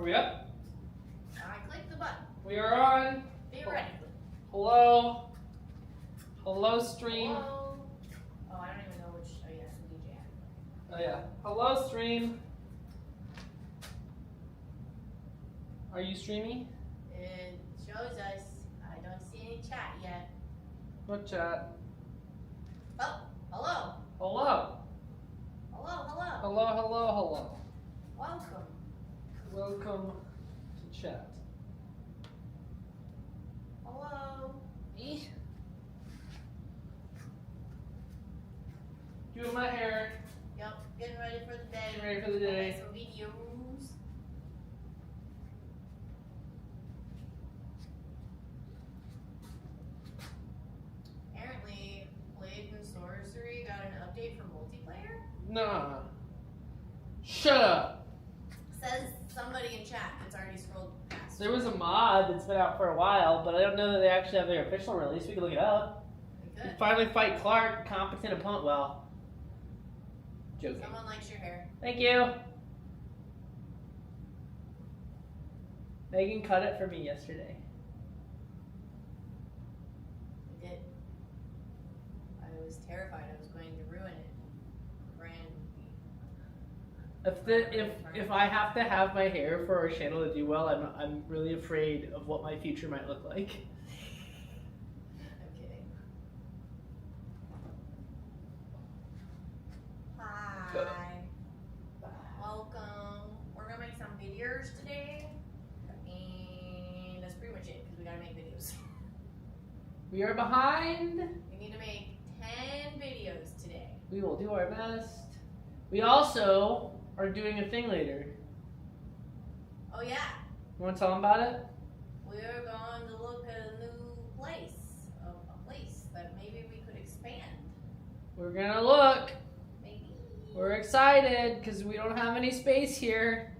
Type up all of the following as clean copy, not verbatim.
Are we up? I clicked the button. We are on. Be ready. Hello. Hello, stream. Hello. Oh, I don't even know which. Oh, yes, DJ. Oh, yeah. Hello, stream. Are you streaming? It shows us. I don't see any chat yet. What chat? Oh, hello. Hello. Hello, hello. Hello, hello, hello. Welcome. Welcome to chat. Hello. Doing my hair. Yep, getting ready for the day. Getting ready for the day. Make some videos. Apparently, Blade and Sorcery got an update for multiplayer. Nah. Shut up. Says somebody in chat that's already scrolled past. There was a mod that's been out for a while, but I don't know that they actually have their official release. We can look it up. We You could. finally fight Clark, competent opponent. Well, joking. Someone likes your hair. Thank you. Megan cut it for me yesterday. I did. I was terrified I was going to ruin it. If I have to have my hair for our channel to do well, I'm really afraid of what my future might look like. I'm kidding. Hi. Welcome. We're gonna make some videos today. And that's pretty much it, because we gotta make videos. We are behind. We need to make 10 videos today. We will do our best. We also are doing a thing later. Oh yeah. You want to tell them about it? We're going to look at a new place. A place that maybe we could expand. We're gonna look. Maybe. We're excited because we don't have any space here.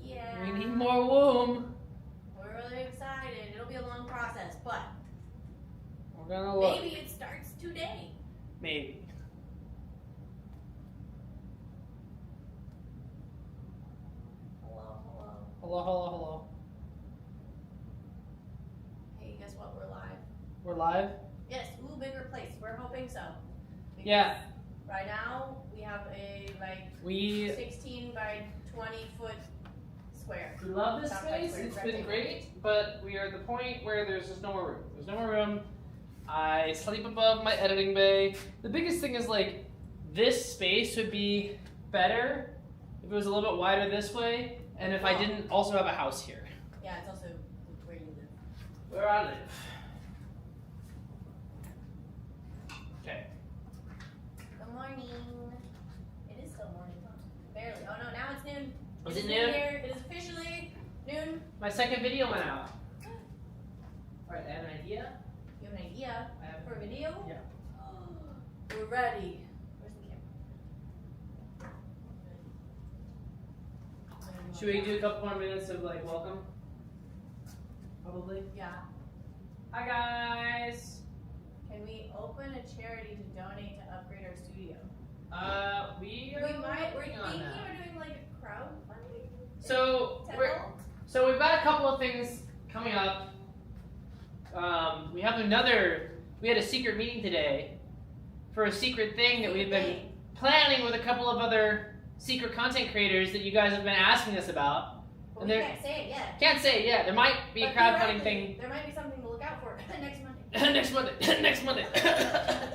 Yeah. We need more room. We're really excited. It'll be a long process, but We're gonna look. maybe it starts today. Maybe. Hello, hello. Hello, hello, hello. Hey, guess what? We're live. We're live? Yes, ooh, bigger place. We're hoping so. Because Yeah. Right now, we have a We 16 by 20 foot square. love this Not quite space. square, It's been rectangle. great, but we are at the point where there's just no more room. There's no more room. I sleep above my editing bay. The biggest thing is like this space would be better if it was a little bit wider this way, and if I didn't also have a house here. Yeah, it's also where you live. Where I live. Okay. Good morning. It is still morning, huh? Barely. Oh no, now it's noon. Was It's it noon? Here. It is officially noon. My second video went out. Alright, I have an idea. You have an idea I have for a video? Yeah. We're ready. Where's the camera? Should we do a couple more minutes of like welcome? Probably. Yeah. Hi guys. Can we open a charity to donate to upgrade our studio? We We're working on thinking that. we're doing like a crowdfunding. So we've got a couple of things coming up. We had a secret meeting today for a secret thing that we've been planning with a couple of other secret content creators that you guys have been asking us about. But And we there- can't say it yet. Can't say it yet. There might be a But crowdfunding theoretically, thing There might be something to look out for next Monday. next Monday. Next Monday.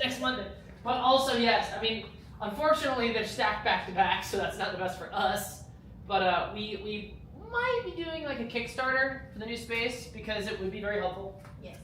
Next Monday. But also, yes, I mean, unfortunately, they're stacked back to back, so that's not the best for us. But we might be doing like a Kickstarter for the new space because it would be very helpful. Yes.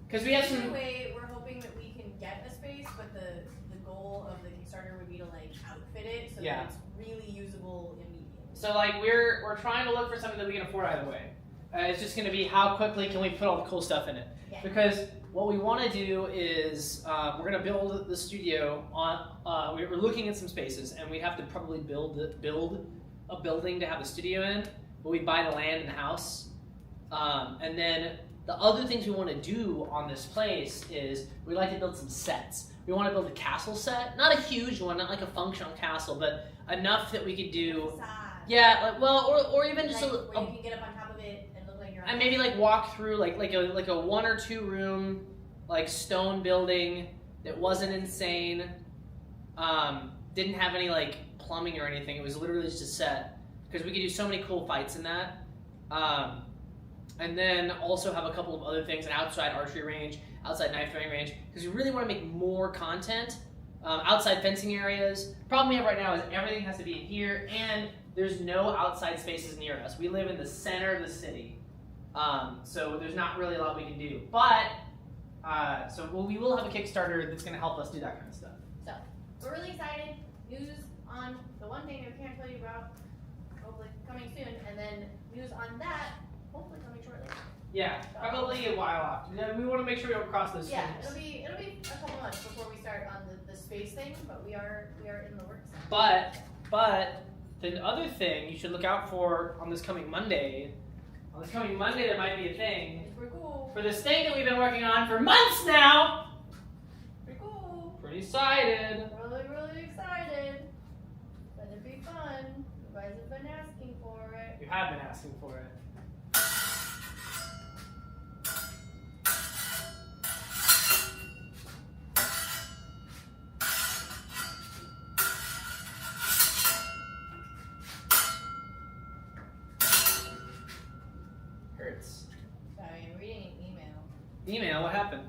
Because we have Either some. way, we're hoping that we can get a space, but the goal of the Kickstarter would be to like outfit it so Yeah. that it's really usable immediately. So like we're trying to look for something that we can afford either way. It's just going to be how quickly can we put all the cool stuff in it. Yeah. Because what we want to do is we're going to build the studio on. We're looking at some spaces, and we have to probably build a building to have the studio in. But we buy the land and the house, and then the other things we want to do on this place is we'd like to build some sets. We want to build a castle set, not a huge one, not like a functional castle, but enough that we could do. Size. Yeah, like, well, or even just where you can get up on top of it and look like you're on and maybe like walk through like a 1 or 2 room like stone building that wasn't insane, didn't have any like plumbing or anything. It was literally just a set because we could do so many cool fights in that. And then also have a couple of other things, an outside archery range, outside knife throwing range, because we really want to make more content. Outside fencing areas. Problem we have right now is everything has to be in here, and there's no outside spaces near us. We live in the center of the city, so there's not really a lot we can do. But we will have a Kickstarter that's going to help us do that kind of stuff. So we're really excited. News on the one thing that we can't tell you about, hopefully coming soon, and then news on that, hopefully coming shortly. Yeah, probably a while after. We want to make sure we don't cross those Yeah, streams. it'll be a couple months before we start on the space thing, but we are in the works. But the other thing you should look out for on this coming Monday. On this coming Monday, there might be a thing. It's pretty cool. For this thing that we've been working on for months now. Pretty cool. Pretty excited. Really, really excited. It's gonna be fun. You guys have been asking for it. You have been asking for it. Hurts. Sorry, I'm reading an email. Email? What happened?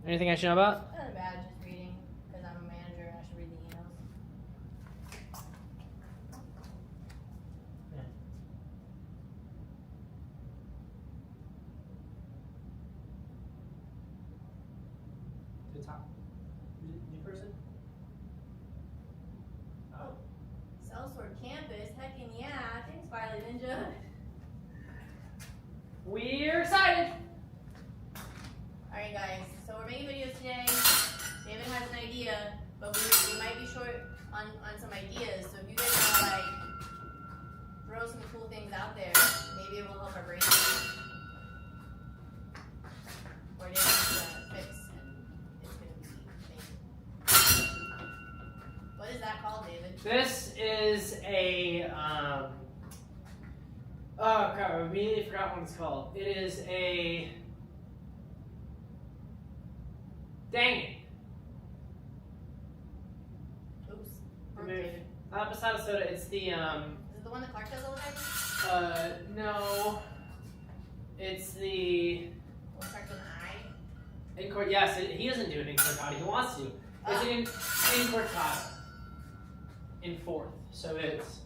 Anything I should know about? Not bad, just reading, because I'm a manager and I should read the emails. To the top. New person? Oh. Sellsword campus, heckin' yeah. Thanks, Violet Ninja. We're excited. Alright guys, so we're making videos today. David has an idea, but we might be short on some ideas. So if you guys want to like throw some cool things out there, maybe it will help our brainstorm. Or David needs to fix and it's gonna be amazing. What is that called, David? This is a oh crap, I immediately forgot what it's called. It is a dang it. Oops. Not Posada Soda, it's the Is it the one that Clark does all the time? no. It's the What starts with an I? yes, he doesn't do it in Cortata, he wants to. It's in Cortata. In 4th. So it's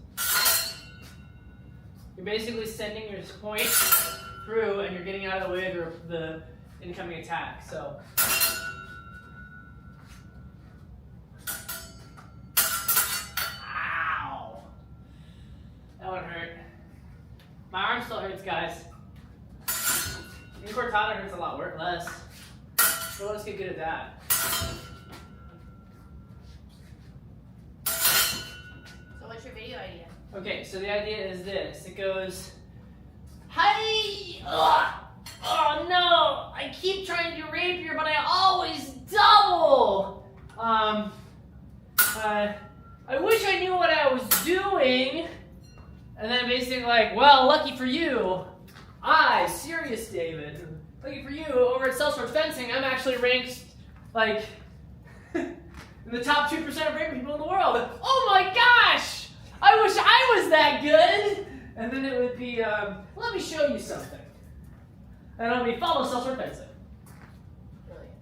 you're basically sending your point through and you're getting out of the way of the incoming attack. So ow. That one hurt. My arm still hurts, guys. In Cortata hurts a lot less. So let's get good at that. So what's your video idea? Okay, so the idea is this. It goes, hey! Ugh! Oh no! I keep trying to do Rapier, but I always double! I wish I knew what I was doing! And then basically like, well, lucky for you, Serious David, lucky for you, over at Sellsword Fencing, I'm actually ranked, like, in the top 2% of Rapier people in the world. Oh my gosh! I wish I was that good! And then it would be, let me show you something. And it'll be follow Sellsword Fencing. Brilliant.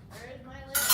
Where's my list?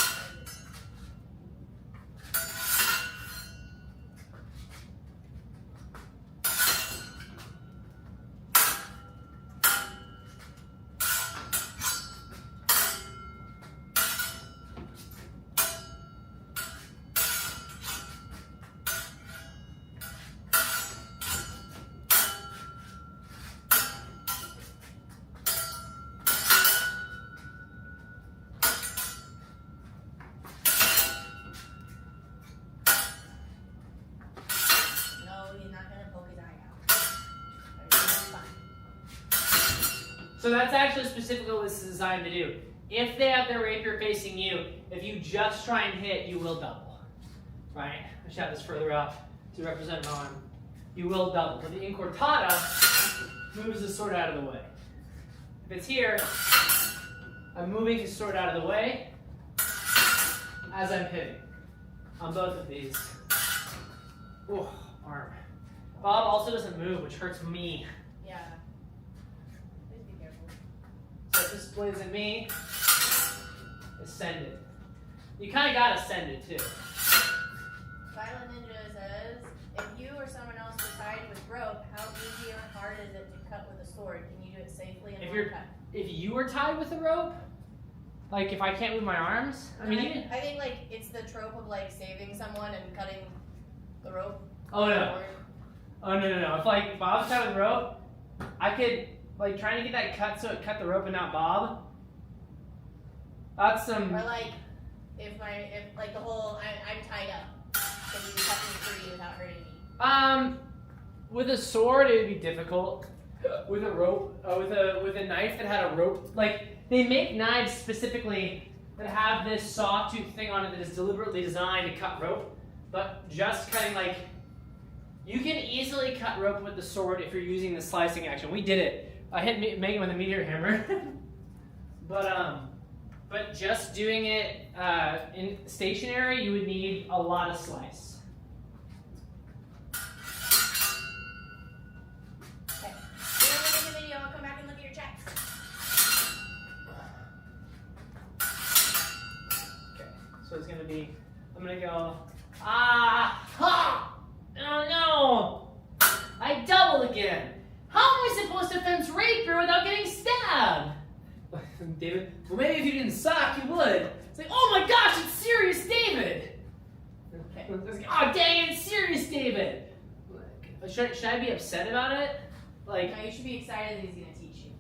So that's actually specifically what this is designed to do. if they have their rapier facing you, if you just try and hit, you will double. Right? I should have this further up to represent an arm. You will double. But the incortada moves the sword out of the way. If it's here, I'm moving the sword out of the way as I'm hitting on both of these. Ooh, arm. Bob also doesn't move, which hurts me. Yeah. Please be careful. So if this blades at me, ascend it. You kind of got to send it too. Violent Ninja says, if you or someone else is tied with rope, how easy or hard is it to cut with a sword? Can you do it safely in one cut? If you were tied with a rope, like if I can't move my arms, I mean, I think like it's the trope of like saving someone and cutting the rope. Oh no. Oh no. If like Bob's tied with a rope, I could like trying to get that cut so it cut the rope and not Bob. That's some. Or like if like the whole I'm tied up, can you cut me free without hurting me? With a sword it would be difficult. With a rope, with a knife that had a rope, like they make knives specifically that have this sawtooth thing on it that is deliberately designed to cut rope. But just cutting, like, you can easily cut rope with the sword if you're using the slicing action. We did it. I hit Megan with a meteor hammer, but just doing it in stationary, you would need a lot of slice. So it's going to be, I'm going to go, ha! Oh no! I doubled again. How am I supposed to fence Rapier without getting stabbed? David, well maybe if you didn't suck, you would. It's like, oh my gosh, it's Serious David! Okay. Oh dang it, it's Serious David! Should I be upset about it? Like, no, you should be excited that he's going to teach you.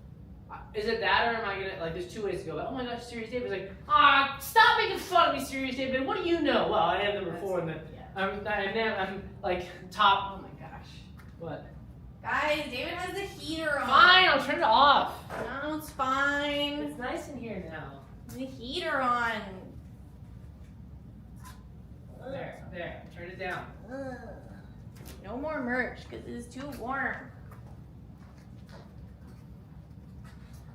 Is it that, or am I gonna, like, there's two ways to go, like, oh my gosh, Serious David. It's like, stop making fun of me, Serious David. What do you know? Well, I am number 4 in the, I'm like, top, oh my gosh. What? Guys, David has the heater on. Fine, I'll turn it off. No, it's fine. It's nice in here now. The heater on. There, turn it down. No more merch, because it is too warm.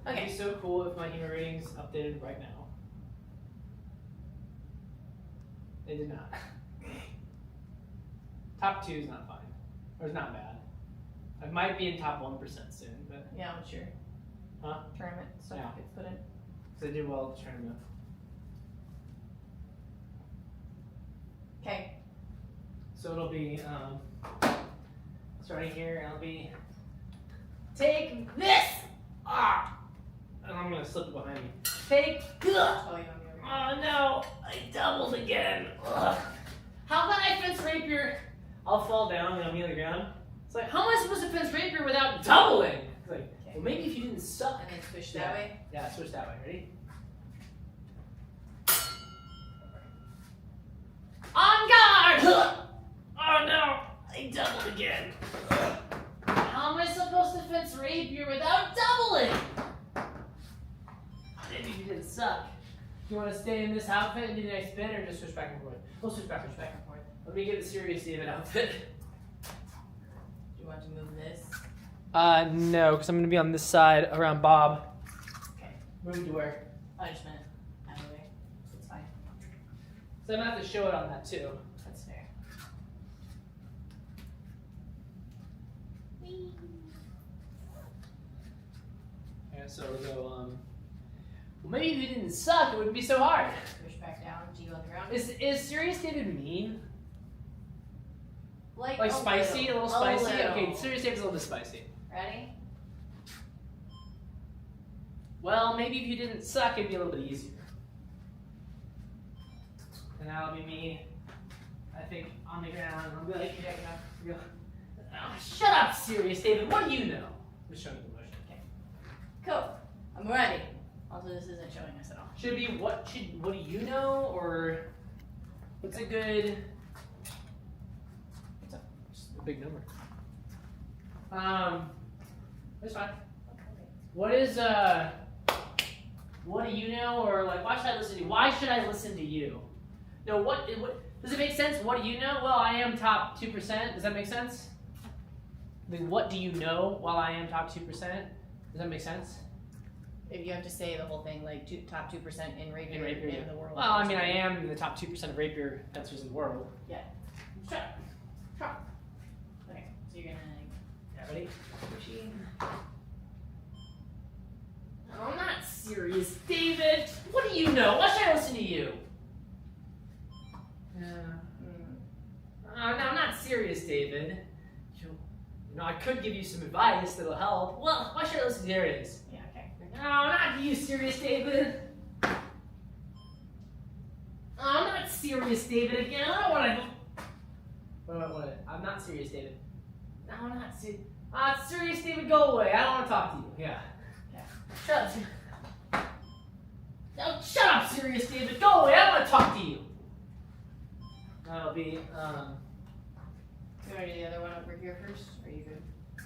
Okay. It'd be so cool if my humor ratings updated right now. They did not. Top 2 is not fine. Or it's not bad. I might be in top 1% soon, but. Yeah, what's your tournament stuff gets put in? So I did well at the tournament. Okay. So it'll be starting here, it'll be take this! And I'm gonna slip it behind me. Take oh no, I doubled again. Ugh. How about I fence Rapier? I'll fall down and I'll be on the ground. It's like, how am I supposed to fence Rapier without doubling? It's like, well, maybe if you didn't suck. And then switch that way? Yeah, switch that way. Ready? On guard! Oh no, I doubled again. How am I supposed to fence Rapier without doubling? Maybe you didn't suck. You want to stay in this outfit and do a nice spin, or just switch back and forth? We'll switch back and forth. Let me get the Serious David outfit. Do you want to move this? No, because I'm going to be on this side around Bob. Okay. Move to where? I just meant out of the way. It's fine. So I'm going to have to show it on that too. That's fair. Yeah, so we'll go, well, maybe if you didn't suck, it wouldn't be so hard. Push back down. Do you go on the ground? Is Serious David mean? Like spicy? A little spicy? Okay, Serious David's a little bit spicy. Ready? Well, maybe if you didn't suck, it'd be a little bit easier. And that'll be me, I think, on the ground. I'll be like, oh, shut up, Serious David. What do you know? I'm just showing you the motion. Okay. Cool. I'm ready. Also, this isn't showing us at all. Should it be what do you know, or what's a good? What's up? Just a big number. That's fine. What is what do you know? Or like, why should I listen to you? Why should I listen to you? No, what does it make sense? What do you know? Well, I am top 2%. Does that make sense? Like, what do you know while I am top 2%? Does that make sense? If you have to say the whole thing, like top 2% in Rapier, in the world. Well, I mean, I am in the top 2% of Rapier fencers in the world. Yeah. Shut up. Okay, so you're gonna. Yeah, ready? Oh, I'm not serious, David. What do you know? Why should I listen to you? No, I'm not serious, David. You know, I could give you some advice that'll help. Well, why should I listen to you? There it is. Yeah, okay. No, not you, serious, David. Oh, I'm not serious, David. Again, I don't want to. What? I'm not serious, David. No, I'm not serious. Serious, David, go away. I don't want to talk to you. Yeah. Shut up. No, shut up, serious, David. Go away. I don't want to talk to you. That'll be, You want to do the other one over here first? Or are you good?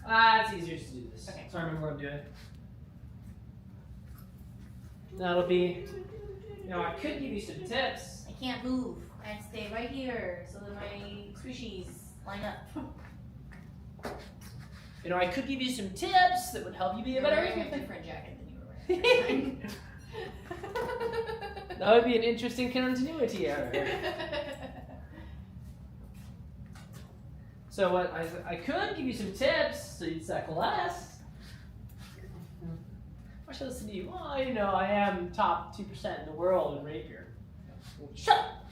It's easier just to do this. Okay. So I remember what I'm doing. That'll be, you know, I could give you some tips. I can't move. I have to stay right here so that my squishies line up. You know, I could give you some tips that would help you be a better wearing a different jacket than you were wearing. That would be an interesting continuity error. So what I could give you some tips so you'd suck less. Why should I listen to you? Well, you know, I am top 2% in the world in Rapier. Shut up!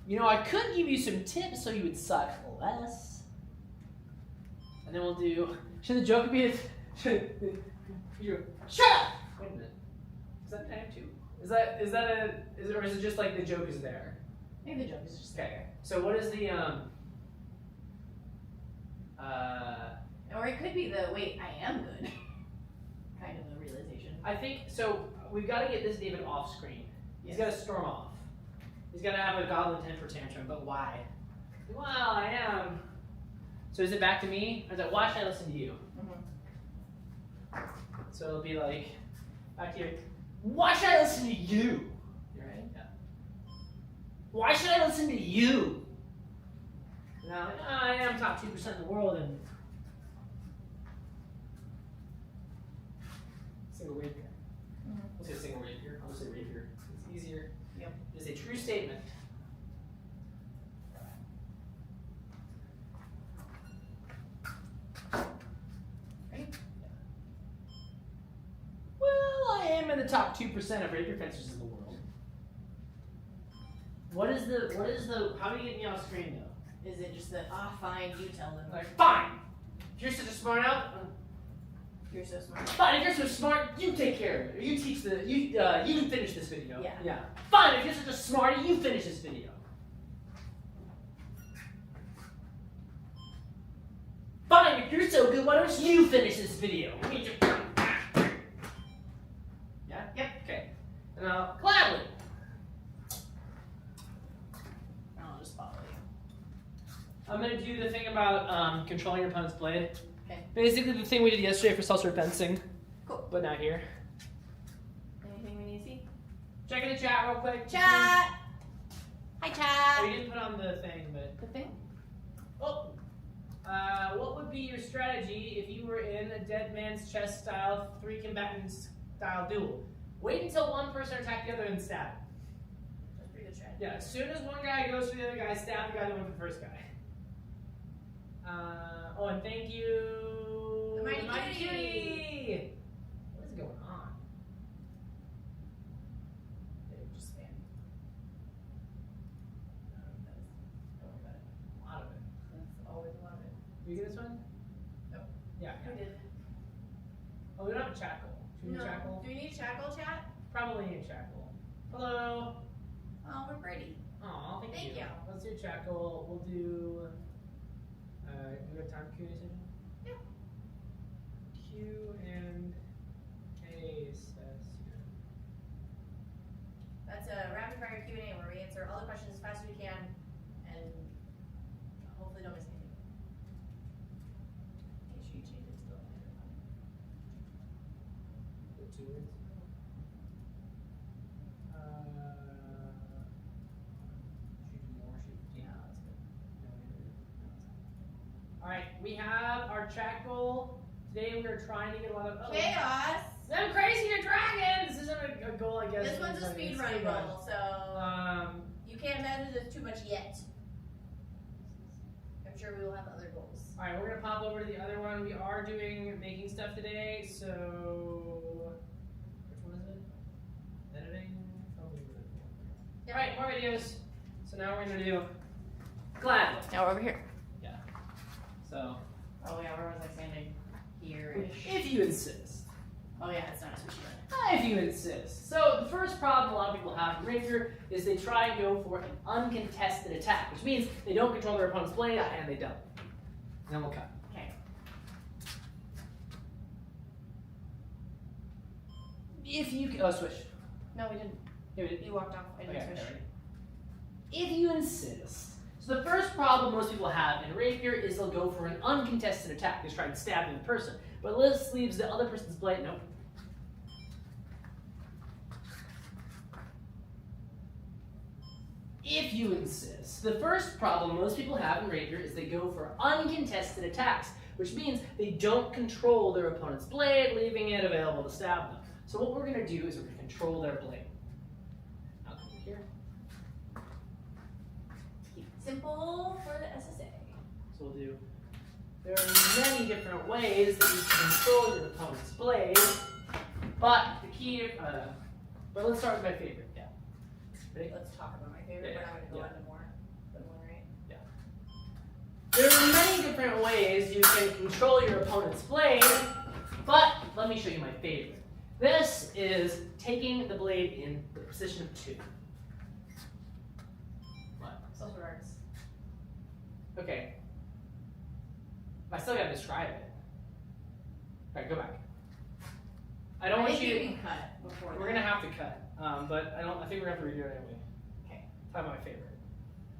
You know, I could give you some tips so you would suck less. And then we'll do. Should the joke be? Shut up! Wait a minute. Is that time too? Or is it just like the joke is there? Maybe the joke is just Okay. there. So what is the Or it could be the wait, I am good. Kind of a realization. I think so. We've got to get this David off screen. He's got to storm off. He's got to have a goblin temper tantrum. But why? Well, I am. So is it back to me? Or is it why should I listen to you? Mm-hmm. So it'll be like back here. Why should I listen to you? You right? Yeah. Why should I listen to you? Now I am top 2% in the world and single rapier. Let's say single rapier. I'll just say rapier. It's easier. Yep. It is a true statement. Ready? Well, I am in the top 2% of rapier fencers in the world. What is the, how do you get me off screen though? Is it just that, fine, you tell them. Like, fine! If you're such a smart aleck, You're so smart. fine, if you're so smart, you take care of it. You teach you finish this video. Yeah. Yeah. Fine, if you're such a smarty, you finish this video. Fine, if you're so good, why don't you finish this video? Yeah? Yep. Okay. And gladly. I'll just follow you. I'm gonna do the thing about controlling your opponent's blade. Okay. Basically the thing we did yesterday for Sellsword fencing. Cool. But not here. Anything we need to see? Checking the chat real quick. Chat! Hi, Oh, chat! you didn't put on the thing, but The thing? oh. What would be your strategy if you were in a dead man's chest style, 3 combatants style duel? Wait until one person attack the other and stab. That's pretty good strategy. Yeah, as soon as one guy goes for the other guy, stab the guy that went for the first guy. Oh, and thank you, The Mighty Cutie. What is going on? They're just spam. Don't worry about it. A lot of it. That's always a lot of it. Did you get this one? Nope. Yeah. We did. Oh, we don't have a chat goal. Should we No. need a chat goal? Do we need shackle chat? Probably need a chat goal. Hello. Oh, we're pretty. Aw, thank Thank you. Let's do a chat goal. We'll do. We have time for Q&A session? Yeah. Q and A session. That's a rapid fire Q&A where we answer all the questions as fast as we can and hopefully don't miss anything. Make sure you change it to the later one. All right, we have our track goal. Today we are trying to get a lot of chaos. I'm crazy to dragons. This isn't a goal, I guess. This one's a speed run goal, so you can't imagine there's too much yet. I'm sure we will have other goals. All right, we're gonna pop over to the other one. We are doing making stuff today, so which one is it? Editing. All right, more videos. So now we're gonna do glad. Now we're over here. Yeah. So. Oh yeah, where was I standing? Here-ish. If you insist. Oh yeah, it's not a sushi run. If you insist. So the first problem a lot of people have in Rapier is they try and go for an uncontested attack, which means they don't control their opponent's blade and they don't. And then we'll cut. Okay. If you switch. No, we didn't. Yeah, we did. You walked off. I didn't Okay, switch. ready. If you insist. So the first problem most people have in Rapier is they'll go for an uncontested attack. They try and stab the person. But this leaves the other person's blade. Nope. If you insist. The first problem most people have in Rapier is they go for uncontested attacks, which means they don't control their opponent's blade, leaving it available to stab them. So what we're going to do is we're going to control their blade. I'll come over here. Simple for the SSA. So we'll do. There are many different ways that you can control your opponent's blade, but the key. But let's start with my favorite. Yeah. Ready? Let's talk about my favorite. Yeah, We're not going to go yeah. into more than one, right? Yeah. There are many different ways you can control your opponent's blade, but let me show you my favorite. This is taking the blade in the position of 2. What? Sellsword arts. Okay. I still gotta describe it. Alright, go back. I don't want you. You can cut before. We're gonna have to cut, but I think we're gonna have to redo it anyway. Okay. Talk about my favorite.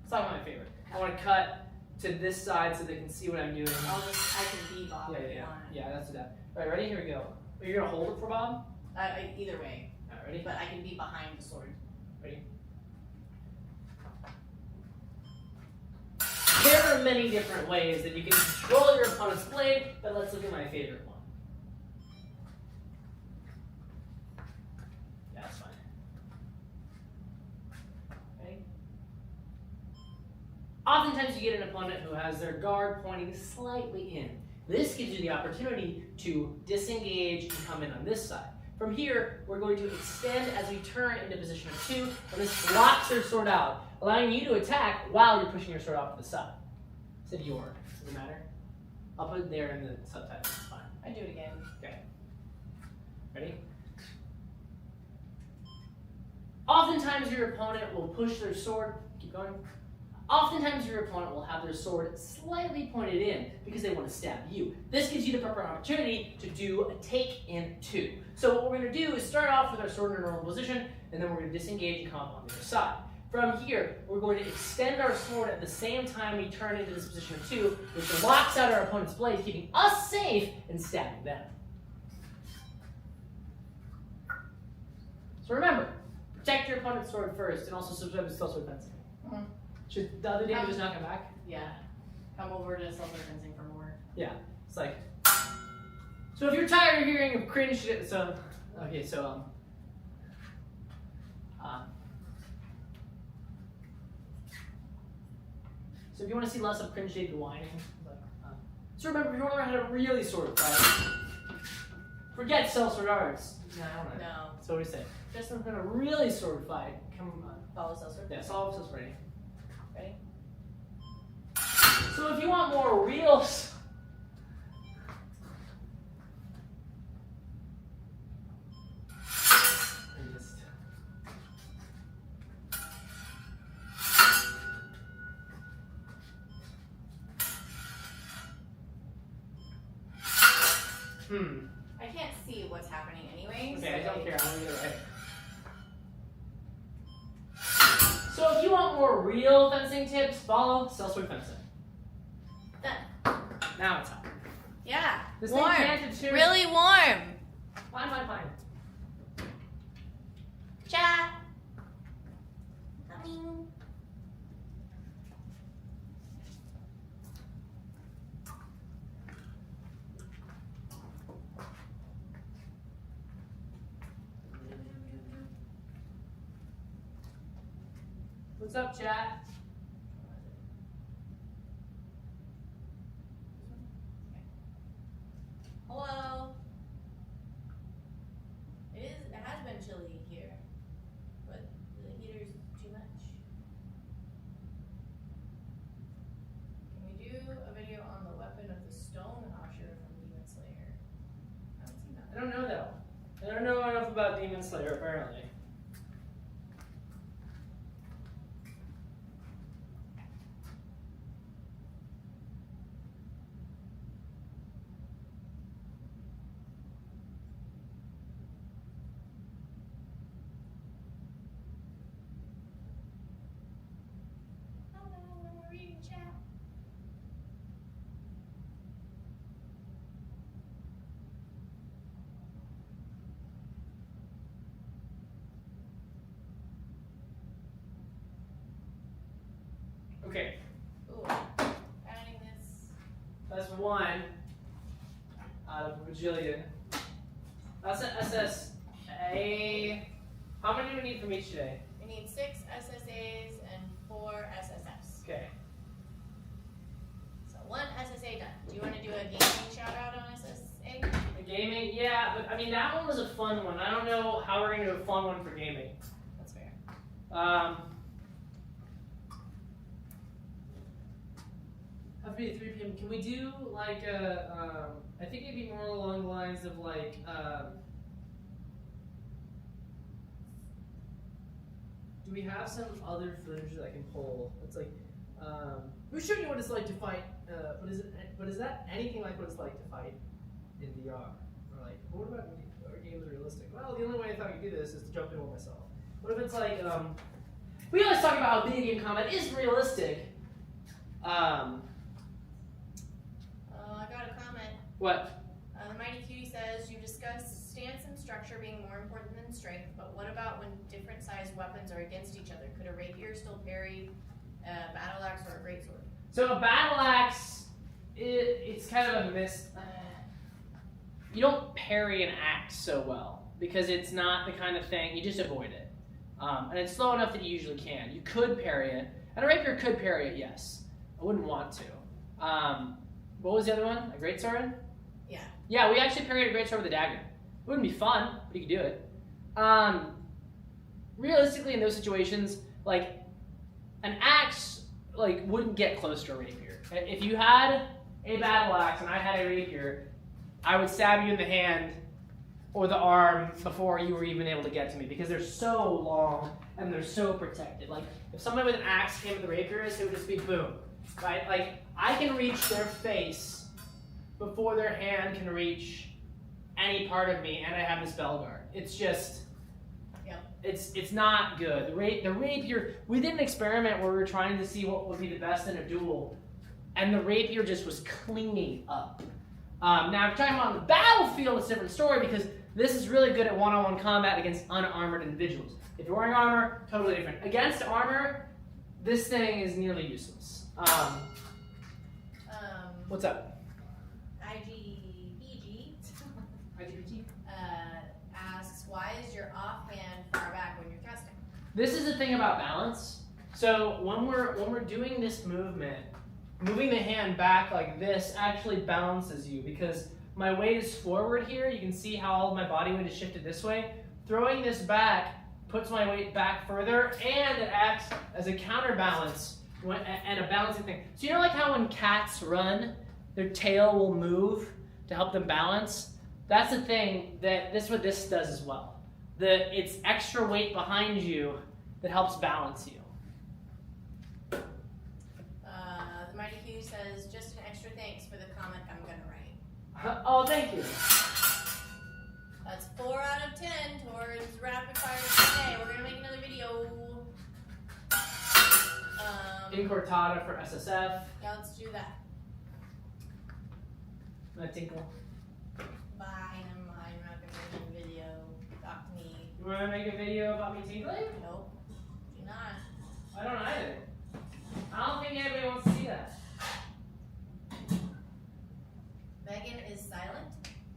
Let's talk about my favorite. I want to cut to this side so they can see what I'm doing. I can be Bob if you want. Yeah, that's that. All right, ready? Here we go. Are you gonna hold it for Bob? Either way. All right, ready? But I can be behind the sword. Ready? There are many different ways that you can control your opponent's blade, but let's look at my favorite one. Yeah, that's fine. Ready? Oftentimes you get an opponent who has their guard pointing slightly in. This gives you the opportunity to disengage and come in on this side. From here, we're going to extend as we turn into position of 2, and this blocks their sword out, allowing you to attack while you're pushing your sword off to the side. Said your. Does it matter? I'll put it there in the subtitle. It's fine. I do it again. Okay. Ready? Oftentimes your opponent will push their sword. Keep going. Oftentimes your opponent will have their sword slightly pointed in because they want to stab you. This gives you the proper opportunity to do a take in 2. So what we're going to do is start off with our sword in a normal position, and then we're going to disengage and come up on the other side. From here, we're going to extend our sword at the same time we turn into this position of 2, which locks out our opponent's blade, keeping us safe and stabbing them. So remember, protect your opponent's sword first, and also subscribe to Sellsword fencing. Mm-hmm. Should the other damage just not come back? Yeah. Come over to Sellsword fencing for more. Yeah. It's like. So if you're tired of hearing of cringe shit, so okay, so so if you want to see less of cringe shade whining, so remember, if you want to learn how to really sword fight, forget Sellsword arts. No, I don't know. No. So what do you say? Just learn how to really sword fight. Come on. Follow Sellsword. Yeah, solve Sellsword. Ready? So if you want more real. I can't see what's happening anyway. Okay, I don't care. I'm gonna get it right. So if you want more real fencing tips, follow Sellsword fencing. Done. Now it's on. Yeah. This warm. thing can't deter- Really warm. Fine. Chat. Coming. What's up, chat? Hello. It has been chilly here, but the heater's too much. Can we do a video on the weapon of the stone washer from Demon Slayer? I haven't seen that. I don't know though. I don't know enough about Demon Slayer apparently. Okay, Ooh, adding this. that's one out of a bajillion. That's an SSA. How many do we need from each today? We need 6 SSAs and 4 SSFs. Okay. So 1 SSA done. Do you want to do a gaming shout out on SSA? The gaming, yeah, but I mean that one was a fun one. I don't know how we're gonna do a fun one for gaming. That's fair. Have to be at 3 p.m. Can we do like a? I think it'd be more along the lines of like. Do we have some other footage that I can pull? It's like, we're showing you what it's like to fight. But is that anything like what it's like to fight in VR? Or like, what about our games are realistic? Well, the only way I thought I could do this is to jump in with myself. What if it's like, we always talk about how video game combat is realistic. I got a comment. What? The Mighty Cutie says, you discussed stance and structure being more important than strength, but what about when different sized weapons are against each other? Could a rapier still parry a battle axe or a greatsword? So a battle axe, it's kind of a miss. You don't parry an axe so well because it's not the kind of thing, you just avoid it. And it's slow enough that you usually can. You could parry it, and a rapier could parry it, yes. I wouldn't want to. What was the other one? A greatsword? Yeah. Yeah, we actually parried a greatsword with a dagger. It wouldn't be fun, but you could do it. Realistically, in those situations, like an axe, like wouldn't get close to a rapier. If you had a battle axe and I had a rapier, I would stab you in the hand or the arm before you were even able to get to me because they're so long and they're so protected. Like if somebody with an axe came with a rapier, it would just be boom, right? Like I can reach their face before their hand can reach any part of me, and I have the spell guard. It's just, it's not good. The rapier, we did an experiment where we were trying to see what would be the best in a duel, and the rapier just was cleaning up. Now, if you're talking about on the battlefield, it's a different story because this is really good at one-on-one combat against unarmored individuals. If you're wearing armor, totally different. Against armor, this thing is nearly useless. What's up? IGBG asks, why is your offhand far back when you're thrusting? This is the thing about balance. So when we're doing this movement, moving the hand back like this actually balances you because my weight is forward here. You can see how all of my body weight is shifted this way. Throwing this back puts my weight back further, and it acts as a counterbalance and a balancing thing. So you know like how when cats run, their tail will move to help them balance? That's the thing, that what this does as well. It's extra weight behind you that helps balance you. The Mighty Q says, just an extra thanks for the comment I'm going to write. Oh, thank you. That's 4 out of 10 towards rapid fire today. We're going to make another video. Incortada for SSF. Yeah, let's do that. My tinkle. Bye, never mind. We're not going to make a video. Talk to me. You want to make a video about me tinkling? Nope. Do not. I don't either. I don't think anybody wants to see that. Megan is silent.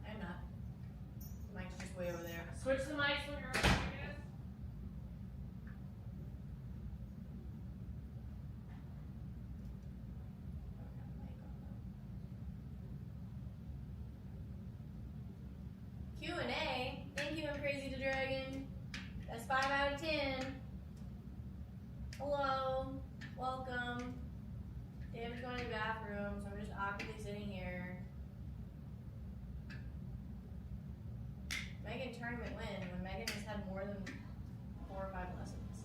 I'm not. The mic's just way over there. Switch the mics when you're on, I guess. Dragon. That's 5 out of 10. Hello. Welcome. David's going to the bathroom, so I'm just awkwardly sitting here. Megan tournament win when Megan has had more than 4 or 5 lessons.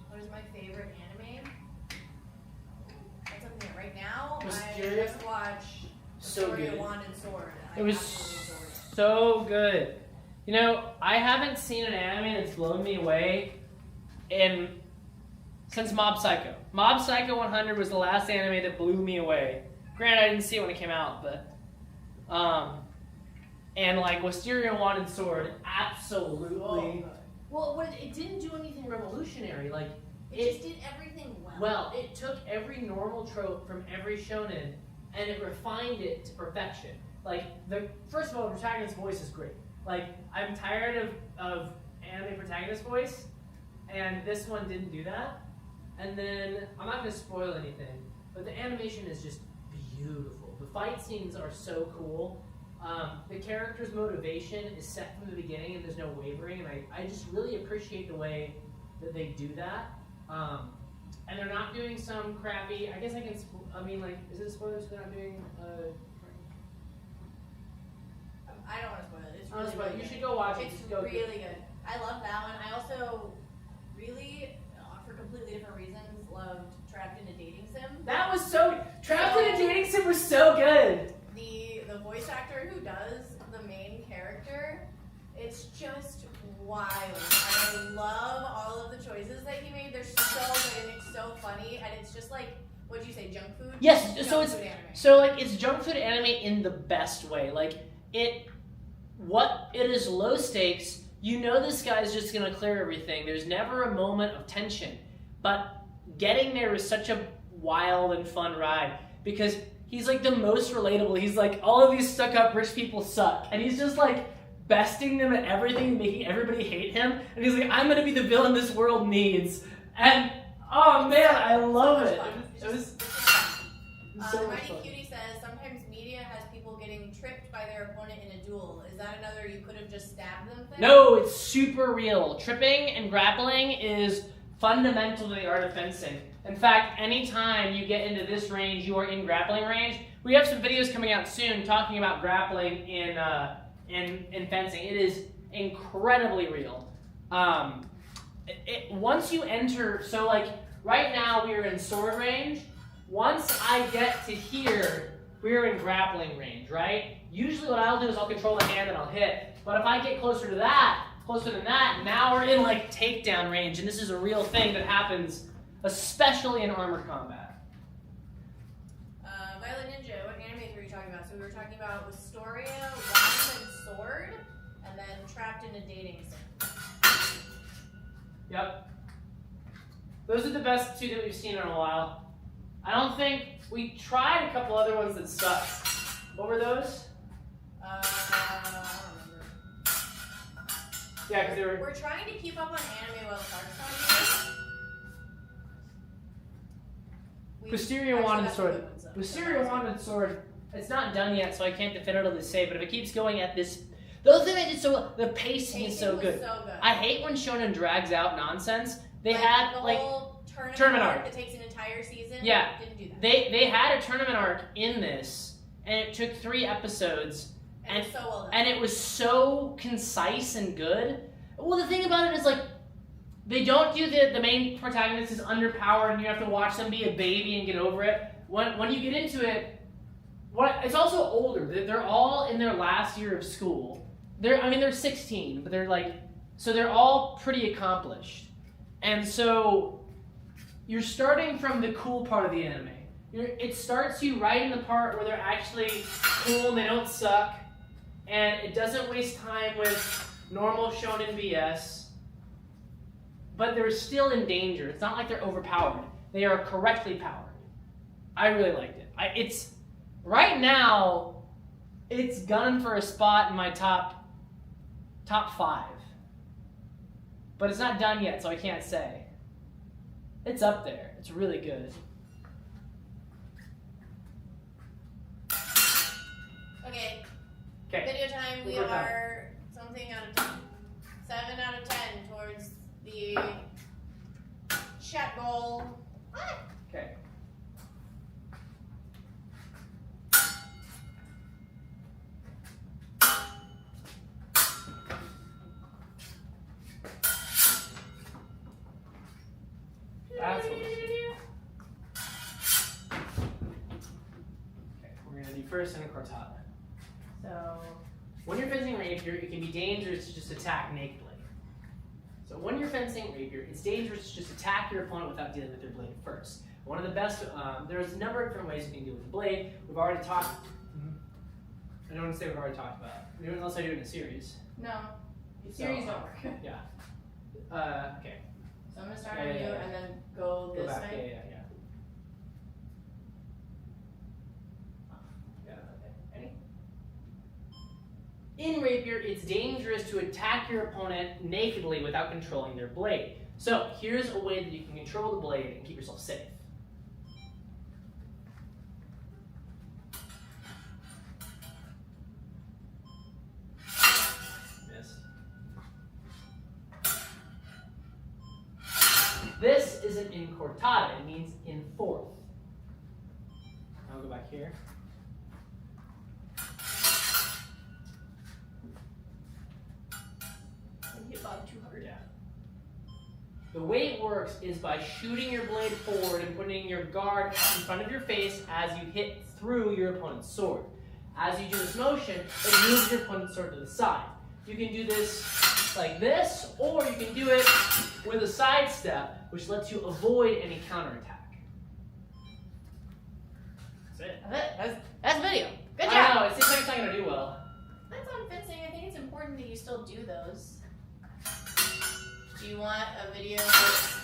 What is my favorite anime? That's something that right now I just watch the story of Wand and Sword. It was so good. You know, I haven't seen an anime that's blown me away since Mob Psycho. Mob Psycho 100 was the last anime that blew me away. Granted, I didn't see it when it came out, but and like Wisteria Wand and Sword, absolutely. Well, it didn't do anything revolutionary. Like it just did everything well. Well, it took every normal trope from every shonen and it refined it to perfection. Like first of all, the protagonist's voice is great. Like I'm tired of anime protagonist voice, and this one didn't do that. And then I'm not going to spoil anything, but the animation is just beautiful. The fight scenes are so cool. The character's motivation is set from the beginning, and there's no wavering. And I just really appreciate the way that they do that. And they're not doing some crappy. I guess I can. I mean, like, is it spoilers? They're not doing. I don't want to spoil it. It's really good. You should go watch it. It's really good. I love that one. I also really, for completely different reasons, loved Trapped in a Dating Sim. That was so. Trapped in a Dating Sim was so good. The voice actor who does the main character, it's just wild. I love all of the choices that he made. They're so good and it's so funny, and it's just like, what'd you say, junk food? Yes. Junk So food anime. it's junk food anime in the best way. Like it is low stakes. You know this guy's just gonna clear everything. There's never a moment of tension, but getting there is such a wild and fun ride because he's like the most relatable. He's like, all of these stuck-up rich people suck, and he's just like besting them at everything, making everybody hate him. And he's like, I'm gonna be the villain this world needs. And oh man, I love it. It was so much Mighty fun. Cutie says sometimes media has people getting tripped by their opponent in a duel. Is that another you could have just stabbed them thing? No, it's super real. Tripping and grappling is fundamental to the art of fencing. In fact, anytime you get into this range, you are in grappling range. We have some videos coming out soon talking about grappling in fencing. It is incredibly real. Once you enter, so like right now we are in sword range. Once I get to here, we're in grappling range, right? Usually what I'll do is I'll control the hand and I'll hit. But if I get closer than that, now we're in like takedown range, and this is a real thing that happens, especially in armored combat. Violet Ninja, what animes were you talking about? So we were talking about Wisteria, Wand and Sword, and then Trapped in a Dating Sim. Yep. Those are the best two that we've seen in a while. I don't think we tried a couple other ones that sucked. What were those? I don't remember. Yeah, because they were. We're trying to keep up on anime while Shark's on here. Wisteria Wand and Sword. Wisteria Wand and Sword. It's not done yet, so I can't definitively say. But if it keeps going at this, the other thing I did so well, the pacing is so good. I hate when shonen drags out nonsense. They had the like whole tournament arc that takes an entire season. Yeah, didn't do that. They had a tournament arc in this, and it took 3 episodes, and it was so well done. And it was so concise and good. Well, the thing about it is like they don't do the main protagonist is underpowered, and you have to watch them be a baby and get over it. When you get into it, it's also older. They're all in their last year of school. They're 16, but they're all pretty accomplished. And so you're starting from the cool part of the anime. It starts you right in the part where they're actually cool and they don't suck, and it doesn't waste time with normal shonen BS, but they're still in danger. It's not like they're overpowered. They are correctly powered. I really liked it. It's right now, it's gunning for a spot in my top 5. But it's not done yet, so I can't say. It's up there. It's really good. Okay. Okay. Video time. We are something out of 10. 7 out of 10 towards the chat goal. Okay. That's what we're doing. Okay, we're gonna do first in a cortata. So When you're fencing rapier, it can be dangerous to just attack nakedly. So when you're fencing rapier, it's dangerous to just attack your opponent without dealing with their blade first. One of the best, there's a number of different ways you can deal with the blade. We've already talked, I don't want to say we've already talked about it, unless I do it in a series. no, series don't work. Yeah. Okay. So I'm gonna start on you and then go this back. way. Yeah. Ready? In rapier, it's dangerous to attack your opponent nakedly without controlling their blade. So here's a way that you can control the blade and keep yourself safe. Miss. This isn't in cortata, it means in fourth. I'll go back here. Hit Bob too hard. Yeah. The way it works is by shooting your blade forward and putting your guard in front of your face as you hit through your opponent's sword. As you do this motion, it moves your opponent's sword to the side. You can do this like this, or you can do it with a side step, which lets you avoid any counterattack. That's it. That's video. Good job. I know, it seems like it's not going to do well. That's on fencing. I think it's important that you still do those. Do you want a video?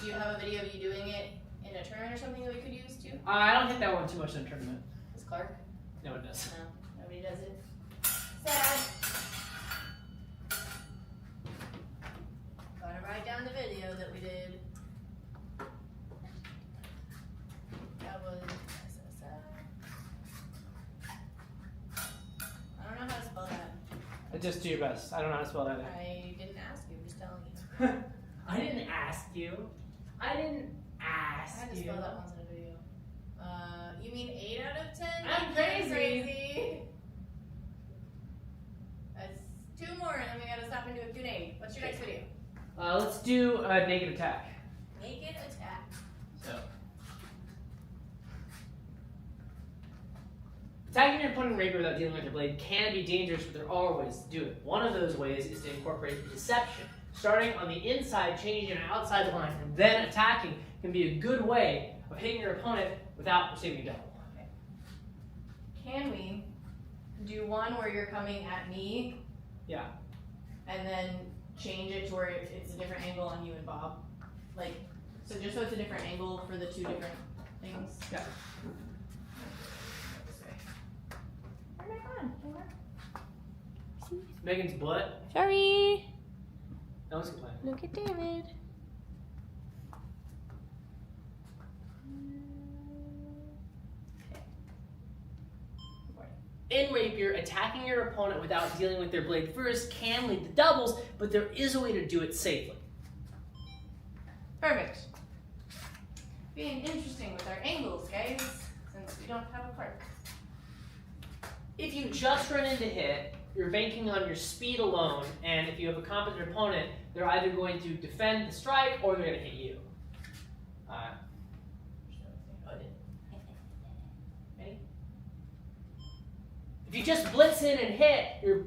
Do you have a video of you doing it in a tournament or something that we could use too? I don't think that went too much in a tournament. Is Clark? No, it does. No, nobody does it. Sad. Gotta write down the video that we did. That was I don't know how to spell that. Just do your best. I don't know how to spell that. I didn't ask you, I'm just telling you. I didn't ask you. I didn't ask I had to you. spell that once in a video. You mean 8 out of 10? I'm You're crazy. That's 2 more, and then we gotta stop and do a Q&A. What's your next video? Let's do a naked attack. Naked attack. So, attacking your opponent in rapier without dealing with their blade can be dangerous, but there are ways to do it. One of those ways is to incorporate deception. Starting on the inside, changing an outside line, and then attacking can be a good way of hitting your opponent without receiving a double. Okay. Can we do one where you're coming at me? Yeah. And then change it to where it's a different angle on you and Bob? Like, so just so it's a different angle for the 2 different things? Yeah. Where'd I gone? Megan's butt. Sorry. No one's complaining. Look at David. In rapier, attacking your opponent without dealing with their blade first can lead to doubles, but there is a way to do it safely. Perfect. Being interesting with our angles, guys, since we don't have a park. If you just run into hit, you're banking on your speed alone, and if you have a competent opponent, they're either going to defend the strike or they're going to hit you. Ready? If you just blitz in and hit, you're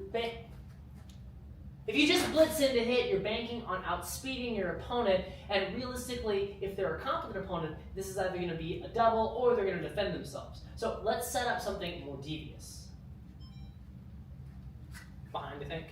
banking on outspeeding your opponent, and realistically, if they're a competent opponent, this is either going to be a double or they're going to defend themselves. So let's set up something more devious. Behind, I think.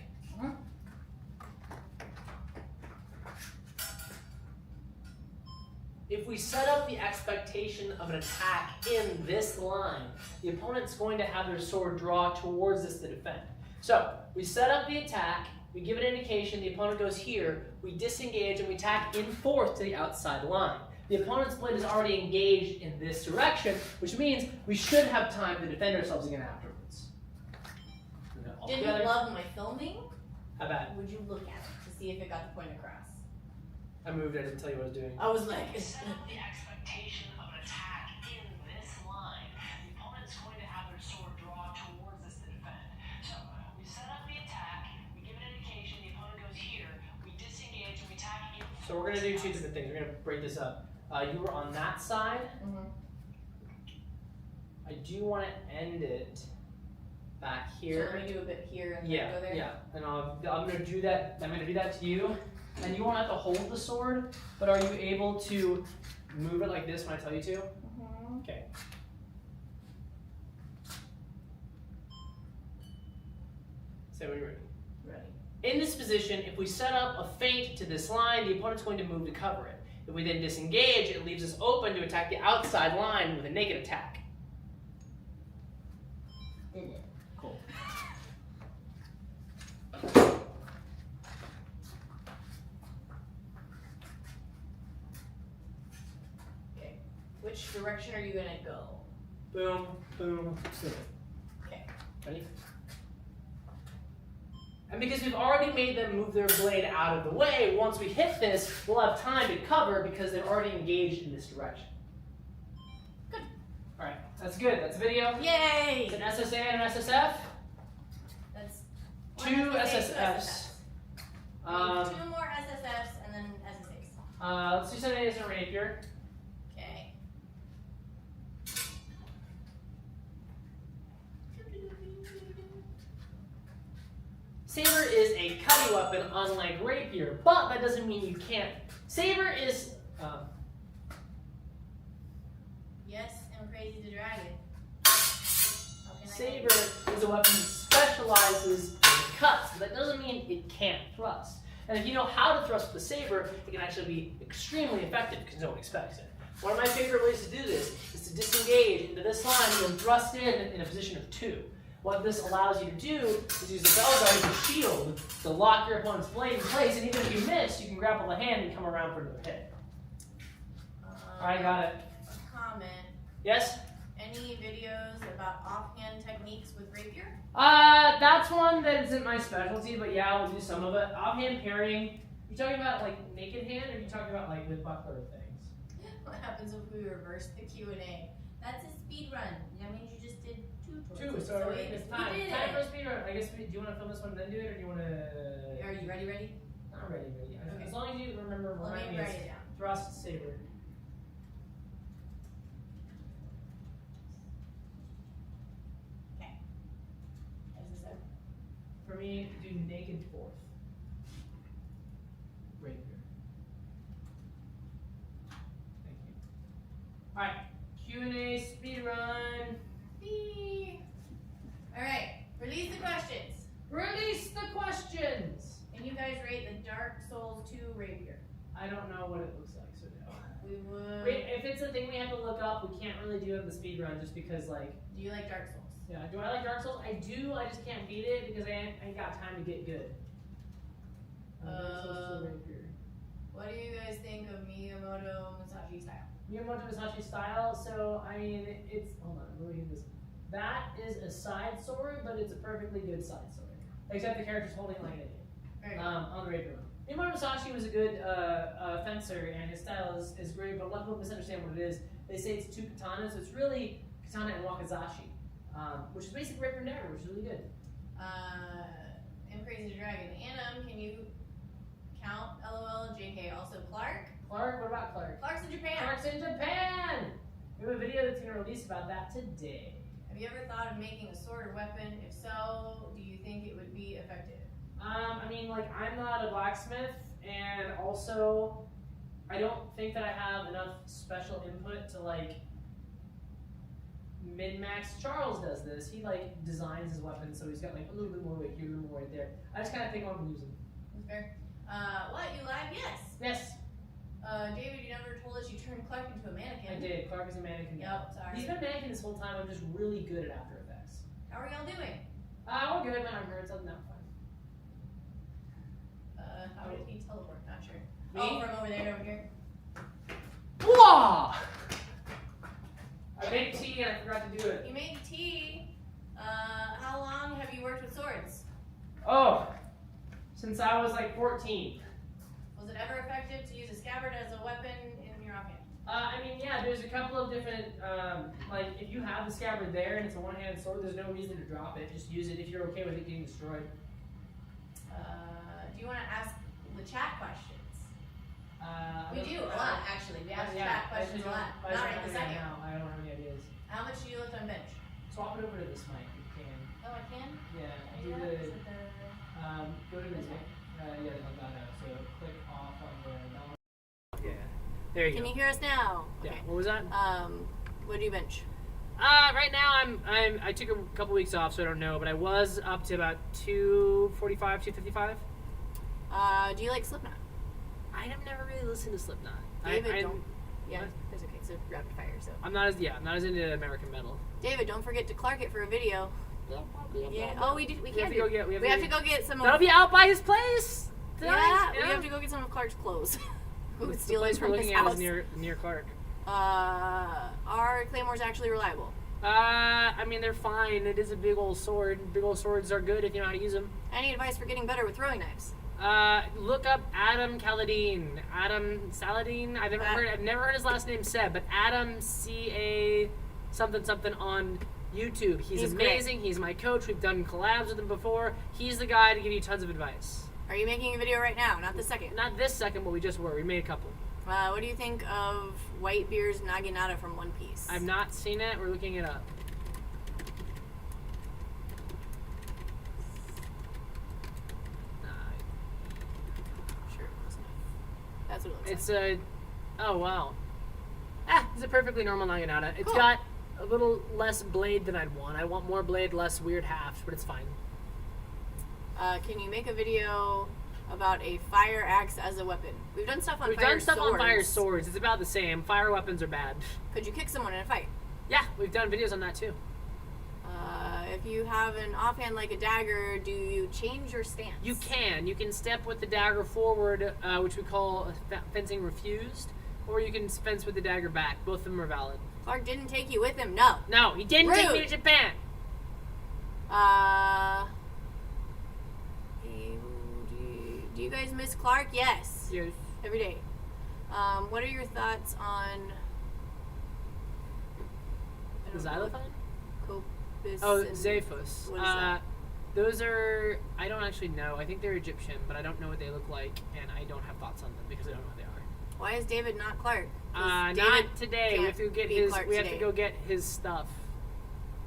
If we set up the expectation of an attack in this line, the opponent's going to have their sword draw towards us to defend. So we set up the attack, we give it an indication, the opponent goes here, we disengage and we attack in fourth to the outside line. The opponent's blade is already engaged in this direction, which means we should have time to defend ourselves again afterwards. all Did together. you love my filming? How bad? Would you look at it to see if it got the point across? I moved. I didn't tell you what I was doing. I was like, Set up the expectation of an attack in this line. The opponent's going to have their sword draw towards us to defend. So we set up the attack, we give an indication, the opponent goes here, we disengage, and we attack in. So we're gonna do 2 different things. We're gonna break this up. You were on that side. I do want to end it back here. So let me do a bit here and Yeah, then go there? yeah. And I'm gonna do that. I'm gonna do that to you, and you won't have to hold the sword. But are you able to move it like this when I tell you to? Okay. Say when you're ready. Ready. In this position, if we set up a feint to this line, the opponent's going to move to cover it. If we then disengage, it leaves us open to attack the outside line with a naked attack. Cool. Okay. Which direction are you gonna go? Boom, boom, boom. Okay. Ready? And because we've already made them move their blade out of the way, once we hit this, we'll have time to cover because they're already engaged in this direction. Good. All right, that's good. That's a video. Yay! It's an SSA and an SSF. That's 2 one SSA, 2 SSFs. Two more SSFs and then SSAs. Let's do some A's and Rapier. Okay. Saber is a cutting weapon, unlike Rapier, but that doesn't mean you can't. Saber is. Yes, I'm crazy the dragon. How can I Saber is a weapon that specializes in cuts, but that doesn't mean it can't thrust. And if you know how to thrust with the Saber, it can actually be extremely effective because no one expects it. One of my favorite ways to do this is to disengage into this line and then thrust in a position of 2. What this allows you to do is use the bell guard as a shield to lock your opponent's blade in place, and even if you miss, you can grapple the hand and come around for another hit. Alright, got it. A comment. Yes? Any videos about offhand techniques with Rapier? That's one that isn't my specialty, but yeah, we'll do some of it. Offhand parrying. You talking about like naked hand, or are you talking about like with buckler things? What happens if we reverse the Q&A? That's a speed run. That means you just did 2 towards 2, it. so we it's time. did Time for a it. speed run. I guess do you want to film this one and then do it, or do you want to? Are you ready? Not ready. Okay. As long as you remember, Let remind me me, write it's it down. thrust, saber. Okay. SSF. For me, do naked fourth. Rapier. Thank you. Alright, Q&A, speed run. Alright, release the questions. Release the questions! Can you guys rate the Dark Souls 2 Rapier? I don't know what it looks like, so no. We would. Wait, if it's a thing we have to look up, we can't really do it in the speed run just because, like, Do you like Dark Souls? yeah. Do I like Dark Souls? I do, I just can't beat it because I ain't got time to get good. Dark Souls 2 Rapier. What do you guys think of Miyamoto Musashi style? Miyamoto Musashi style, so I mean, it's, hold on, let me get this. That is a side sword, but it's a perfectly good side sword. Except the character's holding like an idiot. Very good. On the Rapier one. Miyamoto Musashi was a good fencer, and his style is great, but a lot of people misunderstand what it is. They say it's 2 katanas, so it's really katana and wakizashi, which is basically Rapier and dagger, which is really good. I'm Crazy Dragon. Anna, can you count LOL, JK, also Clark? Clark, what about Clark? Clark's in Japan. Clark's in Japan! We have a video that's going to release about that today. Have you ever thought of making a sword or weapon? If so, do you think it would be effective? I mean, like, I'm not a blacksmith, and also, I don't think that I have enough special input to, like, min-max. Charles does this. He, like, designs his weapons, so he's got, like, a little bit more weight here, a little more weight there. I just kind of think I'm going to use them. That's fair. What, you live? Yes. Yes, David, you never told us you turned Clark into a mannequin. I did. Clark is a mannequin. Yep, sorry. He's been mannequin this whole time. I'm just really good at After Effects. How are y'all doing? We're good. My arm hurts. Other than that, fine. How did he teleport? Not sure. Me? Oh, from over there to over here. Whoa! I made tea and I forgot to do it. You made tea. How long have you worked with swords? since I was like 14. Was it ever effective to use a scabbard as a weapon in your offhand? I mean, yeah, there's a couple of different, like, if you have the scabbard there and it's a one-handed sword, there's no reason to drop it. Just use it if you're okay with it getting destroyed. Do you want to ask the chat questions? We I do don't- a lot, actually. We ask chat questions a lot. I Not just right this don't second. now. I don't have any ideas. How much do you lift on bench? Swap it over to this mic if you can. Oh, I can? Yeah, Can I do do that? the, Is it the... go to music. Yeah, on that now. So click off on the... Yeah, there you Can go. you hear us now? Yeah, Okay. what was that? What do you bench? Right now I took a couple weeks off, so I don't know, but I was up to about 245, 255. Do you like Slipknot? I have never really listened to Slipknot. David, I don't. Yeah, what? that's okay. It's a rapid fire, so. I'm not as into American metal. David, don't forget to Clark it for a video. Yeah. Oh, we We can't. have to go get. We have to go get some. That'll Of, be out by his place. yeah, tonight, we have to go get some of Clark's clothes. Who would The steal it place we're from his looking at house? is near Clark. Are claymores actually reliable? I mean, they're fine. It is a big old sword. Big old swords are good if you know how to use them. Any advice for getting better with throwing knives? Look up Adam Saladin. Adam Saladin. I've never heard his last name said, but Adam C-A something on YouTube. He's amazing. Great. He's my coach. We've done collabs with him before. He's the guy to give you tons of advice. Are you making a video right now? Not this second. Not this second, but we just were. We made a couple. What do you think of Whitebeard's Naginata from One Piece? I've not seen it. We're looking it up. Sure, close enough. That's what it looks It's like. oh wow. It's a perfectly normal Naginata. It's Cool. got a little less blade than I'd want. I want more blade, less weird halves, but it's fine. Can you make a video about a fire axe as a weapon? We've done stuff on We've fire done stuff swords. on fire swords. It's about the same. Fire weapons are bad. Could you kick someone in a fight? Yeah, we've done videos on that too. If you have an offhand like a dagger, do you change your stance? You can. You can step with the dagger forward, which we call fencing refused, or you can fence with the dagger back. Both of them are valid. Clark didn't take you with him. No. No, he didn't take me to Japan. Do you guys miss Clark? Yes. Yes. Every day. What are your thoughts on The xylophone? Copis Oh, and- Zephus. What is that? Those are, I don't actually know. I think they're Egyptian, but I don't know what they look like, and I don't have thoughts on them because I don't know what they are. Why is David not Clark? 'Cause Not David today. We have to get be his. Clark We have to today. go get his stuff.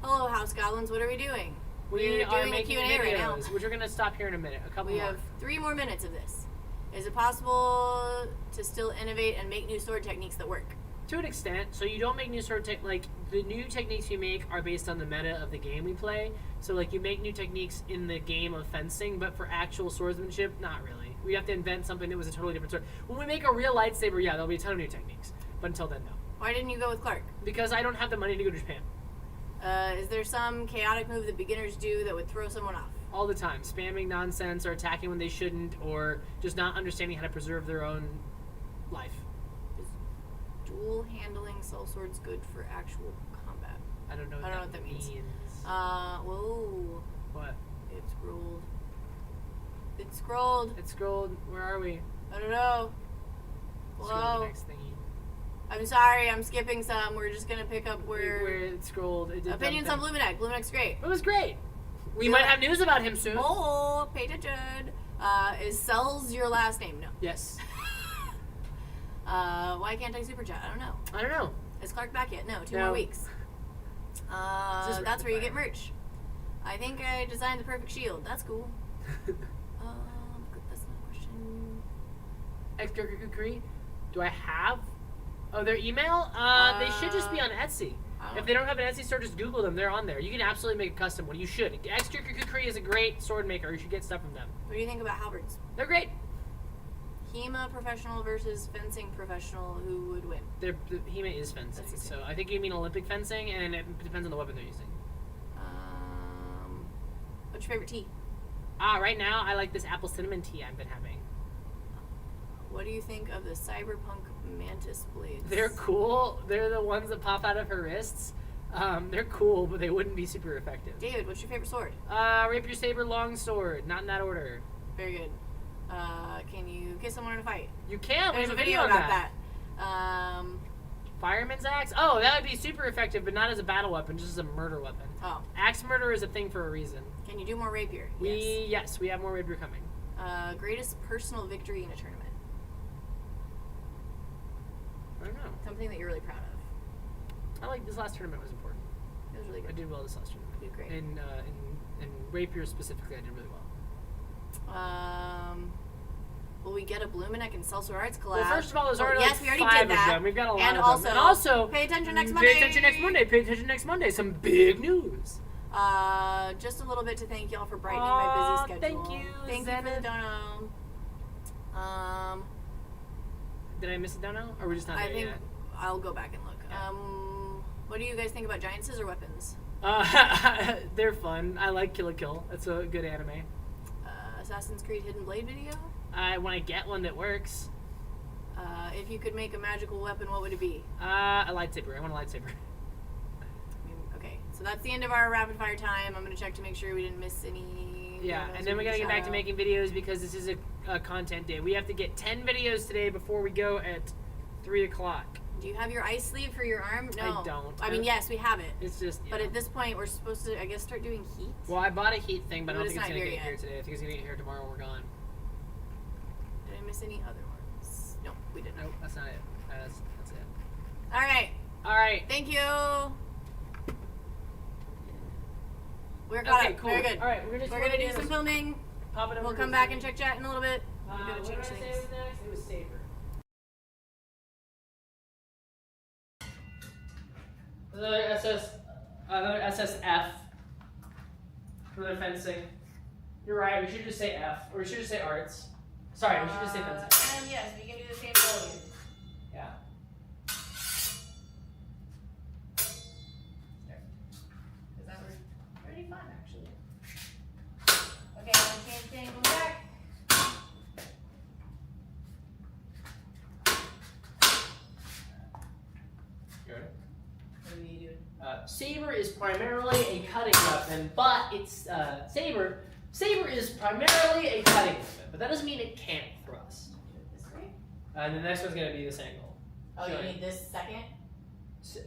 Hello, House Goblins. What are we doing? We We're are doing a making Q&A right now. videos, which we're gonna stop here in a minute. A couple We more. have 3 more minutes of this. Is it possible to still innovate and make new sword techniques that work? To an extent. So you don't make new sword like the new techniques you make are based on the meta of the game we play. So like you make new techniques in the game of fencing, but for actual swordsmanship, not really. We have to invent something that was a totally different sword. When we make a real lightsaber, yeah, there'll be a ton of new techniques. But until then, no. Why didn't you go with Clark? Because I don't have the money to go to Japan. Is there some chaotic move that beginners do that would throw someone off? All the time. Spamming nonsense or attacking when they shouldn't or just not understanding how to preserve their own life. Is dual handling sellswords good for actual combat? I don't know what that means. Whoa. What? It scrolled. It scrolled. It scrolled. Where are we? I don't know. Scroll to the Whoa. next thingy. I'm sorry, I'm skipping some. We're just gonna pick up Where it scrolled. It did opinions on something. Luminek. Luminek's great. It was great. We might have news about him soon. Oh, pay attention. Is Sells your last name? No. Yes. Why can't I super chat? I don't know. I don't know. Is Clark back yet? No, 2 No. more weeks. This is That's where you rapid get merch. I think I designed the perfect shield. That's cool. That's not a question. Extracurricular. Do I have? Oh, their email? They should just be on Etsy. If they don't have an Etsy store, just Google them. They're on there. You can absolutely make a custom one. You should. Extracurricular is a great sword maker. You should get stuff from them. What do you think about halberds? They're great. HEMA professional versus fencing professional, who would win? The HEMA is fencing, That's the same. so I think you mean Olympic fencing, and it depends on the weapon they're using. What's your favorite tea? Right now I like this apple cinnamon tea I've been having. What do you think of the cyberpunk mantis blades? They're cool. They're the ones that pop out of her wrists. They're cool, but they wouldn't be super effective. David, what's your favorite sword? Rapier, Saber, Longsword. Not in that order. Very good. Can you kiss someone in a fight? You can. There's We a have video on about that. Fireman's axe? Oh, that would be super effective, but not as a battle weapon, just as a murder weapon. Oh. Axe murder is a thing for a reason. Can you do more rapier? Yes, we have more rapier coming. Greatest personal victory in a tournament. I don't know. Something that you're really proud of. I like this last tournament was important. It was really I good. did well this last tournament. You did great. In rapier specifically, I did really well. Will we get a Blumenek and Sellsword Arts collab? Well, first of all, there's already yes, we already 5 did that. of them. We've got a lot And of also, them. And also, pay attention next Monday. Pay attention next Monday. Pay attention next Monday. Some big news. Just a little bit to thank y'all for brightening my busy schedule. Thank you, Thank you for the dono. Did I miss a dono? Or are we just not I there think yet? I'll go back and look. Yeah. What do you guys think about giant scissor weapons? They're fun. I like Kill la Kill. That's a good anime. Assassin's Creed Hidden Blade video? When I get one that works. If you could make a magical weapon, what would it be? A lightsaber. I want a lightsaber. Okay, so that's the end of our rapid fire time. I'm gonna check to make sure we didn't miss any. Yeah, and then we gotta get back to making videos because this is a content day. We have to get 10 videos today before we go at 3 o'clock. Do you have your ice sleeve for your arm? No. I don't. I mean, yes, we have it. It's just. But at this point, we're supposed to, I guess, start doing heat. Well, I bought a heat thing, but I don't But think it's it's not gonna here get here yet. today. I think it's gonna get here tomorrow when we're gone. Did I miss any other ones? No, we didn't. Nope, that's not it. That's it. All right. All right. Thank you. We're caught Okay, up. cool. Very good. All right, we're gonna do some filming. Pop it over We'll to come the back screen. and check chat in a little bit. We're gonna What did change I say things. was next? It was Saber. Another SSF for the fencing. You're right. We should just say F, or we should just say arts. Sorry, we should just say fencing. And yes, we can do the same volume. Yeah. Because that was pretty fun, actually. Okay, one change, go back. You ready? What are you doing? Saber is primarily a cutting weapon, but it's Saber is primarily a cutting weapon, but that doesn't mean it can't thrust. Do it this way? And the next one's gonna be this angle. Oh, Sure. you need this second? It's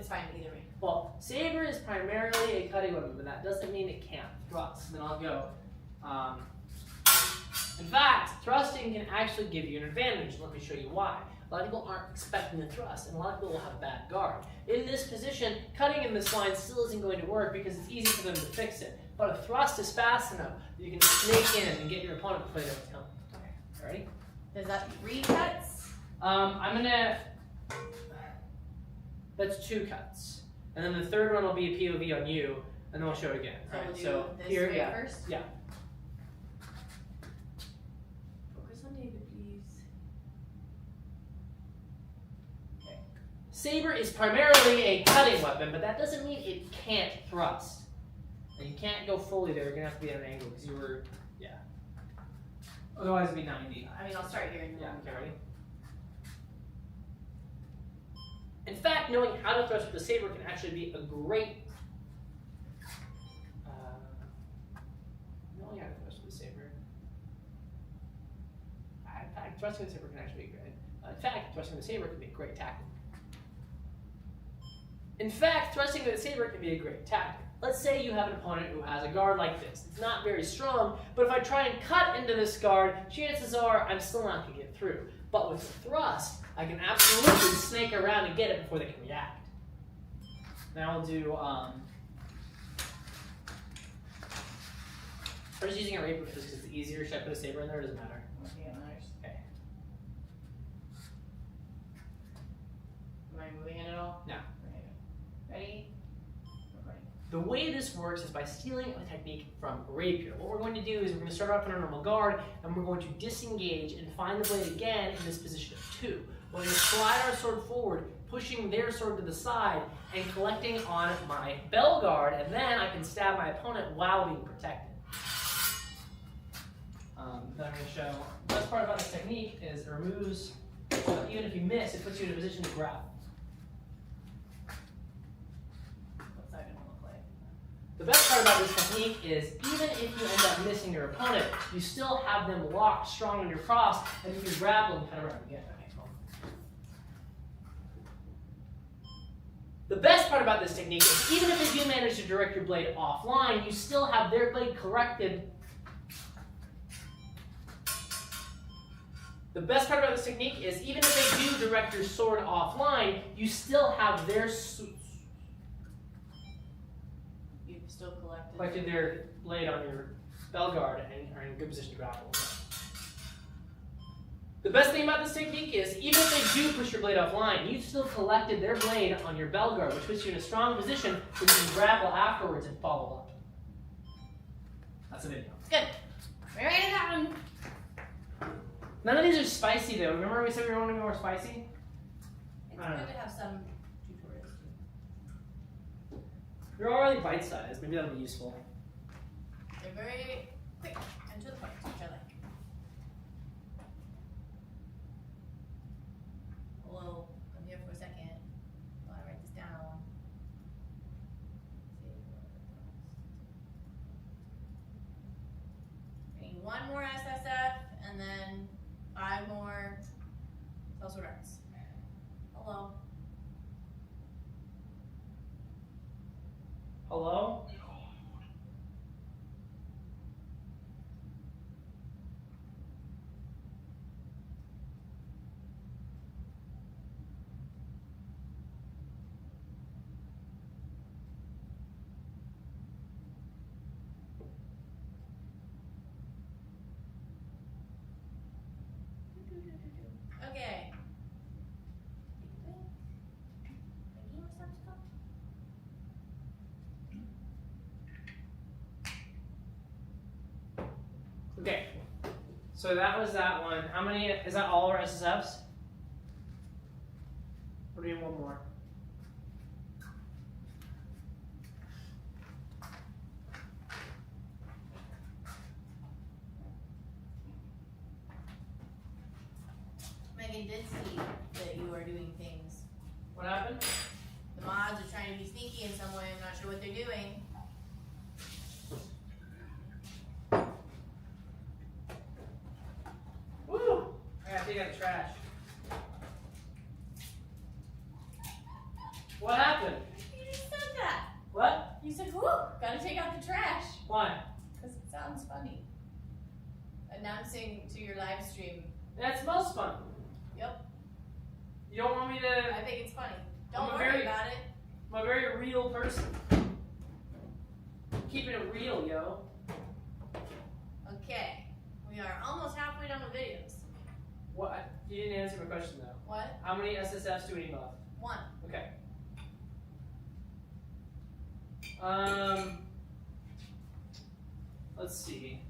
fine, either way. Well, Saber is primarily a cutting weapon, but that doesn't mean it can't thrust. Then I'll go. In fact, thrusting can actually give you an advantage. Let me show you why. A lot of people aren't expecting to thrust, and a lot of people will have bad guard. In this position, cutting in this line still isn't going to work because it's easy for them to fix it. But a thrust is fast enough that you can snake in and get your opponent before they don't tell. Okay. Ready? Does that 3 cuts? I'm gonna. That's 2 cuts, and then the third one will be a POV on you, and then we'll show it again. So All we'll right. do So this here, way yeah, first? yeah. Focus on David, please. Okay. Saber is primarily a cutting weapon, but that doesn't mean it can't thrust. And you can't go fully there. You're gonna have to be at an angle because you were, yeah. Otherwise, it'd be 90. I mean, I'll start here. And Yeah. Okay. Ready? In fact, knowing how to thrust with the saber can actually be a great. Knowing how to thrust with the saber. In fact, thrusting with the saber can actually be great. In fact, thrusting with the saber can be a great tactic. In fact, thrusting with the saber can be a great tactic. Let's say you have an opponent who has a guard like this. It's not very strong, but if I try and cut into this guard, chances are I'm still not going to get through. But with the thrust, I can absolutely snake around and get it before they can react. Now we'll do, I'm just using a rapier because it's easier. Should I put a saber in there? Or does it matter? Okay, it matters. Okay. Am I moving it at all? No. Okay. Ready? Recording. The way this works is by stealing a technique from Rapier. What we're going to do is we're going to start off in a normal guard, and we're going to disengage and find the blade again in this position of 2. We're going to slide our sword forward, pushing their sword to the side, and collecting on my bell guard, and then I can stab my opponent while being protected. Then I'm going to show, the best part about this technique is it removes, even if you miss, it puts you in a position to grab. What's that going to look like? The best part about this technique technique is even if you end up missing your opponent, you still have them locked strong on your cross, and you can grapple and cut around again. Okay, cool. The best part about this technique is even if they do manage to direct your blade offline, you still have their blade corrected. The best part about this technique is even if they do direct your sword offline, you still have their You've still collected their blade on your bell guard and are in good position to grapple. The best thing about this technique is even if they do push your blade offline, you've still collected their blade on your bell guard, which puts you in a strong position so you can grapple afterwards and follow up. That's a video. Good. We're ready to that one. None of these are spicy though. Remember we said we wanted to be more spicy? It's good to have some tutorials too. They're already bite-sized. Maybe that'll be useful. They're very quick and to the point, which I like. Hello, I'm here for a second while I write this down. We need one more SSF and then 5 more Sellsword arts. Hello. Hello? Okay. Okay. So that was that one. How many, is that all of our SSFs? Or do we need one more? Megan did see that you are doing things. What happened? The mods are trying to be sneaky in some way. I'm not sure what they're doing. Woo! I gotta take out the trash. What happened? You just said that. What? You said, whoo, gotta take out the trash. Why? Because it sounds funny. Announcing to your live stream. That's most fun. Yep. You don't want me to... I think it's funny. I'm Don't a worry very- about it. I'm a very real person. Keeping it real, yo. Okay. We are almost halfway done with videos. What? You didn't answer my question though. What? How many SSFs do we need left? 1. Okay. Let's see.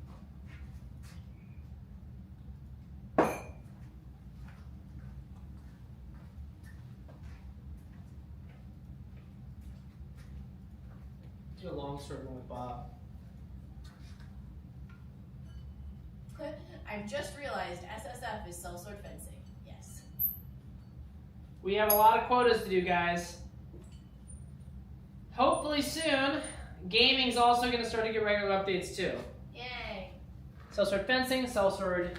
Do a long sword one with Bob. I've just realized SSF is Sellsword fencing. Yes. We have a lot of quotas to do, guys. Hopefully soon, gaming's also going to start to get regular updates too. Yay. Sellsword fencing, Sellsword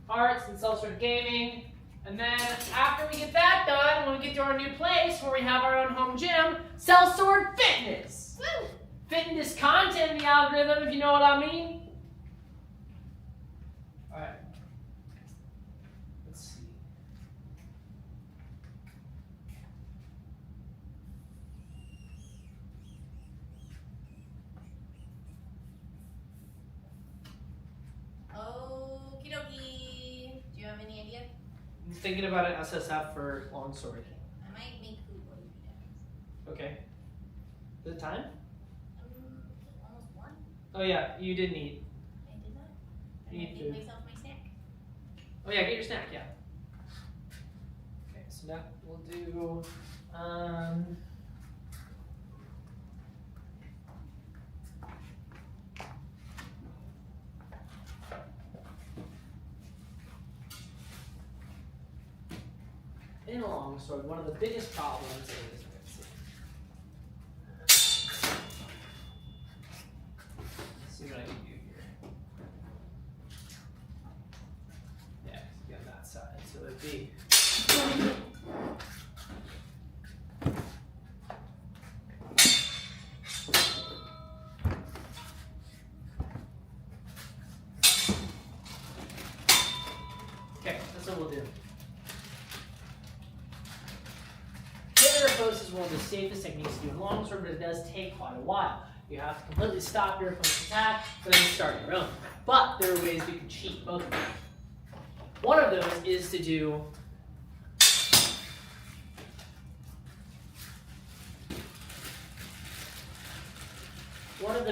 arts, and Sellsword gaming. And then after we get that done, when we get to our new place where we have our own home gym, Sellsword fitness. Woo! Fitness content in the algorithm, if you know what I mean. Alright. Let's see. Okie dokie. Do you have any idea? I'm thinking about an SSF for longsword. I might make food while you do that. Okay. Is it time? Almost 1. Oh yeah, you didn't eat. I did that. I'm You gonna need make myself my snack. Oh yeah, get your snack, yeah. Okay, so now we'll do in a longsword, one of the biggest problems is, let's see. would be. Okay, that's what we'll do. Hitting post is one of the safest techniques to do in longsword, but it does take quite a while. You have to completely stop your opponent's attack, but then start your own. But there are ways we can cheat both of them. One of those is to do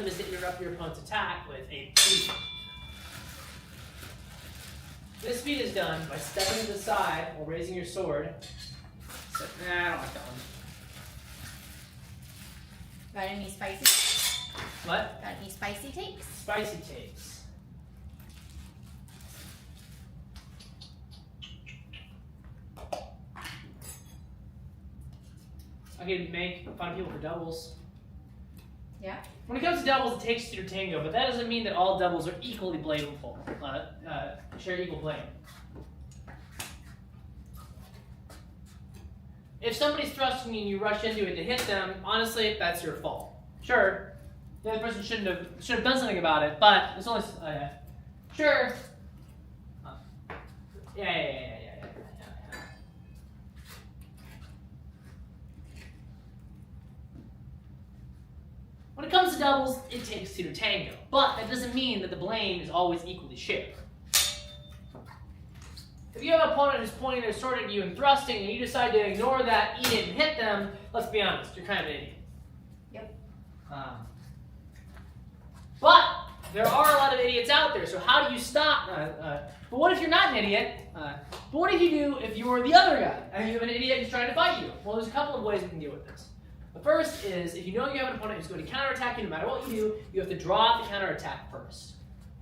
to interrupt your opponent's attack with a speed. This speed is done by stepping to the side while raising your sword. So, I don't like that one. Got any spicy takes? What? Got any spicy takes? Spicy takes. I can make fun of people for doubles. Yeah. When it comes to doubles, it takes two to tango, but that doesn't mean that all doubles are equally blameable. Share equal blame. If somebody's thrusting you and you rush into it to hit them, honestly, that's your fault. Sure, the other person should have done something about it, but it's only sure. Yeah. When it comes to doubles, it takes two to tango, but that doesn't mean that the blame is always equally shared. If you have an opponent who's pointing their sword at you and thrusting, and you decide to ignore that, eat it, and hit them, let's be honest, you're kind of an idiot. Yep. But there are a lot of idiots out there, so how do you stop? But what if you're not an idiot? But what if you do if you were the other guy, and you have an idiot who's trying to fight you? Well, there's a couple of ways we can deal with this. The first is, if you know you have an opponent who's going to counterattack you no matter what you do, you have to draw out the counterattack first.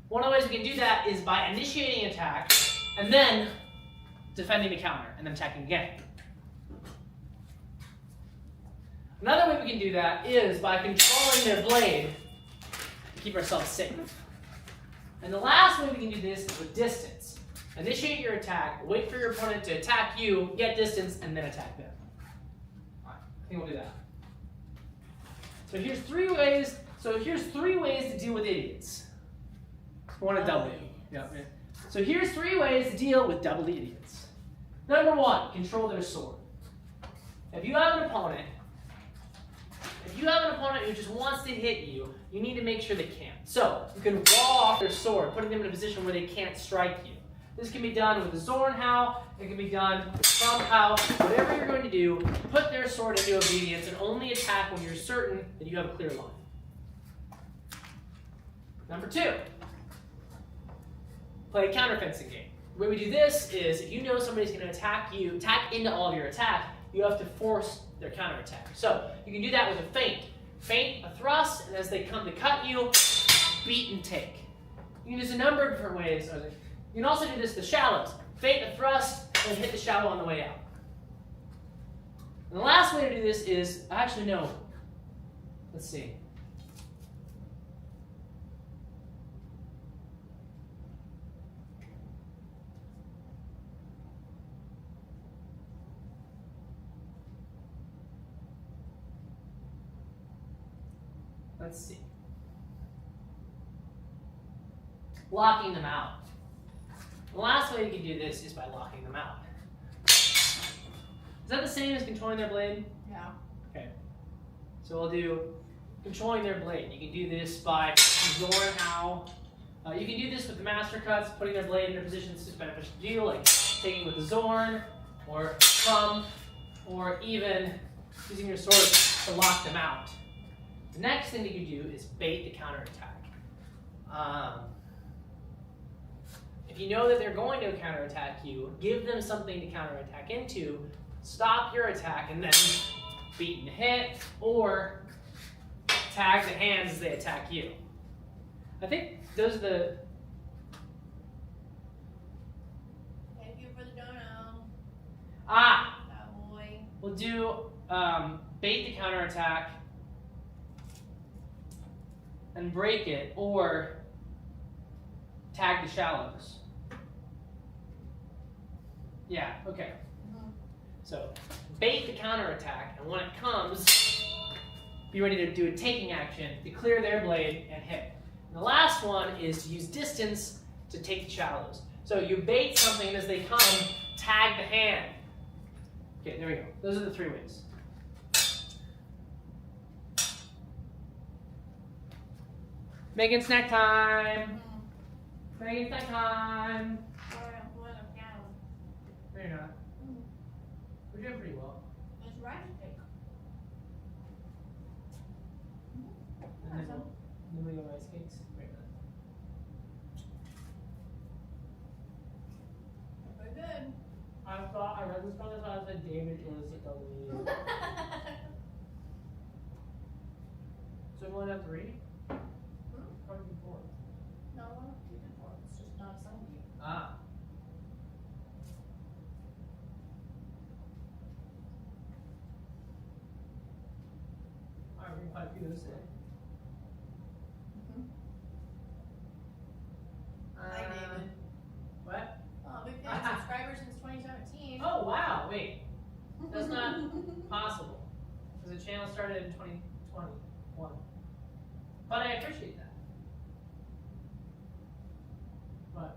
One of the ways we can do that is by initiating an attack, and then defending the counter, and then attacking again. Another way we can do that is by controlling their blade to keep ourselves safe. And the last way we can do this is with distance. Initiate your attack, wait for your opponent to attack you, get distance, and then attack them. Alright, I think we'll do that. So here's three ways to deal with idiots. I want to double you. Yeah. So here's three ways to deal with double idiots. Number one, control their sword. If you have an opponent who just wants to hit you, you need to make sure they can't. So you can wall off their sword, putting them in a position where they can't strike you. This can be done with the Zornhau, it can be done with Trumpau, whatever you're going to do, put their sword into obedience and only attack when you're certain that you have a clear line. Number two, play a counterfencing game. The way we do this is, if you know somebody's going to attack into all of your attack, you have to force their counterattack. So you can do that with a feint. Feint, a thrust, and as they come to cut you, beat and take. You can use a number of different ways. You can also do this with the shallows. Feint a thrust, and hit the shallow on the way out. And the last way to do this is, actually no. Let's see. Let's see. Locking them out. The last way you can do this is by locking them out. Is that the same as controlling their blade? Yeah. Okay. So we'll do controlling their blade. You can do this by Zornhau. You can do this with the master cuts, putting their blade in a position that's just beneficial to you, like taking with the Zorn, or Trump, or even using your sword to lock them out. The next thing that you do is bait the counterattack. If you know that they're going to counterattack you, give them something to counterattack into, stop your attack, and then beat and hit, or tag the hands as they attack you. I think those are the... Thank you for the dono. Boy. We'll do bait the counterattack and break it, or tag the shallows. Yeah, okay. Mhm. So bait the counterattack, and when it comes, be ready to do a taking action to clear their blade and hit. And the last one is to use distance to take the shadows. So you bait something, and as they come, tag the hand. Okay, there we go. Those are the 3 ways. Megan, snack time. Megan, snack time. No, you're not. We're doing pretty well. It's rice cake. Then we go rice cakes. Right now. Very good. I read this one as I said David is a lead. So we only have 3? Probably 4. No, you did 4. It's just not assigned to you. Ah. Alright, we're gonna quite a few of those today. Hi, David. What? Oh, big fan subscriber since 2017. Oh wow, wait. That's not possible. Because the channel started in 2021. But I appreciate that. What?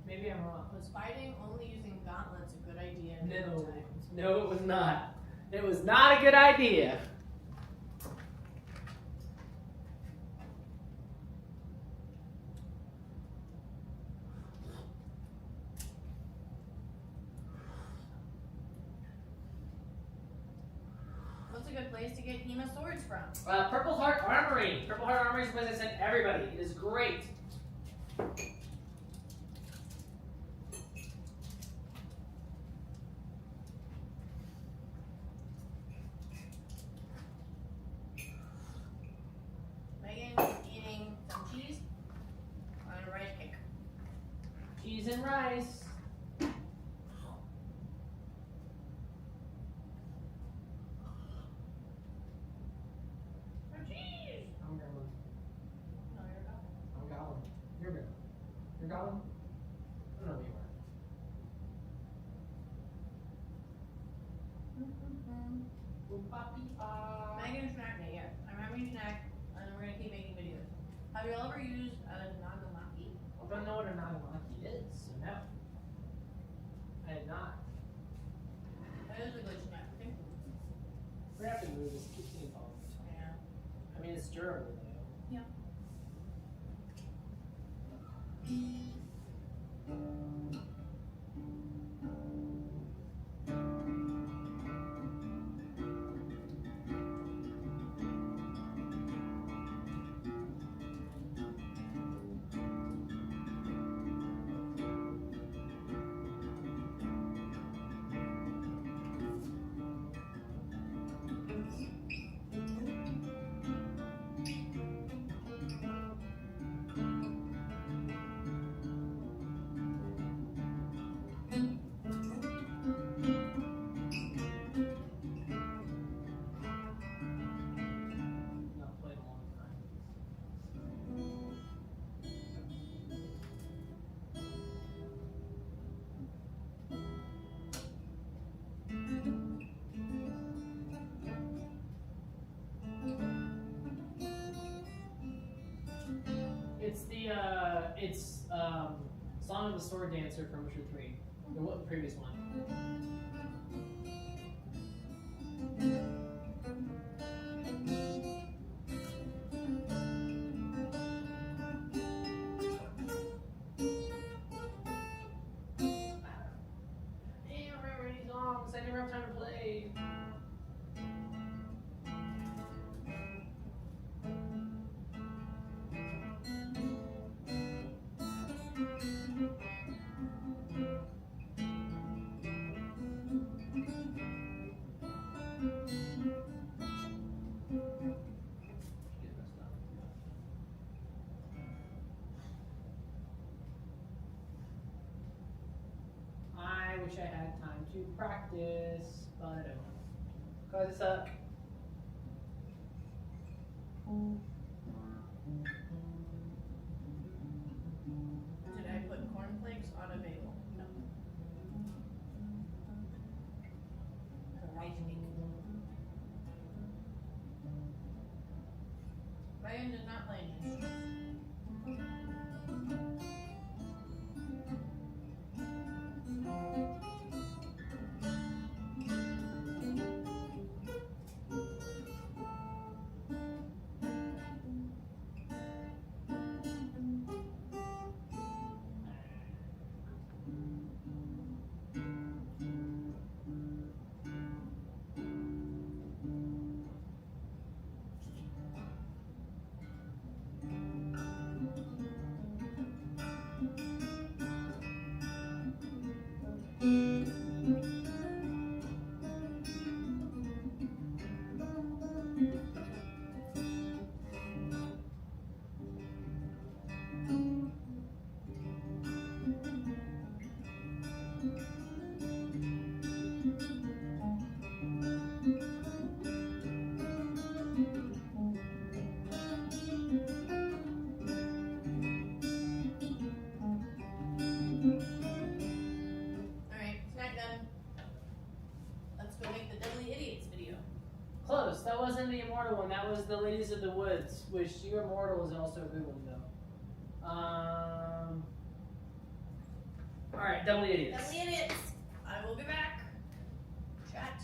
Maybe I'm wrong. Was fighting only using gauntlets a good idea? No. No, it was not. It was not a good idea. What's a good place to get Hema swords from? Purple Heart Armory. Purple Heart Armory is the place I sent everybody. It is great. Megan's eating some cheese on a rice cake. Cheese and rice. Oh, cheese! I'm going. No, you're not. I'm going. You're going. You're going? I don't know where you are. Megan's snack day, yeah. I'm having a snack, and we're gonna keep making videos. Have you all ever used a nagamaki? I don't know what a nagamaki is, so no. I have not. That is a good snack. I think. We're gonna have to move this. Keep seeing all the time. Yeah. I mean, it's durable though. Yeah. Not played a long time. It's the Song of the Sword Dancer from Witcher 3. The previous one. I don't remember any songs. I never have time to play. I wish I had time to practice, but I don't. Cause I suck. Ryan does not play instruments. Alright, snack done. Let's go make the Deadly Idiots video. Close. That wasn't the immortal one. That was the Ladies of the Woods, which your immortal is also a good one though. All right, Deadly Idiots. Deadly Idiots. I will be back. Chat.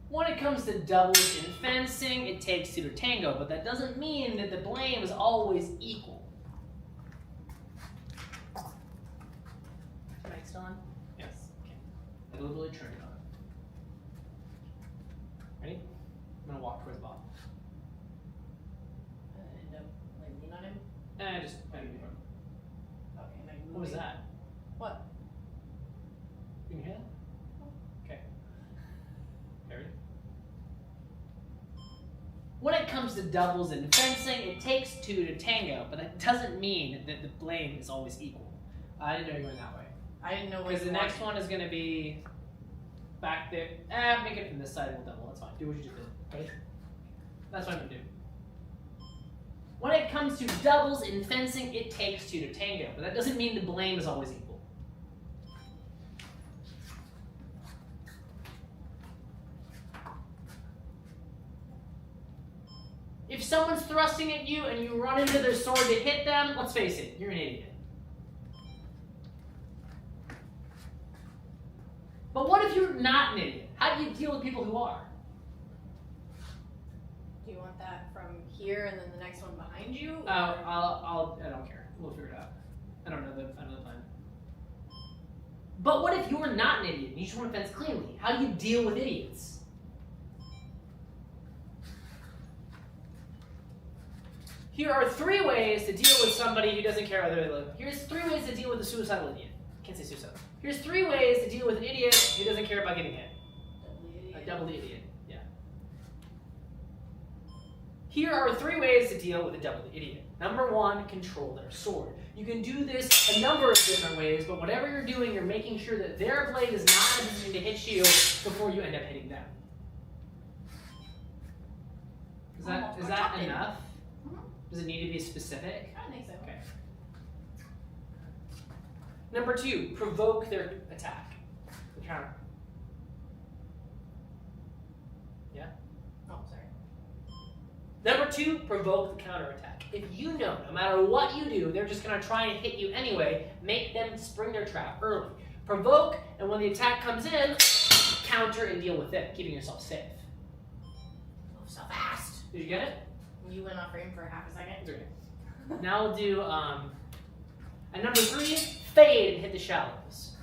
When it comes to doubles in fencing, it takes two to tango, but that doesn't mean that the blame is always equal. Mic's still on? Yes. Okay. I literally turned it on. Ready? I'm gonna walk towards Bob. End up like lean on him. Just maybe different. Okay, like What was that? What? You can hear that? Okay. Ready? When it comes to doubles in fencing, it takes two to tango, but that doesn't mean that the blame is always equal. I didn't know you were going that way. I didn't know Because the next one is going to be back there. Make it from this side, we'll double. That's fine. Do what you just did. Ready? That's what I'm going to do. When it comes to doubles in fencing, it takes two to tango, but that doesn't mean the blame is always equal. If someone's thrusting at you and you run into their sword to hit them, let's face it, you're an idiot. But what if you're not an idiot? How do you deal with people who are? Do you want that from here and then the next one behind you? I don't care. We'll figure it out. I don't know the plan. But what if you're not an idiot and you just want to fence cleanly? How do you deal with idiots? Here are 3 ways to deal with somebody who doesn't care whether they live. Here's 3 ways to deal with a suicidal idiot. Can't say suicidal. Here's 3 ways to deal with an idiot who doesn't care about getting hit. A double idiot. Yeah. Here are 3 ways to deal with a double idiot. Number 1, control their sword. You can do this a number of different ways, but whatever you're doing, you're making sure that their blade is not in a position to hit you before you end up hitting them. Is that enough? Does it need to be specific? I don't think so. Okay. Number 2, provoke their attack. The counter. Yeah? Oh, sorry. Number 2, provoke the counterattack. If you know, no matter what you do, they're just going to try and hit you anyway, make them spring their trap early. Provoke, and when the attack comes in, counter and deal with it, keeping yourself safe. Oh, so fast. Did you get it? You went off frame for half a second. It's okay. Now we'll do, and number 3, fade and hit the shallows.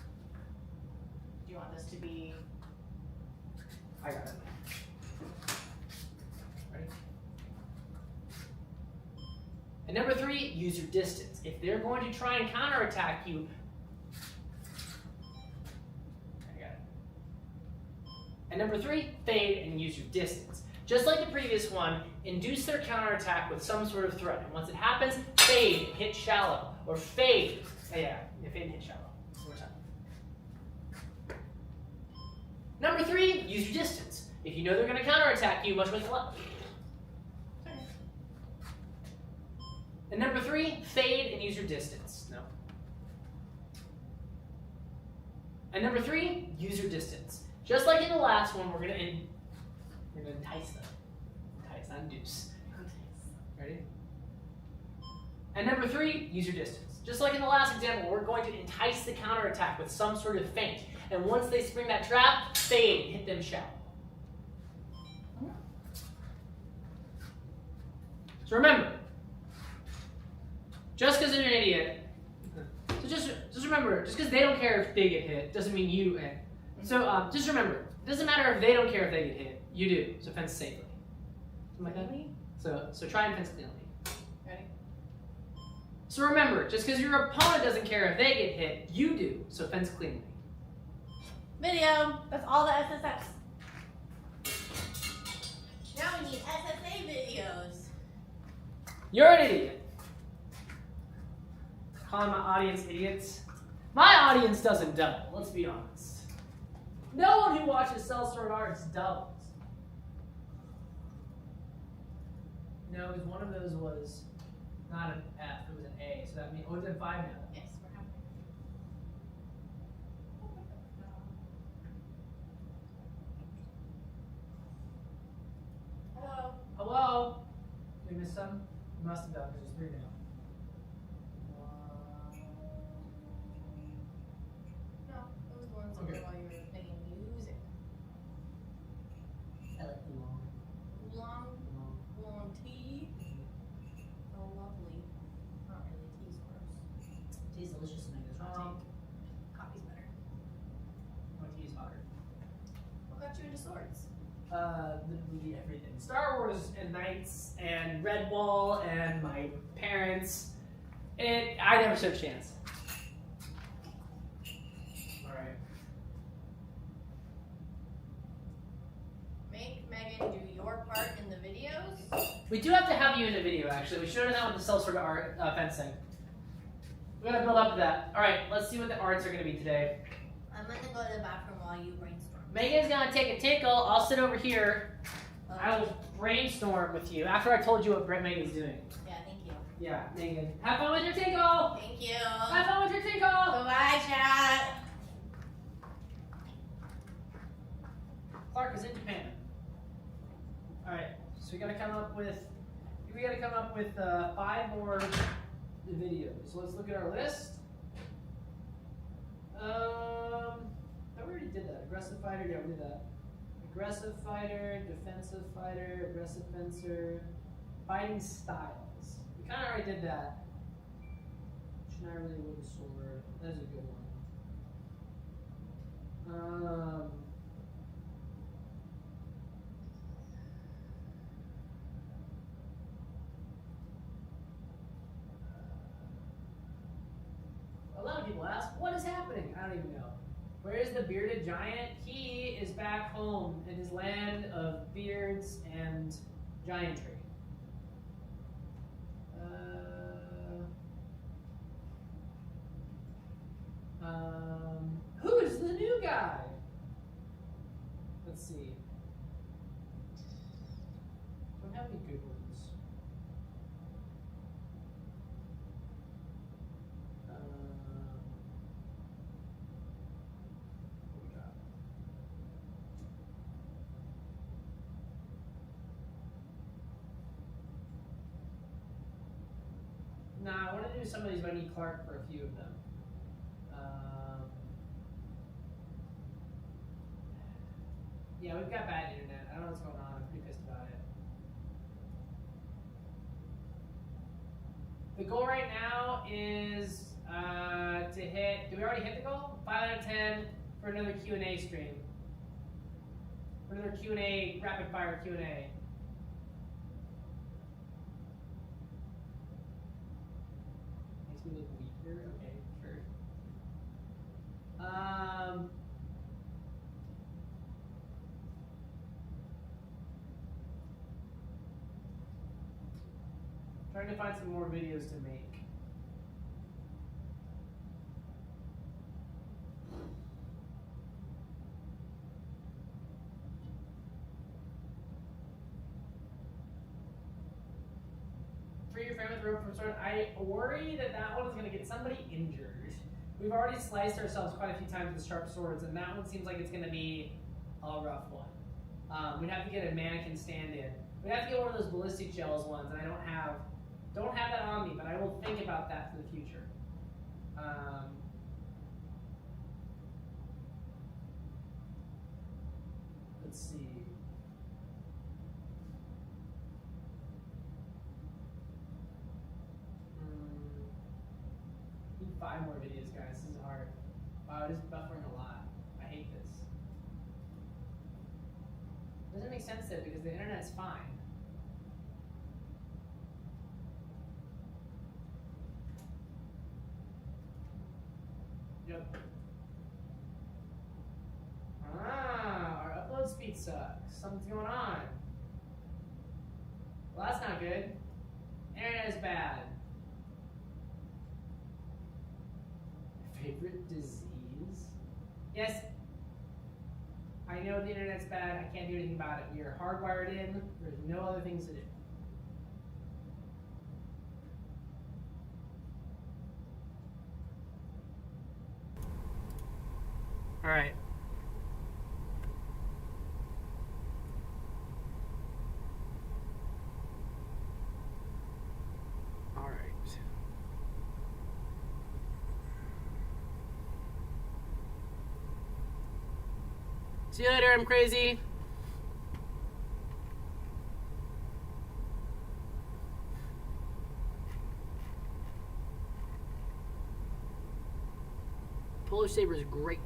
Do you want this to be... I got it. Ready? And number 3, use your distance. If they're going to try and counterattack you, I got it. And number 3, fade and use your distance. Just like the previous one, induce their counterattack with some sort of threat. And once it happens, fade and hit shallow. Or fade. Yeah, fade and hit shallow. One more time. Number 3, use your distance. If you know they're going to counterattack you, much with left. And number 3, fade and use your distance. No. And number 3, use your distance. Just like in the last one, we're gonna entice them. Entice, not induce. Ready? And number 3, use your distance. Just like in the last example, we're going to entice the counterattack with some sort of feint. And once they spring that trap, fade, hit them shallow. So remember, just because you're an idiot, so just remember, just because they don't care if they get hit, doesn't mean you hit. So just remember, it doesn't matter if they don't care if they get hit, you do. So fence safely. Something like that? So try and fence cleanly. Ready? So remember, just because your opponent doesn't care if they get hit, you do. So fence cleanly. Video. That's all the SSFs. Now we need SSA videos. You're an idiot. Calling my audience idiots. My audience doesn't double, let's be honest. No one who watches Sellsword Arts doubles. No, because one of those was not an F, it was an A. So that means, oh, it's in 5 now. Yes, we're happy. Hello. Hello? Did we miss some? We must have done because there's 3 now. No, it was the ones Okay. while you were making music. I like the long. Long tea. Oh, lovely. Not really. Tea's gross. Tea's delicious to make this Coffee's better. My tea's hotter. What got you into swords? Literally everything. Star Wars and Knights and Red Wall and my parents. And I never stood a chance. Alright. Make Megan do your part in the videos. We do have to have you in the video, actually. We should have done that with the Sellsword art fencing. We're going to build up to that. Alright, let's see what the arts are going to be today. I'm gonna go to the bathroom while you brainstorm. Megan's going to take a tinkle. I'll sit over here. Okay. I will brainstorm with you after I told you what Megan's doing. Yeah, thank you. Yeah, Megan. Have fun with your tinkle! Thank you. Have fun with your tinkle! Bye-bye, chat. Clark is in Japan. Alright, so we gotta come up with 5 more videos. So let's look at our list. We already did that. Aggressive fighter, yeah, we did that. Aggressive fighter, defensive fighter, aggressive fencer, fighting styles. We kinda already did that. Schneiderly wooden sword. That is a good one. A lot of people ask, what is happening? I don't even know. Where is the bearded giant? He is back home in his land of beards and giantry. Who is the new guy? Let's see. Don't have any good ones. What we got? Nah, I want to do some of these, but I need Clark for a few of them. Yeah, we've got bad internet. I don't know what's going on. I'm pretty pissed about it. The goal right now is to hit. Did we already hit the goal? 5 out of 10 for another Q&A stream. For another Q&A, rapid fire Q&A. Makes me look weaker. Okay, sure. Trying to find some more videos to make. Free your friend with rope for sword. I worry that one is going to get somebody injured. We've already sliced ourselves quite a few times with sharp swords, and that one seems like it's going to be a rough one. We'd have to get a mannequin stand-in. We'd have to get one of those ballistic shells ones, and I don't have that on me, but I will think about that for the future. Let's see. Need 5 more videos, guys. This is hard. Wow, it is buffering a lot. I hate this. Doesn't make sense though, because the internet's fine. Yep. Our upload speed sucks. Something's going on. Well, that's not good. Internet is bad. Favorite disease? Yes. I know the internet's bad. I can't do anything about it. We are hardwired in. There's no other things to do. All right. All right. See you later, I'm crazy. Polish Saber is great.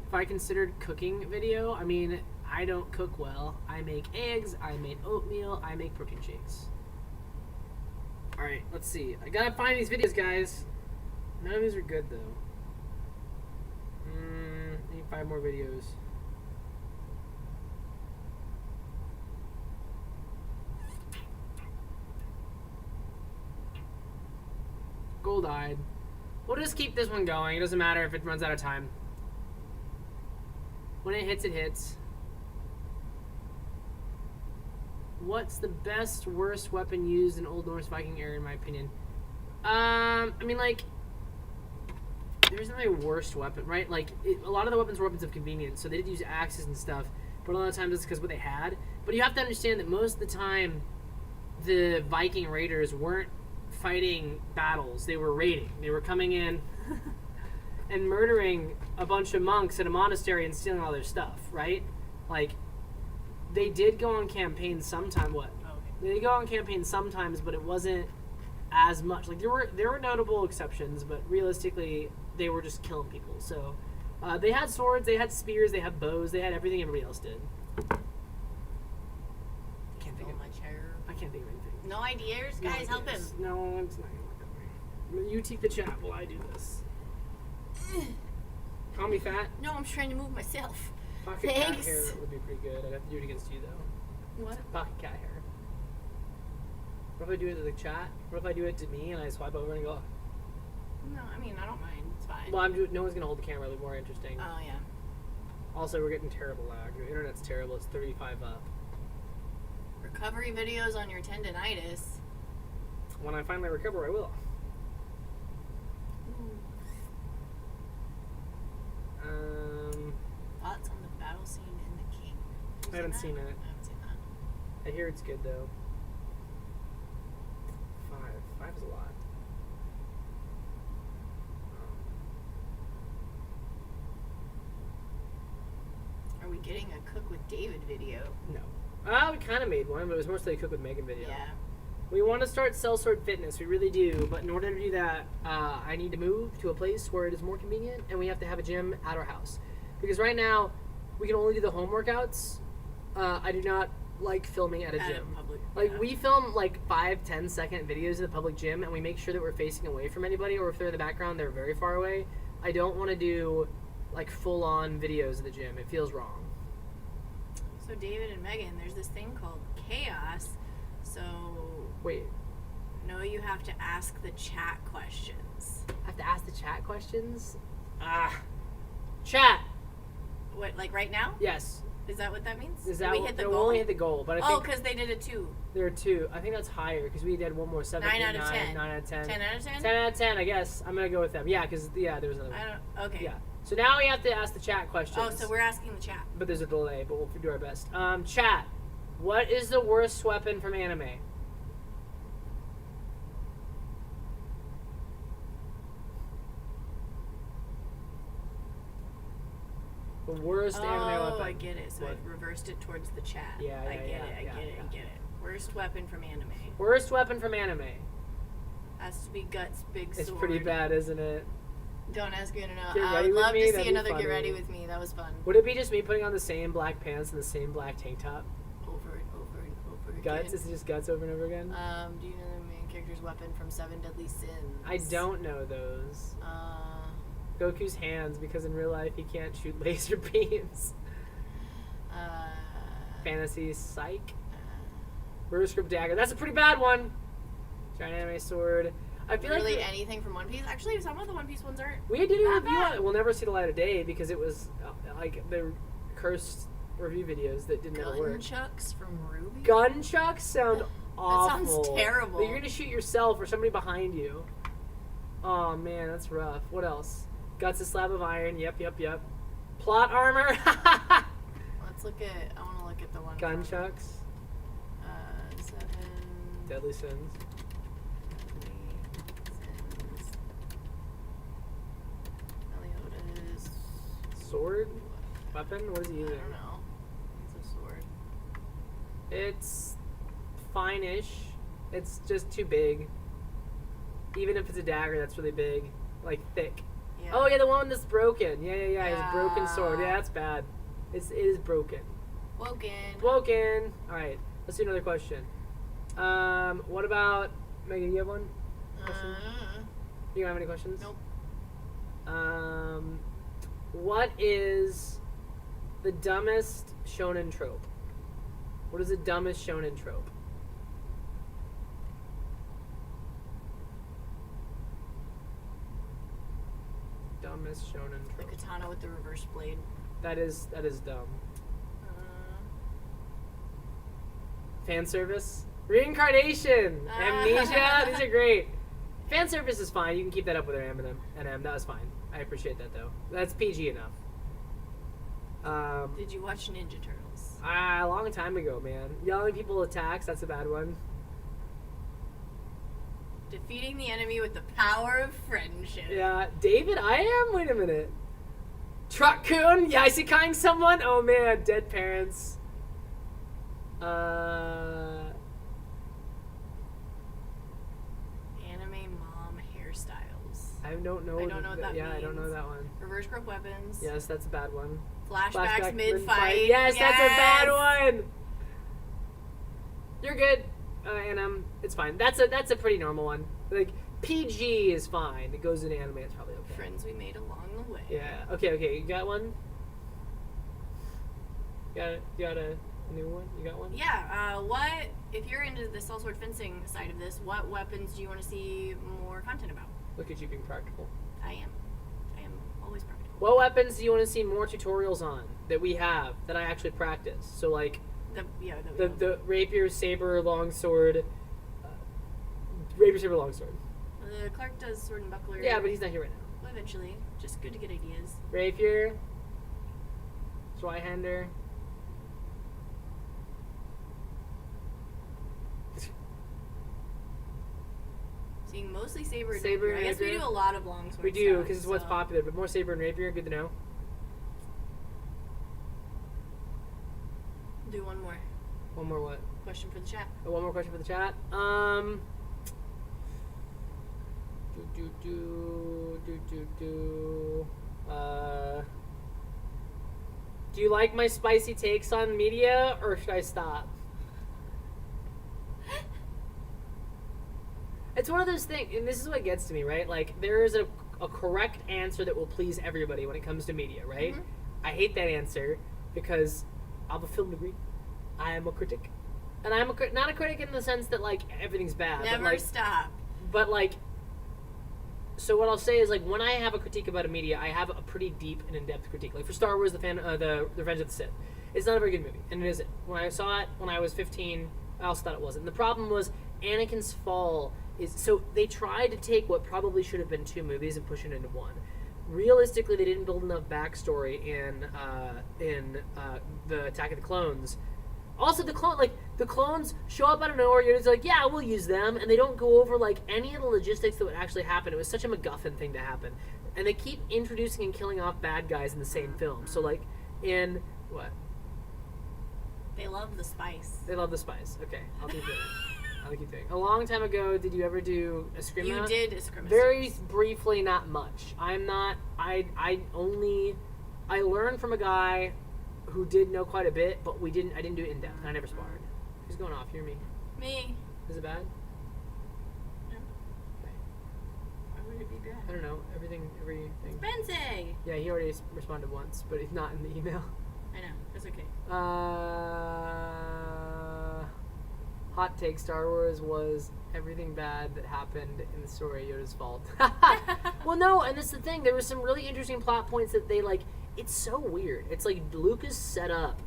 If I considered cooking video, I mean, I don't cook well. I make eggs, I make oatmeal, I make protein shakes. Alright, let's see. I gotta find these videos, guys. None of these are good, though. I need 5 more videos. Gold-eyed. We'll just keep this one going. It doesn't matter if it runs out of time. When it hits, it hits. What's the best, worst weapon used in Old Norse Viking era, in my opinion? I mean, like, there isn't really a worst weapon, right? Like, a lot of the weapons were weapons of convenience, so they did use axes and stuff, but a lot of times it's because what they had. But you have to understand that most of the time, the Viking raiders weren't fighting battles. They were raiding. They were coming in and murdering a bunch of monks in a monastery and stealing all their stuff, right? Like, they did go on campaigns sometime. What? Oh, okay. They did go on campaigns sometimes, but it wasn't as much. Like, there were notable exceptions, but realistically, they were just killing people. So, they had swords, they had spears, they had bows, they had everything everybody else did. I can't think of anything. No ideas? No Guys, help him. ideas. No, it's not gonna work that way. You take the chat while I do this. Call me fat. No, I'm trying to move myself. Pocket cat hair would be pretty good. I'd have to do it against you though. What? Pocket cat hair. What if I do it to the chat? What if I do it to me and I swipe over and go? No, I mean, I don't mind. It's fine. Well, no one's gonna hold the camera. It'll be more interesting. Oh yeah. Also, we're getting terrible lag. Your internet's terrible. It's 35 up. Recovery videos on your tendonitis. When I finally recover, I will. Thoughts on the battle scene in The King? I haven't seen it. I haven't seen that. I hear it's good though. 5 is a lot. Are we getting a Cook with David video? No. We kind of made one, but it was mostly a Cook with Megan video. Yeah. We want to start Sellsword Fitness. We really do. But in order to do that, I need to move to a place where it is more convenient, and we have to have a gym at our house. Because right now, we can only do the home workouts. I do not like filming at a gym. We film like 5-10 second videos in the public gym, and we make sure that we're facing away from anybody, or if they're in the background, they're very far away. I don't want to do like full-on videos of the gym. It feels wrong. So David and Megan, there's this thing called chaos. So wait. No, you have to ask the chat questions. I have to ask the chat questions? Chat. What, like right now? Yes. Is that what that means? Is that we hit the goal? We only hit the goal, but I think because they did a 2. there are 2. I think that's higher because we did one more. 7, 9 8, out of 10. 9 out of 10. 10 out of 10? 10 out of 10, I guess. I'm gonna go with them. Yeah, because there was another one. Okay. Yeah. So now we have to ask the chat questions. Oh, so we're asking the chat. But there's a delay, but we'll do our best. Chat, what is the worst weapon from anime? The worst anime weapon. Oh, I get it. So I reversed it towards the chat. Yeah, I get it. Worst weapon from anime. Worst weapon from anime. Has to be Guts' big sword. It's pretty bad, isn't it? Don't ask me to know. Get I Ready would With love Me? to That'd see be another funny. Get Ready With Me. That was fun. Would it be just me putting on the same black pants and the same black tank top? Over and over and over again. Guts? Is it just Guts over and over again? Do you know the main character's weapon from Seven Deadly Sins? I don't know those. Goku's hands, because in real life he can't shoot laser beams. Fantasy Psych. Rotoscript Dagger. That's a pretty bad one. Giant anime sword. I feel really like anything from One Piece. Actually, some of the One Piece ones aren't. we did a Not review on bad. it. We'll never see the light of day because it was like the cursed review videos that didn't ever work. Gunchucks from Ruby. Gunchucks sound awful. sounds terrible. Like you're gonna shoot yourself or somebody behind you. Oh man, that's rough. What else? Guts, a slab of iron. Yep. Plot armor. Let's look at. I want to look at the one. Gunchucks. From, 7 Deadly Sins. Sins. Meliodas. Sword? Weapon? What is he I using? don't know. It's a sword. It's fine-ish. It's just too big. Even if it's a dagger, that's really big. Like, thick. Yeah. Oh, yeah, the one that's broken. Yeah. His broken sword. Yeah. Yeah, that's bad. It is broken. Woken. Broken. Alright, let's do another question. What about... Megan, you have one? Question? You don't have any questions? Nope. What is the dumbest shonen trope? What is the dumbest shonen trope? Dumbest shonen The trope. katana with the reverse blade. That is dumb. Fan service? Reincarnation! Amnesia! These are great. Fan service is fine. You can keep that up with our M&M. That was fine. I appreciate that, though. That's PG enough. Did you watch Ninja Turtles? A long time ago, man. Yelling people attacks, that's a bad one. Defeating the enemy with the power of friendship. Yeah. David, I am? Wait a minute. Truck-kun? Yeah, isekai someone? Oh, man. Dead parents. Anime mom hairstyles. I don't know. I don't know what that Yeah, I don't know means. that one. Reverse grip weapons. Yes, that's a bad one. Flashbacks mid-fight. Yes, that's a bad one. You're good, and it's fine. That's a pretty normal one. Like PG is fine. It goes into anime. It's probably okay. Friends we made along the way. Yeah. Okay. You got one. You got a new one. You got one. Yeah. What if you're into the Sellsword fencing side of this? What weapons do you want to see more content about? Look at you being practical. I am always practical. What weapons do you want to see more tutorials on that we have that I actually practice? So like the Rapier, Saber, Longsword. Rapier, Saber, Longsword. Clark does sword and buckler. Yeah, but he's not here right now. Well, eventually. Just good to get ideas. Rapier. Zweihander. Seeing mostly Saber and Saber Rapier. and I guess we Rapier. do a lot of longsword We do, stuff, because it's what's so- popular, but more Saber and Rapier, good to know. Do one more One more what? question for the chat. Oh, one more question for the chat. Do you like my spicy takes on media, or should I stop? It's one of those things, and this is what gets to me, right? Like, there is a correct answer that will please everybody when it comes to media, right? Mhm. I hate that answer because I'm a film degree. I am a critic. And I'm not a critic in the sense that, like, everything's bad. Never but, like, stop. But, like, so what I'll say is, like, when I have a critique about a media, I have a pretty deep and in-depth critique. Like, for Star Wars, the Revenge of the Sith. It's not a very good movie, and it isn't. When I saw it when I was 15, I also thought it wasn't. And the problem was Anakin's fall is so they tried to take what probably should have been 2 movies and push it into 1. Realistically, they didn't build enough backstory in the Attack of the Clones. Also, the clones show up out of nowhere. You're just like, yeah, we'll use them, and they don't go over like any of the logistics that would actually happen. It was such a MacGuffin thing to happen, and they keep introducing and killing off bad guys in the same film. So like in what? They love the spice. They love the spice. Okay, I'll keep doing it. I'll keep doing it. A long time ago, did you ever do Eskrima? You did Eskrima. Very briefly, not much. I'm not. I learned from a guy who did know quite a bit, but I didn't do it in depth, and I never sparred. Who's going off? Hear me? Me. Is it bad? No. Okay. Why would it be bad? I don't know. Everything. Bensei! Yeah, he already responded once, but he's not in the email. I know. That's okay. Hot take: Star Wars was everything bad that happened in the story Yoda's fault. Well, no, and that's the thing. There was some really interesting plot points that they like. It's so weird. It's like Lucas set up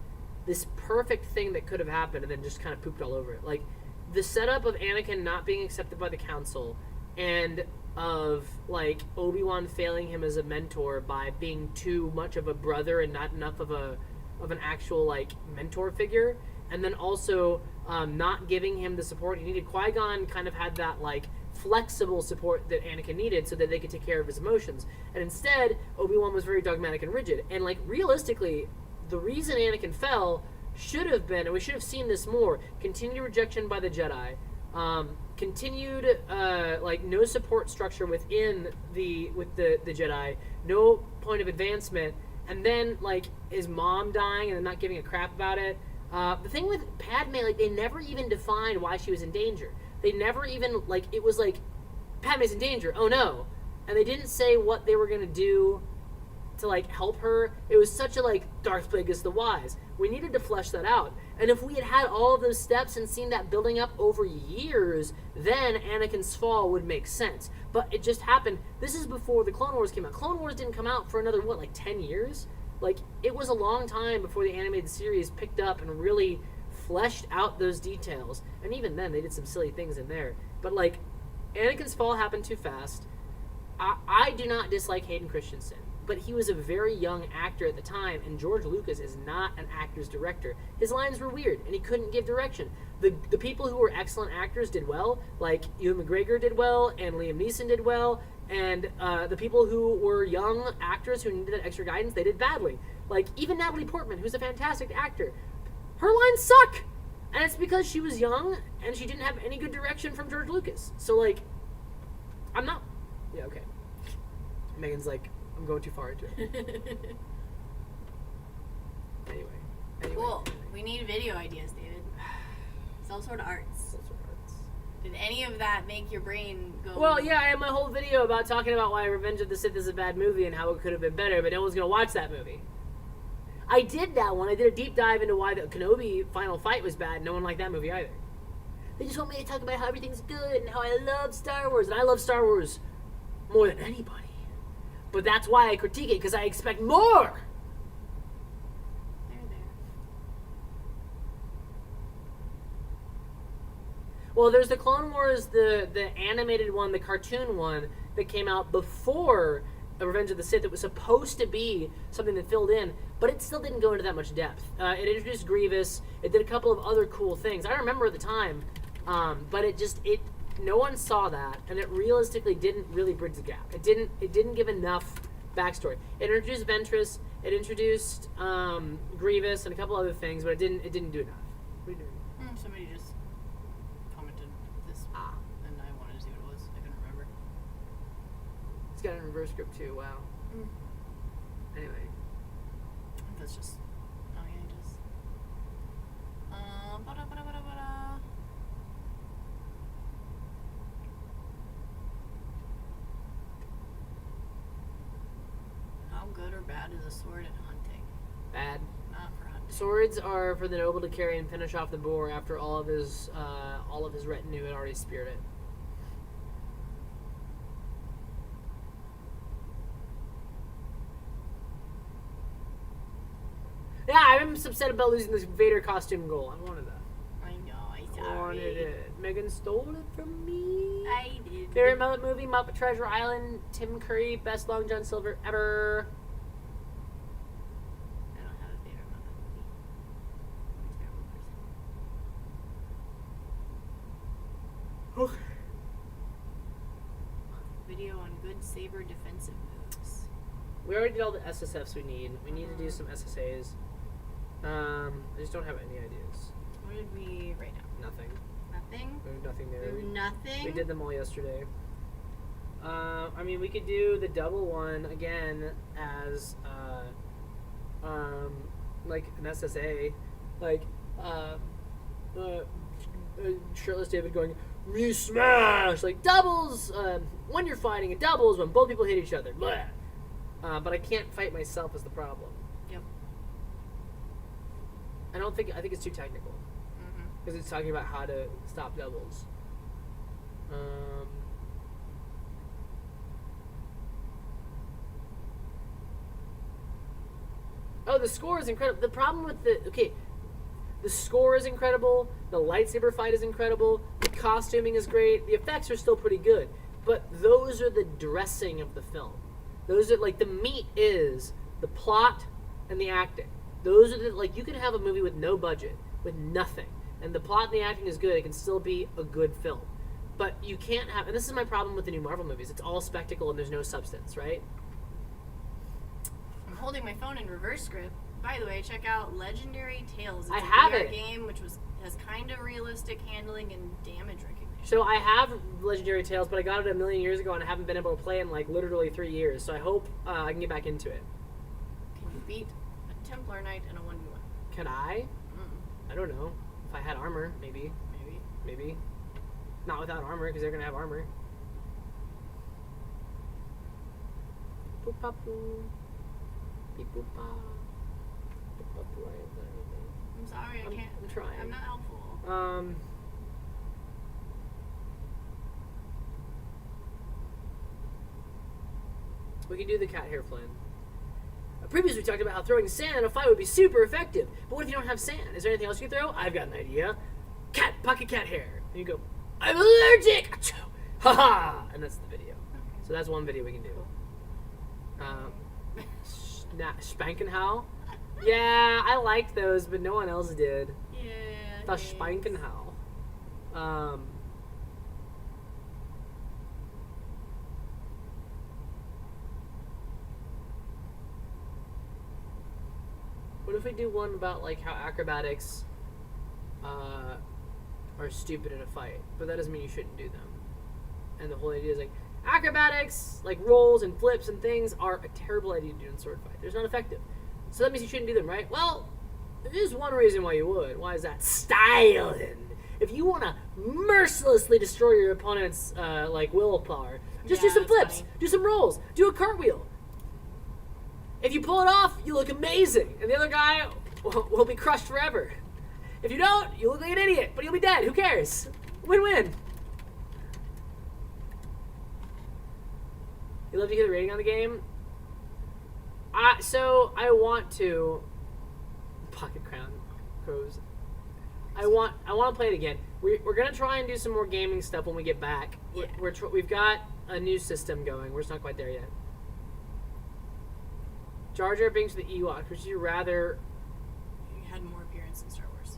this perfect thing that could have happened and then just kind of pooped all over it. Like, the setup of Anakin not being accepted by the Council and of, like, Obi-Wan failing him as a mentor by being too much of a brother and not enough of an actual, like, mentor figure. And then also not giving him the support he needed. Qui-Gon kind of had that, like, flexible support that Anakin needed so that they could take care of his emotions. And instead, Obi-Wan was very dogmatic and rigid. And, like, realistically, the reason Anakin fell should have been, and we should have seen this more, continued rejection by the Jedi, continued, like, no support structure with the Jedi, no point of advancement, and then, like, his mom dying and then not giving a crap about it. The thing with Padme, like, they never even defined why she was in danger. They never even, like, it was like, Padme's in danger, oh no. And they didn't say what they were going to do to, like, help her. It was such a, like, Darth Plagueis the Wise. We needed to flesh that out. And if we had had all of those steps and seen that building up over years, then Anakin's fall would make sense. But it just happened. This is before the Clone Wars came out. Clone Wars didn't come out for another, 10 years? Like, it was a long time before the animated series picked up and really fleshed out those details. And even then, they did some silly things in there. But, like, Anakin's fall happened too fast. I do not dislike Hayden Christensen, but he was a very young actor at the time, and George Lucas is not an actor's director. His lines were weird, and he couldn't give direction. The people who were excellent actors did well, like Ewan McGregor did well, and Liam Neeson did well, and the people who were young actors who needed that extra guidance, they did badly. Like, even Natalie Portman, who's a fantastic actor, her lines suck! And it's because she was young, and she didn't have any good direction from George Lucas. So, like, I'm not... Yeah, okay. Megan's like, I'm going too far into it. Anyway. Cool. We need video ideas, David. Sellsword Arts. Did any of that make your brain go... Well, yeah, I had my whole video about talking about why Revenge of the Sith is a bad movie and how it could have been better, but no one's going to watch that movie. I did that one. I did a deep dive into why the Kenobi final fight was bad. No one liked that movie either. They just want me to talk about how everything's good and how I love Star Wars. And I love Star Wars more than anybody. But that's why I critique it, because I expect more! There. Well, there's the Clone Wars, the animated one, the cartoon one, that came out before Revenge of the Sith. It was supposed to be something that filled in, but it still didn't go into that much depth. It introduced Grievous. It did a couple of other cool things. I remember at the time, but no one saw that, and it realistically didn't really bridge the gap. It didn't give enough backstory. It introduced Ventress. It introduced Grievous and a couple other things, but it didn't do enough. What are you doing? Somebody just commented this, and I wanted to see what it was. I couldn't remember. It's got a reverse script too. Wow. Anyway. That's just... Oh, yeah, it does. Ba-da-ba-da-ba-da-ba-da. How good or bad is a sword at hunting? Bad. Not for hunting. Swords are for the noble to carry and finish off the boar after all of his retinue had already speared it. Yeah, I'm upset about losing this Vader costume goal. I wanted that. I know, I I wanted it. Megan stole it from me. I did. Favorite Muppet movie, Muppet Treasure Island, Tim Curry, best Long John Silver ever. I don't have a favorite Muppet movie. I'm a terrible person. Video on good Saber defensive moves. We already did all the SSFs we need. We need to do some SSAs. I just don't have any ideas. What did we write down? Nothing. Nothing? There's nothing there. Nothing? We did them all yesterday. I mean, we could do the double one again as, like an SSA. Like, shirtless David going, "Me smash!" Like, doubles, when you're fighting, it doubles when both people hit each other. Blah. But I can't fight myself is the problem. Yep. I think it's too technical. Because it's talking about how to stop doubles. Oh, the score is incredible. The problem with the score is incredible. The lightsaber fight is incredible. The costuming is great. The effects are still pretty good. But those are the dressing of the film. Those are, like, the meat is the plot and the acting. Those are you can have a movie with no budget, with nothing, and the plot and the acting is good. It can still be a good film. But you can't have, and this is my problem with the new Marvel movies, it's all spectacle and there's no substance, right? I'm holding my phone in reverse grip. By the way, check out Legendary Tales. It's I a have VR it. game which has kind of realistic handling and damage recognition. So I have Legendary Tales, but I got it a million years ago and I haven't been able to play in like literally 3 years. So I hope I can get back into it. Can you beat a Templar Knight in a 1v1? Can I? I don't know. If I had armor, maybe. Maybe. Not without armor, because they're gonna have armor. Boop pop boo. Beep boop pa. Boop pop boo. I'm sorry, I can't. I'm trying. I'm not helpful. We can do the cat hair plan. Previously, we talked about how throwing sand in a fight would be super effective. But what if you don't have sand? Is there anything else you can throw? I've got an idea. Pocket cat hair. And you go, I'm allergic! Achoo! Ha-ha! And that's the video. So that's one video we can do. Spankenhow? Yeah, I liked those, but no one else did. Yeah. The Spankenhow. What if we do one about like how acrobatics are stupid in a fight, but that doesn't mean you shouldn't do them. And the whole idea is like acrobatics, like rolls and flips and things, are a terrible idea to do in a sword fight. They're not effective. So that means you shouldn't do them, right? Well, there is one reason why you would. Why is that? Styling. If you want to mercilessly destroy your opponent's like willpower, just do some flips, do some rolls, do a cartwheel. If you pull it off, you look amazing, and the other guy will be crushed forever. If you don't, you look like an idiot, but you'll be dead. Who cares? Win-win. You love to hear the rating on the game? So I want to Pocket Crown Crows. I want to play it again. We're gonna try and do some more gaming stuff when we get back. Yeah. We've got a new system going. We're just not quite there yet. Jar Jar Binks with the Ewoks. Would you rather? You had more appearance in Star Wars.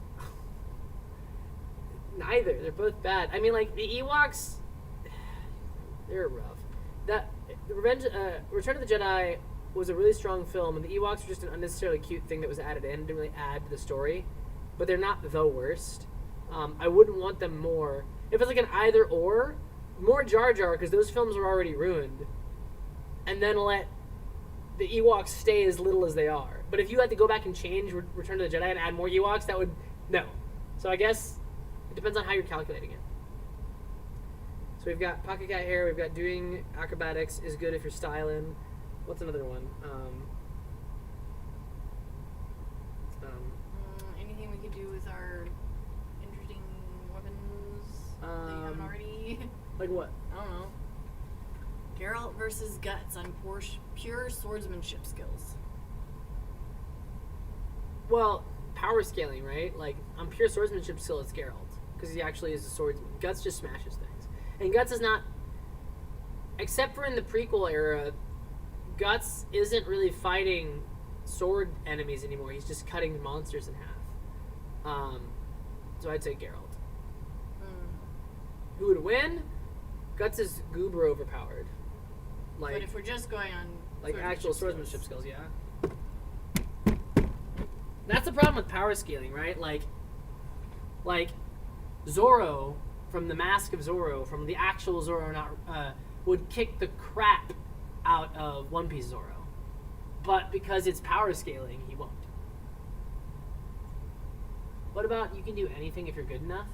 Neither. They're both bad. I mean, like the Ewoks, they're rough. Return of the Jedi was a really strong film, and the Ewoks were just an unnecessarily cute thing that was added in. It didn't really add to the story, but they're not the worst. I wouldn't want them more. If it's like an either or, more Jar Jar, because those films are already ruined, and then let the Ewoks stay as little as they are. But if you had to go back and change Return of the Jedi and add more Ewoks, that would... No. So I guess it depends on how you're calculating it. So we've got pocket cat hair, we've got doing acrobatics is good if you're styling. What's another one? Anything we could do with our interesting weapons that you haven't already... Like what? I don't know. Geralt versus Guts on pure swordsmanship skills. Well, power scaling, right? Like, on pure swordsmanship skill, it's Geralt. Because he actually is a swordsman. Guts just smashes things. And Guts is not... Except for in the prequel era, Guts isn't really fighting sword enemies anymore. He's just cutting monsters in half. So I'd say Geralt. Who would win? Guts is goober overpowered. Like, But if we're just going on actual swordsmanship skills, yeah. That's the problem with power scaling, right? Like Zorro from the Mask of Zorro, from the actual Zorro, would kick the crap out of One Piece Zorro. But because it's power scaling, he won't. What about you can do anything if you're good enough?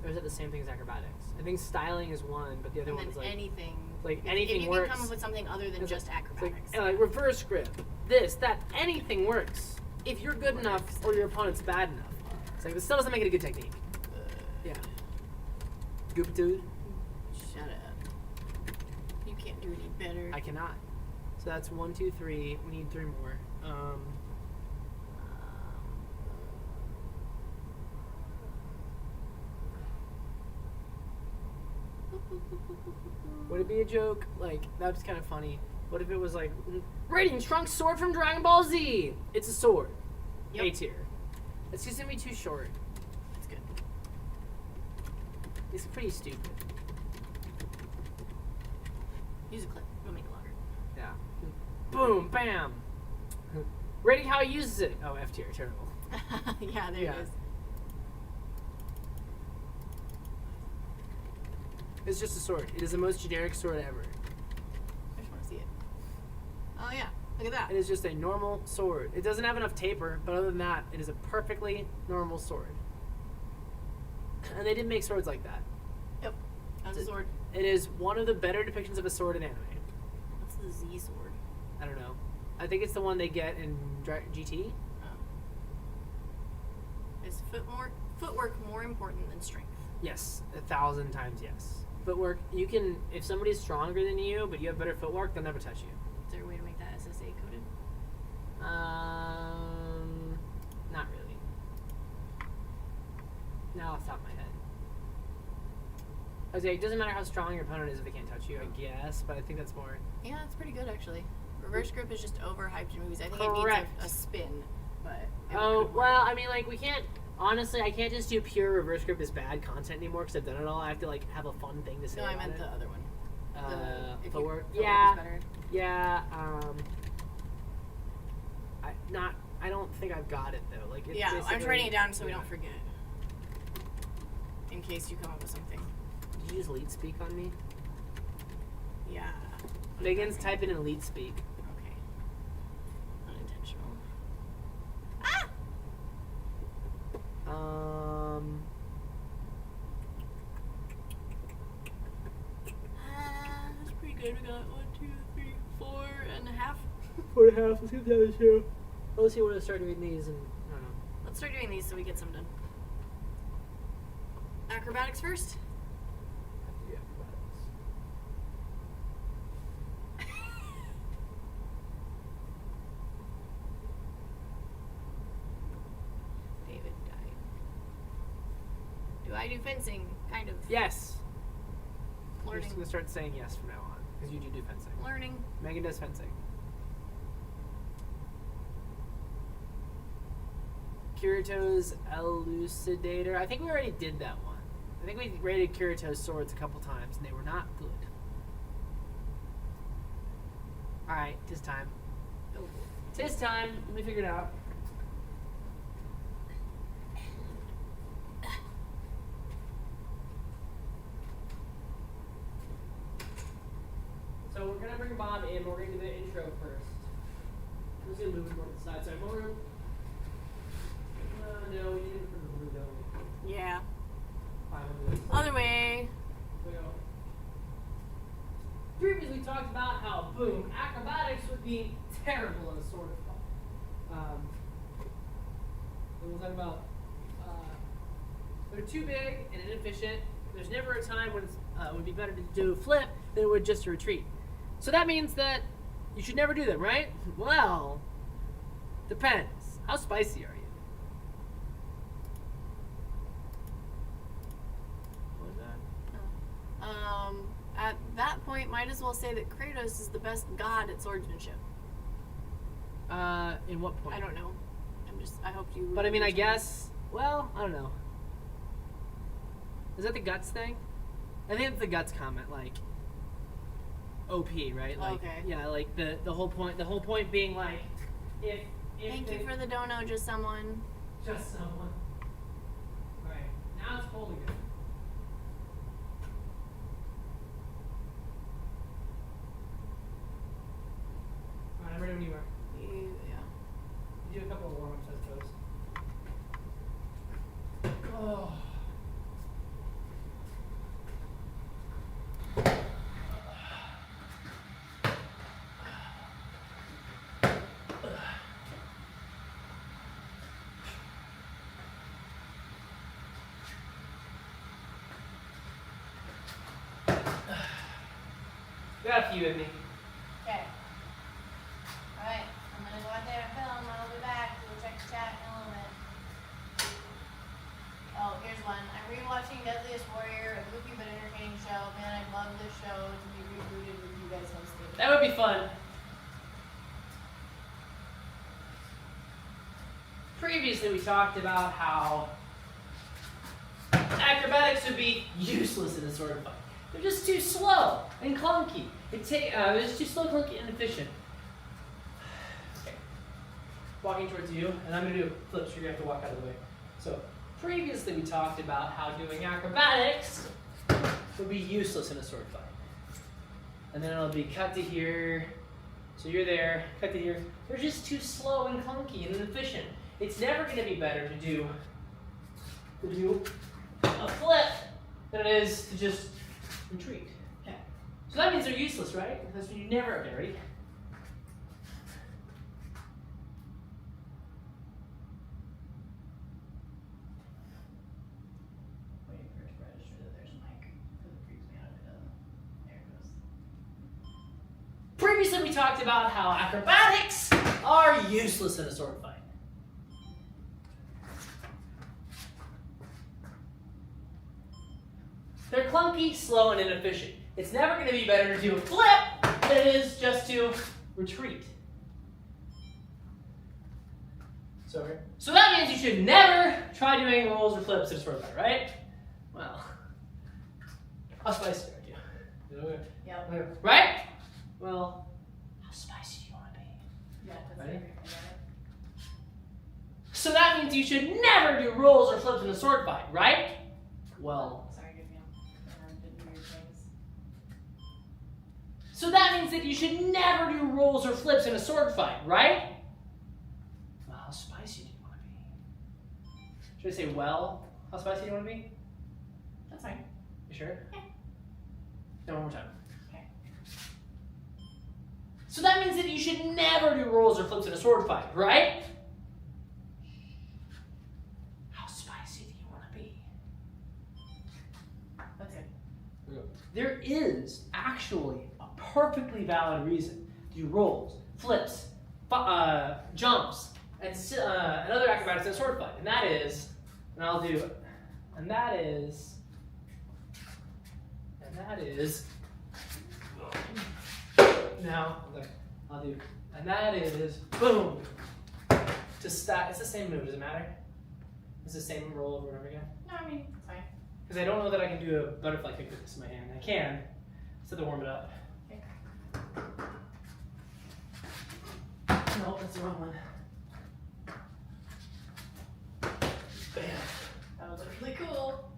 Or is it the same thing as acrobatics? I think styling is one, but the other And one then is like anything. anything if you works. can come up with something other than just acrobatics. Like reverse grip, this, that, anything works if you're good enough or your opponent's bad enough. It's like this still doesn't make it a good technique. Yeah. Goopitude. Shut up. You can't do any better. I cannot. So that's 1, 2, 3. We need 3 more. Would it be a joke? Like, that's kind of funny. What if it was like, rating Trunks' sword from Dragon Ball Z? It's a sword. Yep. A tier. It's just gonna be too short. That's good. It's pretty stupid. Use a clip. It'll make it longer. Yeah. Boom, bam. Rating how he uses it. Oh, F tier, terrible. Yeah, there Yeah. it is. It's just a sword. It is the most generic sword ever. I just want to see it. Oh yeah, look at that. It is just a normal sword. It doesn't have enough taper, but other than that, it is a perfectly normal sword. And they didn't make swords like that. Yep, that's a sword. It is one of the better depictions of a sword in anime. What's the Z sword? I don't know. I think it's the one they get in GT. Oh. Is footwork more important than strength? Yes, 1,000 times yes. Footwork, you can, if somebody's stronger than you, but you have better footwork, they'll never touch you. Is there a way to make that SSA coded? Not really. Not off the top of my head. I was like, it doesn't matter how strong your opponent is if they can't touch you, I guess, but I think that's more. Yeah, that's pretty good actually. Reverse grip is just overhyped in movies. I think Correct. it needs a spin, but. Oh, well, I mean, like, we can't, honestly, I can't just do pure reverse grip as bad content anymore because I've done it all. I have to, like, have a fun thing to say. No, I about meant it. the other one. Footwork. Footwork Yeah. is better. Yeah, I don't think I've got it though. Like, it's Yeah, I'm basically- writing it down so we yeah. don't forget. In case you come up with something. Did you just lead speak on me? Yeah. Megan's typing in lead speak. Okay. Unintentional. That's pretty good. We got 1, 2, 3, 4.5. 4.5. Let's get the other two. Let's see when I start doing these and I don't know. Let's start doing these so we get some done. Acrobatics first. Yeah, acrobatics. David died. Do I do fencing? Kind of. Yes. We're Learning. just gonna start saying yes from now on because you do fencing. Learning. Megan does fencing. Kirito's Elucidator. I think we already did that one. I think we rated Kirito's swords a couple times and they were not good. Alright, tis time. Oh. Tis time. Let me figure it out. So we're gonna bring Bob in, but we're gonna do the intro first. I'm just gonna move him over to the side. Sorry, more room. No, we need it for the blue, don't we? Yeah. 500. Other way. We go. Previously, we talked about how, boom, acrobatics would be terrible in a sword fight. And we'll talk about they're too big and inefficient. There's never a time when it would be better to do a flip than it would just to retreat. So that means that you should never do them, right? Well, depends. How spicy are you? at that point, might as well say that Kratos is the best god at swordsmanship. In what point? I don't know. I hope you. But I mean, I guess. Well, I don't know. Is that the guts thing? I think it's the guts comment, like OP, right? Like, okay. Yeah, like the whole point. The whole point being like, if Thank you for the dono, just someone. just someone. All right, now it's cold again. All right, I'm ready when you are. Yeah. Do a couple of warm-ups, I suppose. Oh. Got a few in me. Okay. Alright, I'm gonna go out there and film, and I'll be back. We'll check the chat in a little bit. Oh, here's one. I'm rewatching Deadliest Warrior, a goofy but entertaining show. Man, I'd love this show to be rebooted with you guys hosting. That would be fun. Previously, we talked about how acrobatics would be useless in a sword fight. They're just too slow and clunky. They're just too slow, clunky, and inefficient. Okay. Walking towards you, and I'm going to do a flip, so you're going to have to walk out of the way. So, previously we talked about how doing acrobatics would be useless in a sword fight. And then it'll be cut to here, so you're there, cut to here. They're just too slow and clunky and inefficient. It's never going to be better to do a flip than it is to just retreat. Okay. So that means they're useless, right? Because you never, okay, ready? Waiting for it to register that there's a mic, because it freaks me out if it doesn't. There it goes. Previously we talked about how acrobatics are useless in a sword fight. They're clunky, slow, and inefficient. It's never going to be better to do a flip than it is just to retreat. So that means you should never try doing rolls or flips in a sword fight, right? Well, how spicy are you? Yep. Right? Well, how spicy do you want to be? Yeah, that's Ready? perfect. I got it. So that means you should never do rolls or flips in a sword fight, right? Well, Sorry, good meal. I didn't hear your things. so that means that you should never do rolls or flips in a sword fight, right? Well, how spicy do you want to be? Should I say, well, how spicy do you want to be? That's fine. You sure? Yeah. No, one more time. Okay. So that means that you should never do rolls or flips in a sword fight, right? How spicy do you want to be? That's good. There is actually a perfectly valid reason to do rolls, flips, jumps, and other acrobatics in a sword fight, and that is, now, I'll do, and that is, boom, to stop. It's the same move, does it matter? It's the same roll over and over again? No, I mean, it's fine. Because I don't know that I can do a butterfly kick with this in my hand. I can, just have to warm it up. Okay. No, that's the wrong one. Bam. That was really cool.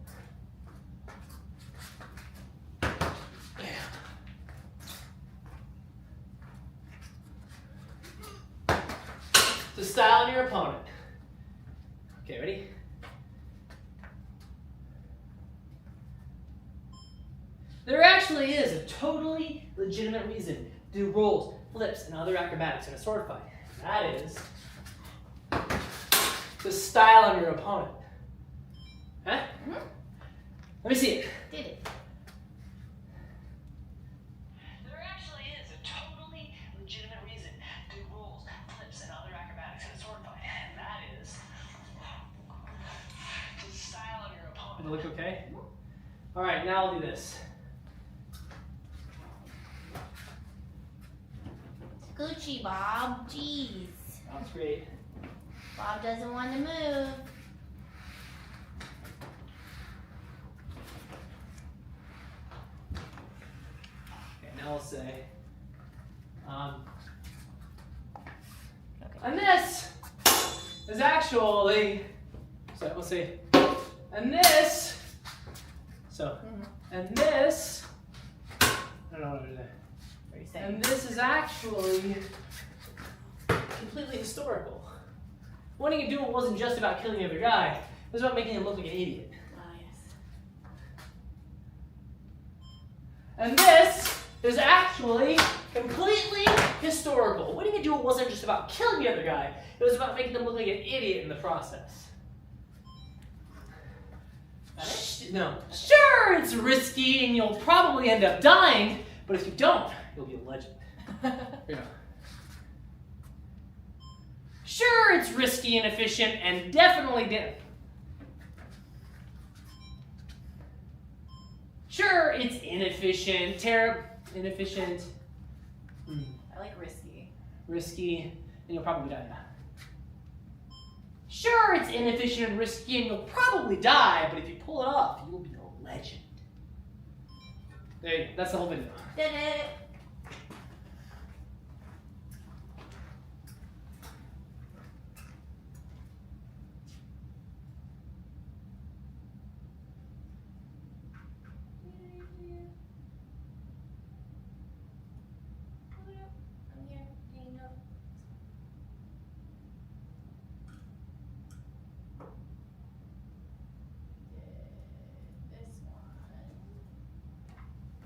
To style on your opponent. Okay, ready? There actually is a totally legitimate reason to do rolls, flips, and other acrobatics in a sword fight. That is to style on your opponent. Huh? Mm-hmm. Let me see it. Did it. There actually is a totally legitimate reason to do rolls, flips, and other acrobatics in a sword fight, and that is to style on your opponent. Does it look okay? All right, now I'll do this. Gucci, Bob. Jeez. That's great. Bob doesn't want to move. Okay, now we'll say, Okay. and this is actually, so we'll say, and this, so, and this, I don't know what to do there. What are you saying? And this is actually completely historical. Wanting to do it wasn't just about killing the other guy, it was about making him look like an idiot. Oh, yes. And this is actually completely historical. Wanting to do it wasn't just about killing the other guy, it was about making them look like an idiot in the process. No. Sure, it's risky and you'll probably end up dying, but if you don't, you'll be a legend. Yeah. Sure, it's risky and inefficient and definitely Sure, it's inefficient, inefficient, I like risky. risky, and you'll probably die. Sure, it's inefficient and risky and you'll probably die, but if you pull it off, you'll be a legend. There you go. That's the whole video. Did it. I'm here. Taking notes. This one.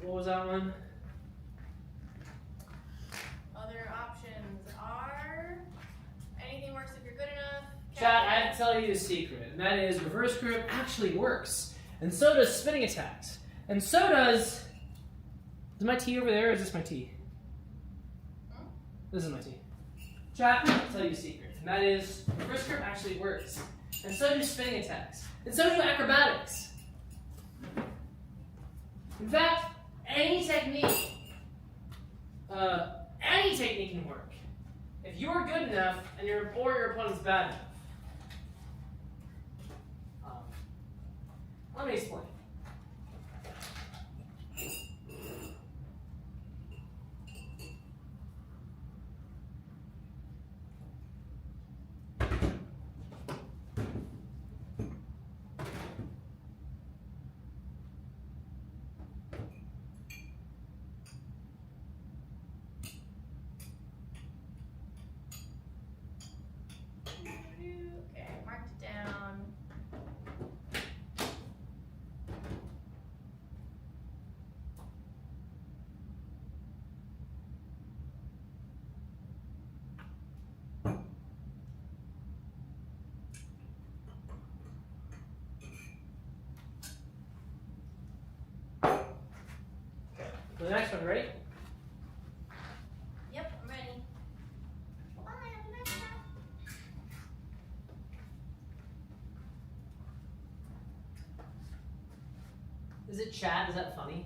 What was that one? Other options are anything works if you're good enough. Chat, I have to tell you a secret, and that is reverse grip actually works. And so does spinning attacks. And so does... Is my tea over there, or is this my tea? This is my tea. Chat, I'll tell you a secret, and that is reverse grip actually works. And so do spinning attacks. And so do acrobatics. In fact, any technique can work. If you're good enough and your opponent's bad enough. Let me explain. Okay, I marked it down. For the next one, ready? Yep, I'm ready. Bye, have a nice time. Is it chat? Is that funny?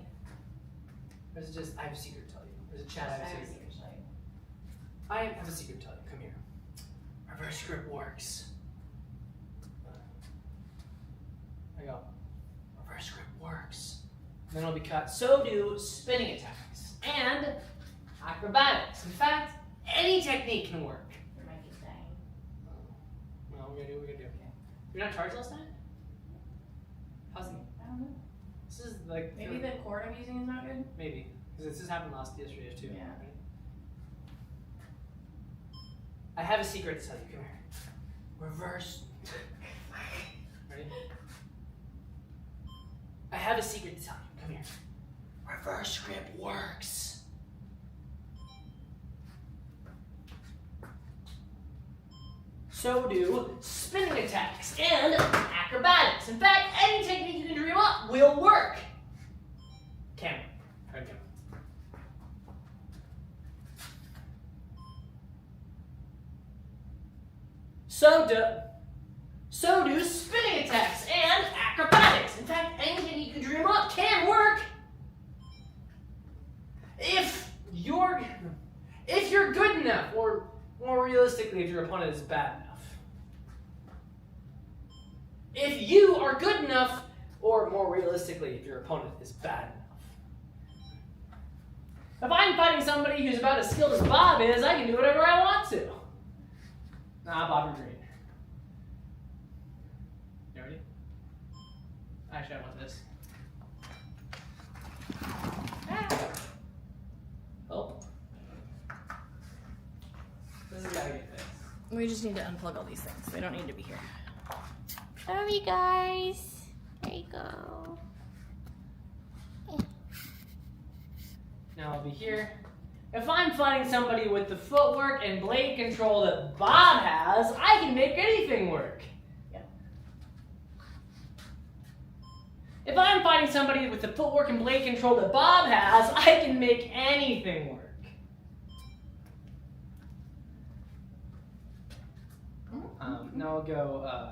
Or is it just, I have a secret to tell you? Or is it chat? I have a secret to tell you. I have a secret to tell you. Come here. Reverse grip works. I go. Reverse grip works. And then it'll be cut. So do spinning attacks and acrobatics. In fact, any technique can work. Your mic is dying. Well, we're gonna do what we're gonna do. Okay. You're not charged last night? How's it? I don't know. This is like Maybe the cord I'm using is not good. maybe because this has happened yesterday too. Yeah. Right? I have a secret to tell you. Come here. Reverse. Ready? I have a secret to tell you. Come here. Reverse grip works. So do spinning attacks and acrobatics. In fact, any technique you can dream up will work. Camera. Red camera. So do spinning attacks and acrobatics. In fact, anything you can dream up can work. If if you're good enough, or more realistically, if your opponent is bad enough. If you are good enough, or more realistically, if your opponent is bad enough. If I'm fighting somebody who's about as skilled as Bob is, I can do whatever I want to. Nah, Bob, you're great. You ready? Actually, I want this. Oh. This has got to get fixed. We just need to unplug all these things. They don't need to be here. Sorry, guys. There you go. Now I'll be here. If I'm fighting somebody with the footwork and blade control that Bob has, I can make anything work. Yep. If I'm fighting somebody with the footwork and blade control that Bob has, I can make anything work. Now I'll go,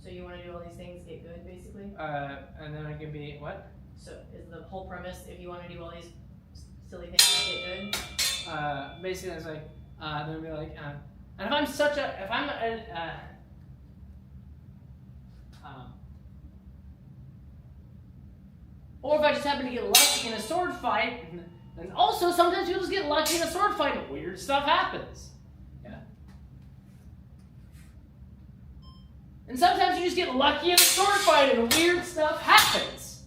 So you want to do all these things, get good, basically? and then I can be, what? So is the whole premise, if you want to do all these silly things, get good? Basically it's like, then I'll be like, and if I'm such a, if I'm or if I just happen to get lucky in a sword fight, and also sometimes you'll just get lucky in a sword fight and weird stuff happens. Yeah. And sometimes you just get lucky in a sword fight and weird stuff happens.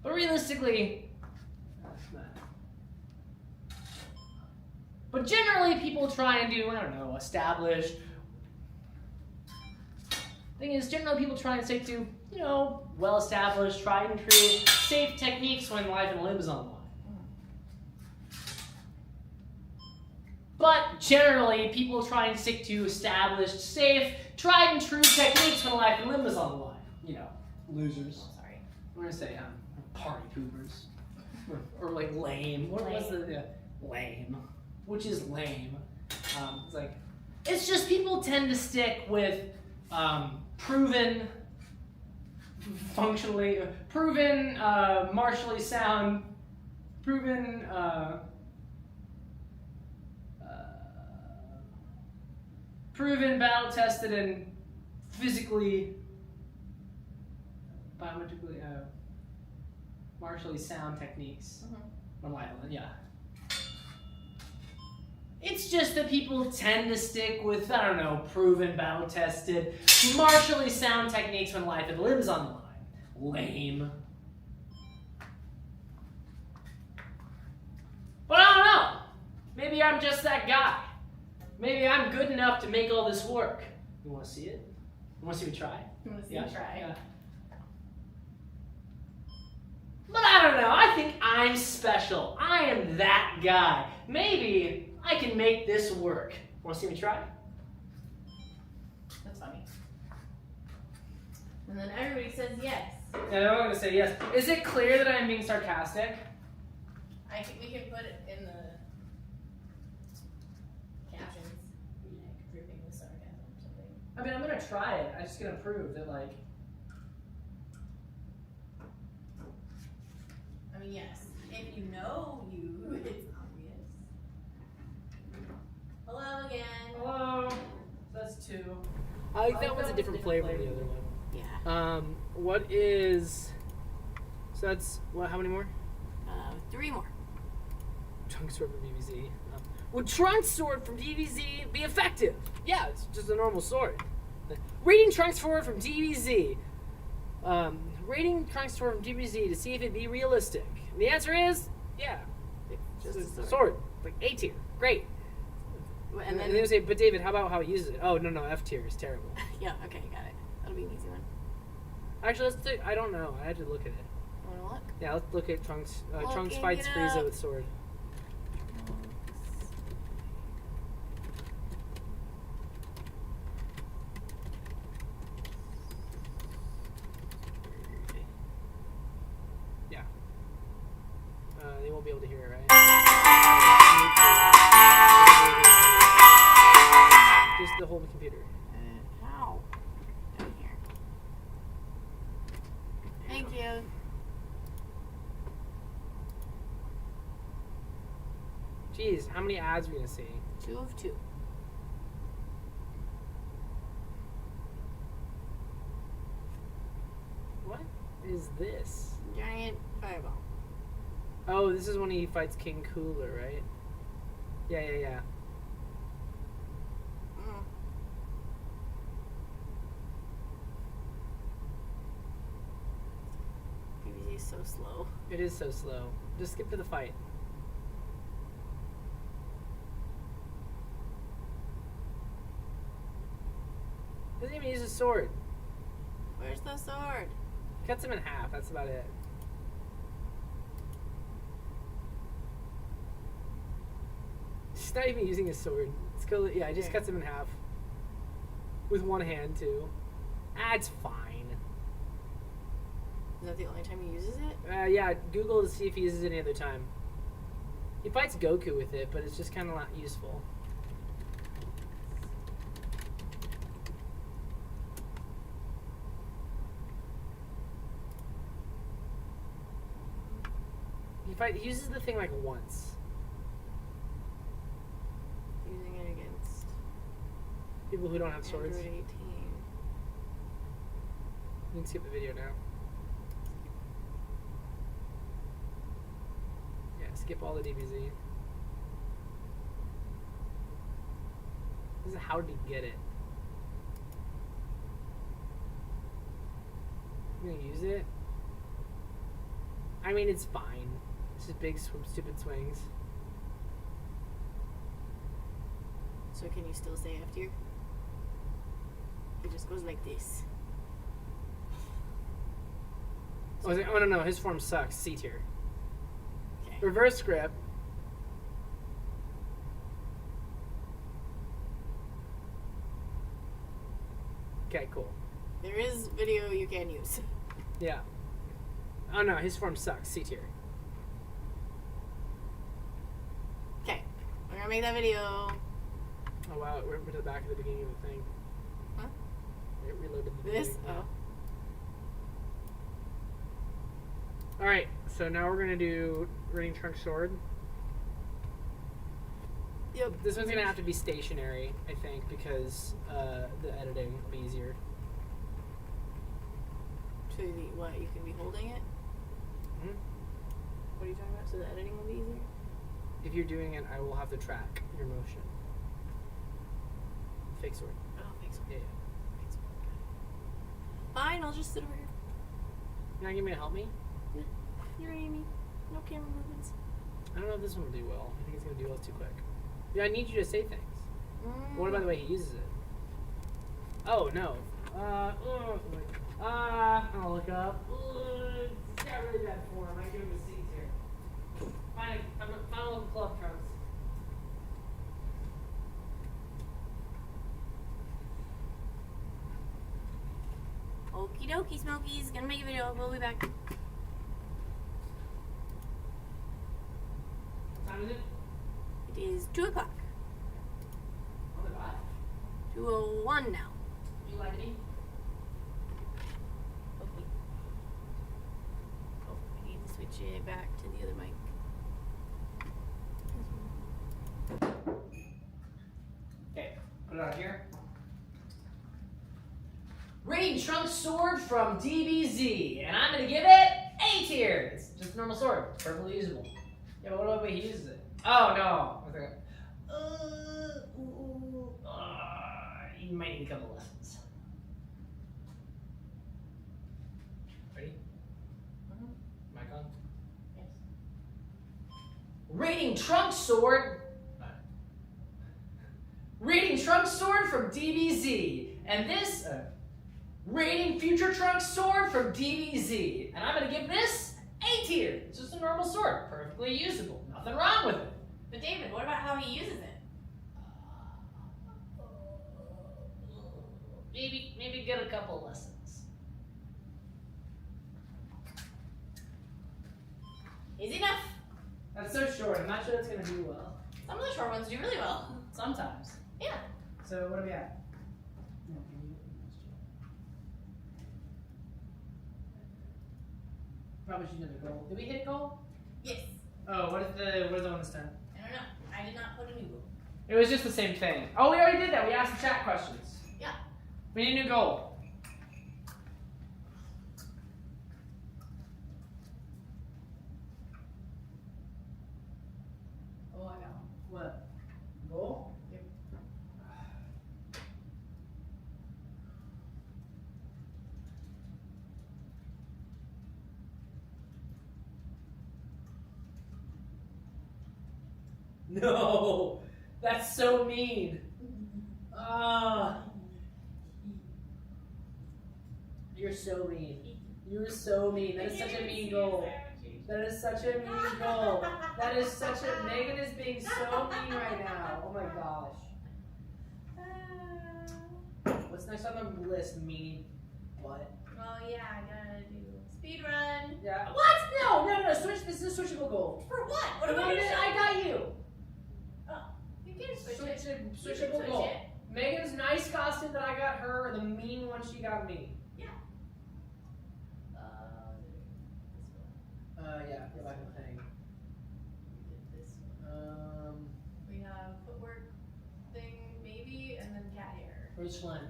But realistically, that's not. But generally people try and do, I don't know, establish. Thing is, generally people try and stick to, you know, well-established, tried and true, safe techniques when life and limb is on the line. But generally, people try and stick to established, safe, tried and true techniques when life and limb is on the line. You know, losers. Sorry. I'm gonna say party poopers, or like lame. What was the lame? Which is lame. It's like, it's just people tend to stick with proven, functionally proven, martially sound, proven. Proven, battle-tested, and physically, biometrically, martially sound techniques. Yeah. It's just that people tend to stick with, I don't know, proven, battle-tested, martially sound techniques when life and limb is on the line. Lame. But I don't know. Maybe I'm just that guy. Maybe I'm good enough to make all this work. You want to see it? You want to see me try? You want to see me try? Yeah. But I don't know. I think I'm special. I am that guy. Maybe I can make this work. Want to see me try? That's funny. And then everybody says yes. Yeah, they're all going to say yes. Is it clear that I'm being sarcastic? I think we can put it in the captions. Like, dripping with sarcasm or something. I mean, I'm going to try it. I'm just going to prove that, like... I mean, yes. If you know you, it's obvious. Hello again. Hello. That's 2. I like that one's a different flavor than the other one. Yeah. What is... So that's... What? How many more? 3 more. Trunk sword from DBZ. Would Trunk sword from DBZ be effective? Yeah, it's just a normal sword. Rating Trunk sword from DBZ. Rating Trunk sword from DBZ to see if it'd be realistic. And the answer is, yeah. It's just a sword. Like A tier. Great. And then they would say, but David, how about how it uses it? Oh, no, F tier is terrible. yeah, okay, got it. That'll be an easy one. Actually, I don't know. I had to look at it. Wanna look? Yeah, let's look at Trunks. Trunks Looking fights it Frieza up. with sword. Yeah. They won't be able to hear it, right? Just the whole computer. How? Down here. Thank you. Jeez, how many ads are we gonna see? 2 of 2. What is this? Giant fireball. Oh, this is when he fights King Cooler, right? Yeah. Mm. BBC is so slow. It is so slow. Just skip to the fight. Doesn't even use a sword. Where's the sword? Cuts him in half. That's about it. He's not even using a sword. It's cool. Yeah, he just cuts him in half. With one hand, too. It's fine. Is that the only time he uses it? Yeah, Google to see if he uses it any other time. He fights Goku with it, but it's just kind of not useful. He uses the thing like once. Using it against People who don't have swords. Android 18. You can skip the video now. Yeah, skip all the DBZ. This is how did he get it? I'm gonna use it. I mean, it's fine. It's just big, stupid swings. So can you still say F tier? It just goes like this. Oh, no, his form sucks. C tier. Okay. Reverse grip. Okay, cool. There is video you can use. Yeah. Oh no, his form sucks. C tier. Okay. We're gonna make that video. Oh wow, it went to the back of the beginning of the thing. Huh? It reloaded the This? beginning. Oh. Alright, so now we're gonna do Rating Trunk Sword. Yep. This one's gonna have to be stationary, I think, because the editing will be easier. So what? You can be holding it? Hmm? What are you talking about? So the editing will be easier? If you're doing it, I will have to track your motion. Fake sword. Oh, thanks. Yeah. Thanks. Fine, I'll just sit over here. You're not gonna me to help me? You're Amy. No camera movements. I don't know if this one will do well. I think it's gonna do well too quick. Yeah, I need you to say things. What about the way he uses it? Oh no. I'll look up. It's got really bad form. I give him a C tier. Find a local club, Trunks. Okie dokie, Smokies. Gonna make a video. We'll be back. What time is it? It is 2 o'clock. On the dot. 2:01 now. You like me? Hopefully. Oh, I need to switch it back to the other mic. Okay, put it on here. Rating Trunk Sword from DBZ, and I'm gonna give it A tier. It's just a normal sword, perfectly usable. Yeah, but what about the way he uses it? Oh no. You might need a couple lessons. Ready? Mic on? Yes. Rating Trunk Sword. Rating Trunk Sword from DBZ, and this Rating Future Trunk Sword from DBZ, and I'm gonna give this A tier. It's just a normal sword, perfectly usable, nothing wrong with it. But David, what about how he uses it? Maybe get a couple lessons. Easy enough. That's so short. I'm not sure that's gonna do well. Some of the short ones do really well. Sometimes. Yeah. So what are we at? Probably should do the goal. Did we hit goal? Yes. Oh, what is the one this time? I don't know. I did not put a new goal. It was just the same thing. Oh, we already did that. We asked the chat questions. Yeah. We need a new goal. Oh, I got one. What? Goal? Yep. No, that's so mean. Ah, you're so mean. You're so mean. That is such a mean goal. That is such a mean goal. That is such a Megan is being so mean right now. Oh my gosh. What's next on the list? Mean what? Oh yeah, I gotta do speed run. Yeah. What? No. Switch. This is a switchable goal. For what? What No, am I doing? I got you. You can switch it. Switchable switch goal. it. Megan's nice costume that I got her, or the mean one she got me. Yeah. Yeah, go back and hang. This one. We have footwork thing, maybe, and then cat hair. Which one?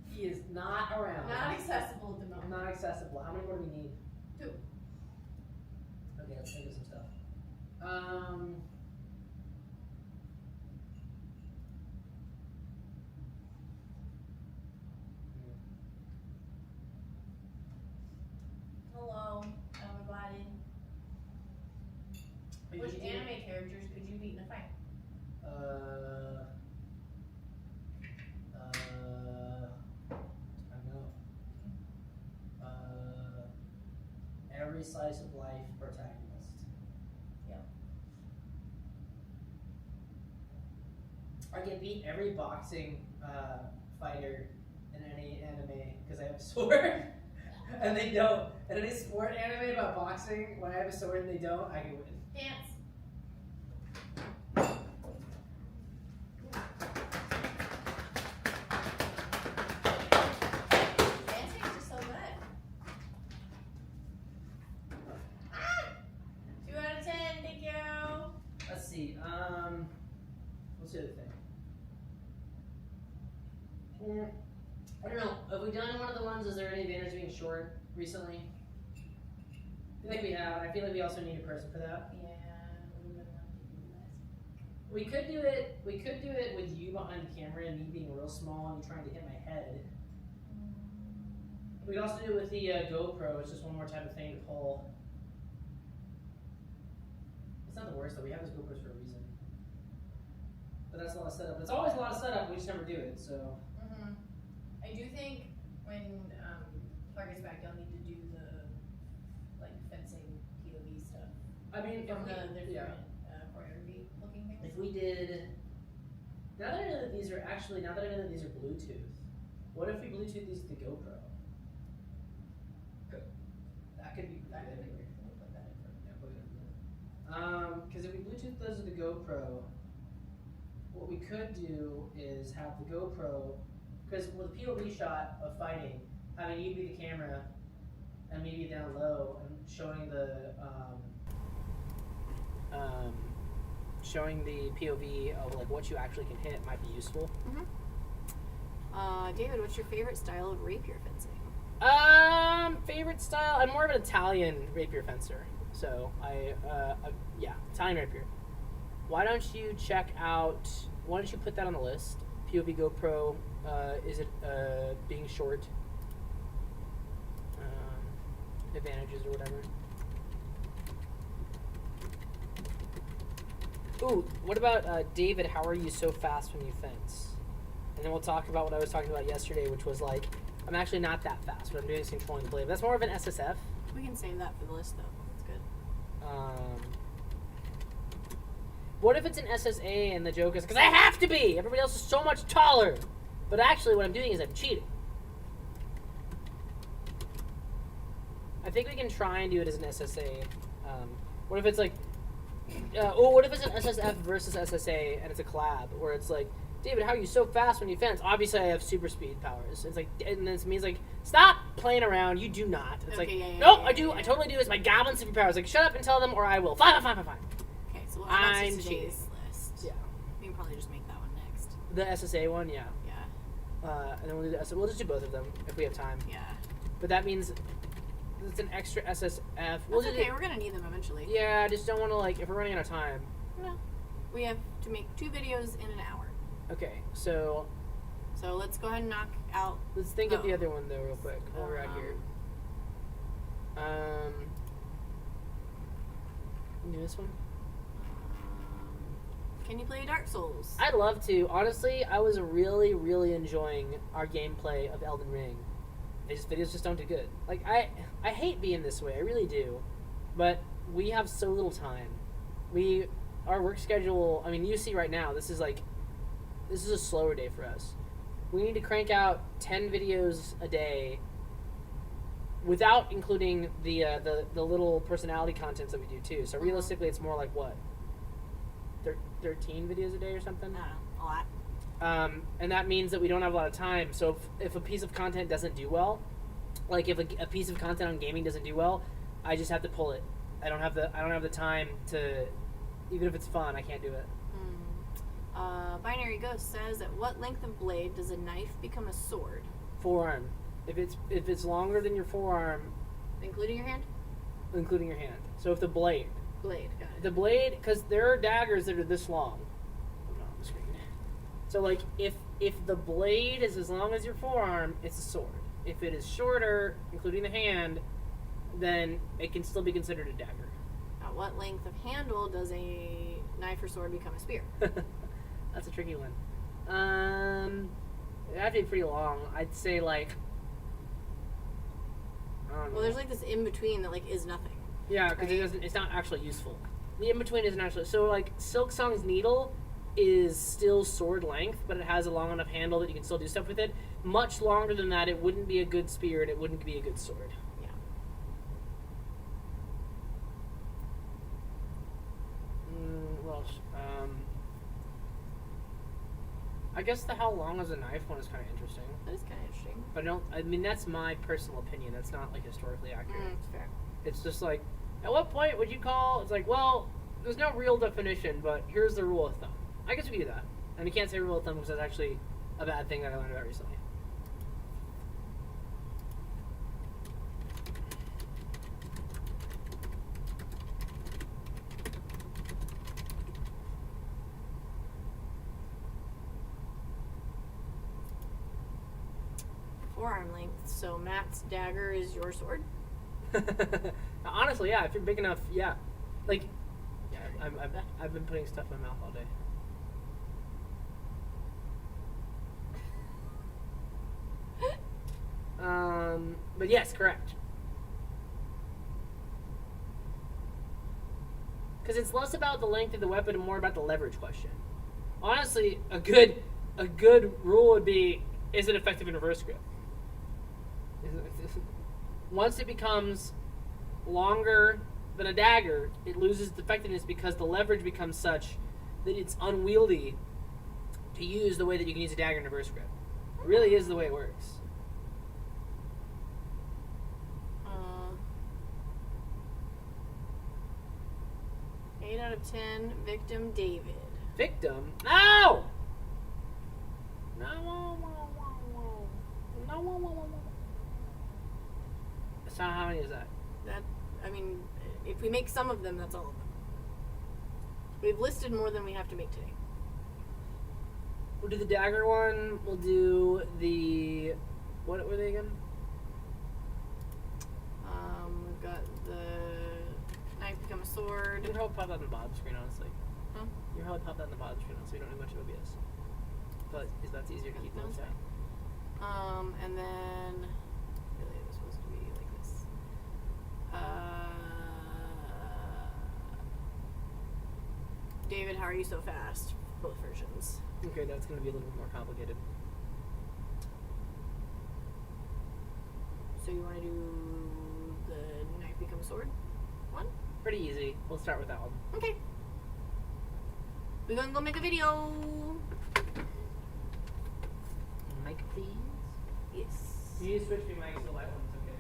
He is not around. Not accessible at the moment. Not accessible. How many more do we need? 2. Okay, let's think of some stuff. Hello, everybody. Which anime characters could you beat in a fight? I know. Every slice of life protagonist. Yep. I can beat every boxing fighter in any anime because I have a sword. And they don't. And any sport anime about boxing, when I have a sword and they don't, I can win. Dance. Dancing is just so good. 2 out of 10, thank you. Let's see. What's the other thing? I don't know. Have we done one of the ones? Is there any advantage being short recently? I feel like we have. I feel like we also need a person for that. Yeah, we would have to do this. We could do it. We could do it with you behind the camera and me being real small and you trying to hit my head. We could also do it with the GoPro. It's just one more type of thing to pull. It's not the worst though. We have those GoPros for a reason. But that's a lot of setup. It's always a lot of setup. We just never do it. So. I do think when Clark gets back, y'all need to do the fencing POV stuff. I mean, From the different yeah. choreography looking things. If we did, now that I know that these are actually, now that I know that these are Bluetooth, what if we Bluetooth these to the GoPro? That could be That could be good. weird. We'll put that in for Because if we Bluetooth those to the GoPro, what we could do is have the GoPro, because with a POV shot of fighting, having you be the camera and maybe down low and showing the POV of like what you actually can hit might be useful. David, what's your favorite style of rapier fencing? Favorite style? I'm more of an Italian rapier fencer. So Italian rapier. Why don't you put that on the list? POV GoPro, is it being short? Advantages or whatever. Ooh, what about David, how are you so fast when you fence? And then we'll talk about what I was talking about yesterday, which was like, I'm actually not that fast, but I'm doing some controlling the blade. That's more of an SSF. We can save that for the list, though. That's good. What if it's an SSA and the joke is, because I have to be! Everybody else is so much taller! But actually what I'm doing is I'm cheating. I think we can try and do it as an SSA. What if it's like, what if it's an SSF versus SSA and it's a collab, where it's like, David, how are you so fast when you fence? Obviously I have super speed powers. It's like, and then it means like, stop playing around, you do not. It's Okay, like, yeah, nope, yeah, I do, yeah. I totally do, it's my goblin superpowers. Like, shut up and tell them or I will. Fine. Okay, so what else I'm is today's list? Yeah. The SSA one, yeah. Yeah. And then we'll do the we'll just do both of them if we have time. Yeah. But that means it's an extra SSF. That's okay. We're gonna need them eventually. Yeah, I just don't want to if we're running out of time. No. We have to make 2 videos in an hour. Okay, so let's go ahead and knock out. let's think of the other one though, real quick, while we're out here. You do this one. Can you play Dark Souls? I'd love to. Honestly, I was really, really enjoying our gameplay of Elden Ring. Videos just don't do good. Like, I hate being this way. I really do. But we have so little time. Our work schedule, I mean, you see right now, this is a slower day for us. We need to crank out 10 videos a day without including the little personality contents that we do too. So realistically, it's more like what? 13 videos a day or something? I don't know, a lot. And that means that we don't have a lot of time. So if a piece of content doesn't do well, like if a piece of content on gaming doesn't do well, I just have to pull it. I don't have the time to, even if it's fun, I can't do it. Binary Ghost says, at what length of blade does a knife become a sword? Forearm. If it's longer than your forearm, Including your hand? including your hand. So if the blade, Got it. the blade, because there are daggers that are this long. I'm not on the screen. So like if the blade is as long as your forearm, it's a sword. If it is shorter, including the hand, then it can still be considered a dagger. At what length of handle does a knife or sword become a spear? That's a tricky one. That'd be pretty long. I'd say I don't know. Well, there's this in between that is nothing. Yeah, because it's not actually useful. The in between isn't actually Silk Song's needle is still sword length, but it has a long enough handle that you can still do stuff with it. Much longer than that, it wouldn't be a good spear and it wouldn't be a good sword. Yeah. What else? I guess the how long is a knife one is kind of interesting. That is kind of interesting. But that's my personal opinion. That's not historically accurate. It's fair. It's just at what point would you call? It's well, there's no real definition, but here's the rule of thumb. I guess we can do that. And we can't say rule of thumb because that's actually a bad thing that I learned about recently. Forearm length. So Matt's dagger is your sword? Honestly, yeah. If you're big enough, yeah. I've been putting stuff in my mouth all day. But yes, correct. Because it's less about the length of the weapon and more about the leverage question. Honestly, a good rule would be: is it effective in reverse grip? Once it becomes longer than a dagger, it loses its effectiveness because the leverage becomes such that it's unwieldy to use the way that you can use a dagger in reverse grip. It really is the way it works. 8 out of 10. Victim David. Victim? No! No. So how many is that? If we make some of them, that's all of them. We've listed more than we have to make today. We'll do the dagger one. We'll do the... What were they again? We've got the knife become a sword. You can probably pop that on the bottom screen, honestly. Huh? You can probably pop that on the bottom screen, so we don't need much of OBS. But that's easier to keep No, notes it's out. And then... Really, it was supposed to be like this. David, how are you so fast? Both versions. Okay, that's going to be a little bit more complicated. So you want to do the knife become a sword one? Pretty easy. We'll start with that one. Okay. We're gonna go make a video. Mic, please. Yes. You need to switch me mics to the light one's okay.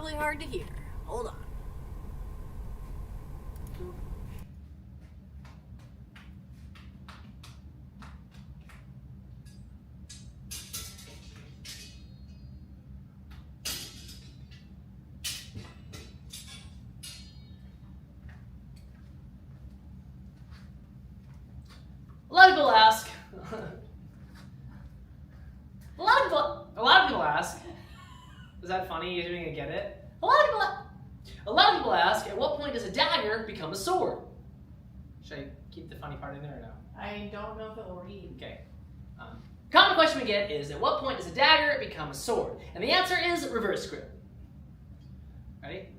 probably hard to hear. Hold on. A lot of people ask. A lot of people ask. Is that funny? You didn't get it? A lot of people ask. At what point does a dagger become a sword? Should I keep the funny part in there or no? I don't know if it will read. Okay. Common question we get is, at what point does a dagger become a sword? And the answer is reverse grip. Ready?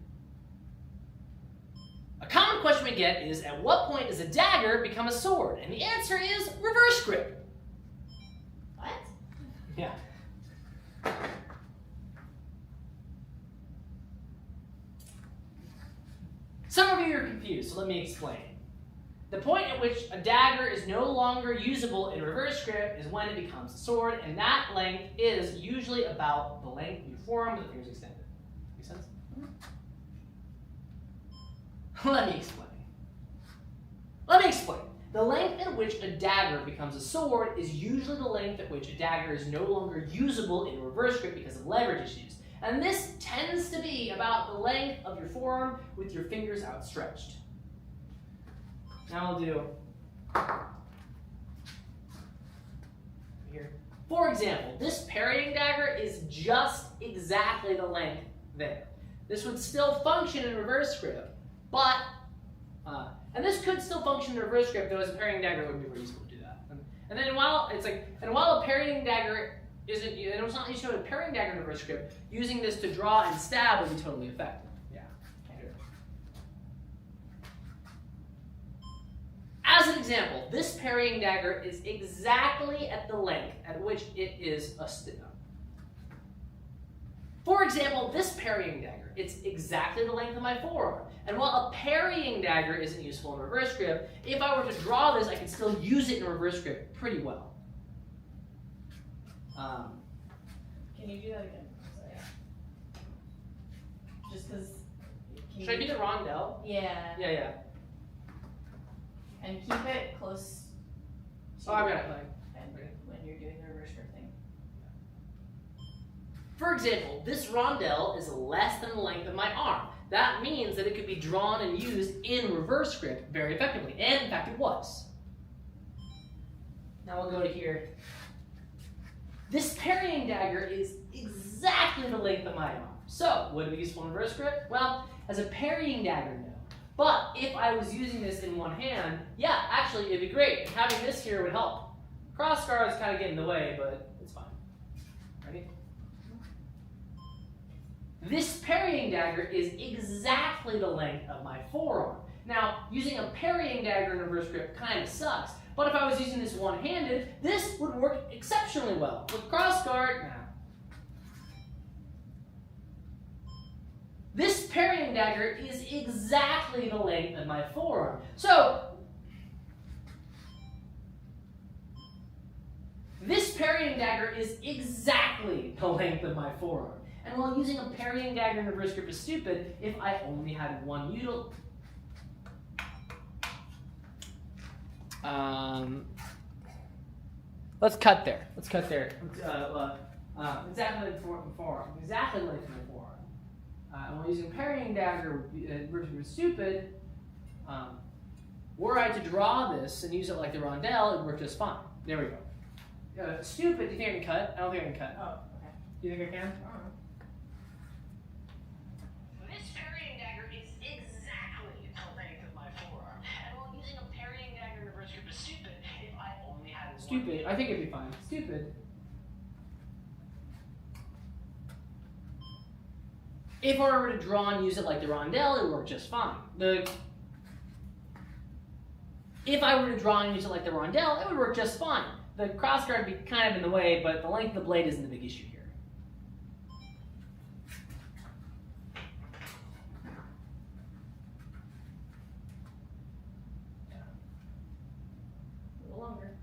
A common question we get is, at what point does a dagger become a sword? And the answer is reverse grip. What? Yeah. Some of you are confused, so let me explain. The point at which a dagger is no longer usable in reverse grip is when it becomes a sword, and that length is usually about the length of your forearm with the fingers extended. Make sense? Let me explain. The length at which a dagger becomes a sword is usually the length at which a dagger is no longer usable in reverse grip because of leverage issues. And this tends to be about the length of your forearm with your fingers outstretched. Now we'll do here. For example, this parrying dagger is just exactly the length there. This would still function in reverse grip, but and this could still function in reverse grip, though as a parrying dagger it wouldn't be very useful to do that. And then while a parrying dagger isn't, and it's not useful to a parrying dagger in reverse grip, using this to draw and stab would be totally effective. Yeah. As an example, this parrying dagger is exactly at the length at which it is a For example, this parrying dagger, it's exactly the length of my forearm. And while a parrying dagger isn't useful in reverse grip, if I were to draw this, I could still use it in reverse grip pretty well. Can you do that again? Sorry. Just because. Should I do the rondelle? Yeah. Yeah. And keep it close to Oh, I've got it. when you're doing the reverse grip thing. For example, this rondelle is less than the length of my arm. That means that it could be drawn and used in reverse grip very effectively. And in fact, it was. Now we'll go to here. This parrying dagger is exactly the length of my arm. So, would it be useful in reverse grip? Well, as a parrying dagger, no. But if I was using this in one hand, yeah, actually it'd be great. And having this here would help. Cross guards kind of get in the way, but it's fine. Ready? This parrying dagger is exactly the length of my forearm. Now, using a parrying dagger in reverse grip kind of sucks. But if I was using this one-handed, this would work exceptionally well. With cross guard, nah. This parrying dagger is exactly the length of my forearm. So, this parrying dagger is exactly the length of my forearm. And while using a parrying dagger in reverse grip is stupid, if I only had one util... let's cut there. Exactly like forearm. Exactly like my forearm. And while using parrying dagger would be stupid, were I to draw this and use it like the rondelle, it would work just fine. There we go. Stupid. Do you think I can cut? I don't think I can cut. Oh, okay. Do you think I can? This parrying dagger is exactly the length of my forearm. And while using a parrying dagger in reverse grip is stupid, if I only had one. Stupid. I think it'd be fine. Stupid. If I were to draw and use it like the rondelle, it would work just fine. If I were to draw and use it like the rondelle, it would work just fine. The crossguard would be kind of in the way, but the length of the blade isn't the big issue here. A little longer.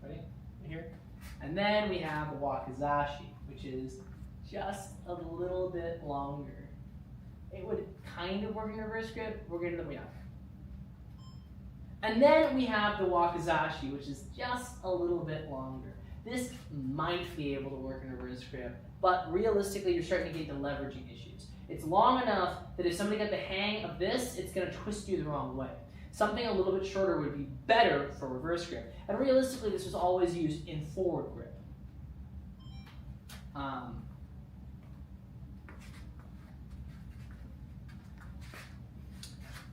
Ready? Here. And then we have the wakizashi, which is just a little bit longer. It would kind of work in reverse grip. We're going to the And then we have the wakizashi, which is just a little bit longer. This might be able to work in reverse grip, but realistically, you're starting to get the leveraging issues. It's long enough that if somebody got the hang of this, it's going to twist you the wrong way. Something a little bit shorter would be better for reverse grip. And realistically, this was always used in forward grip.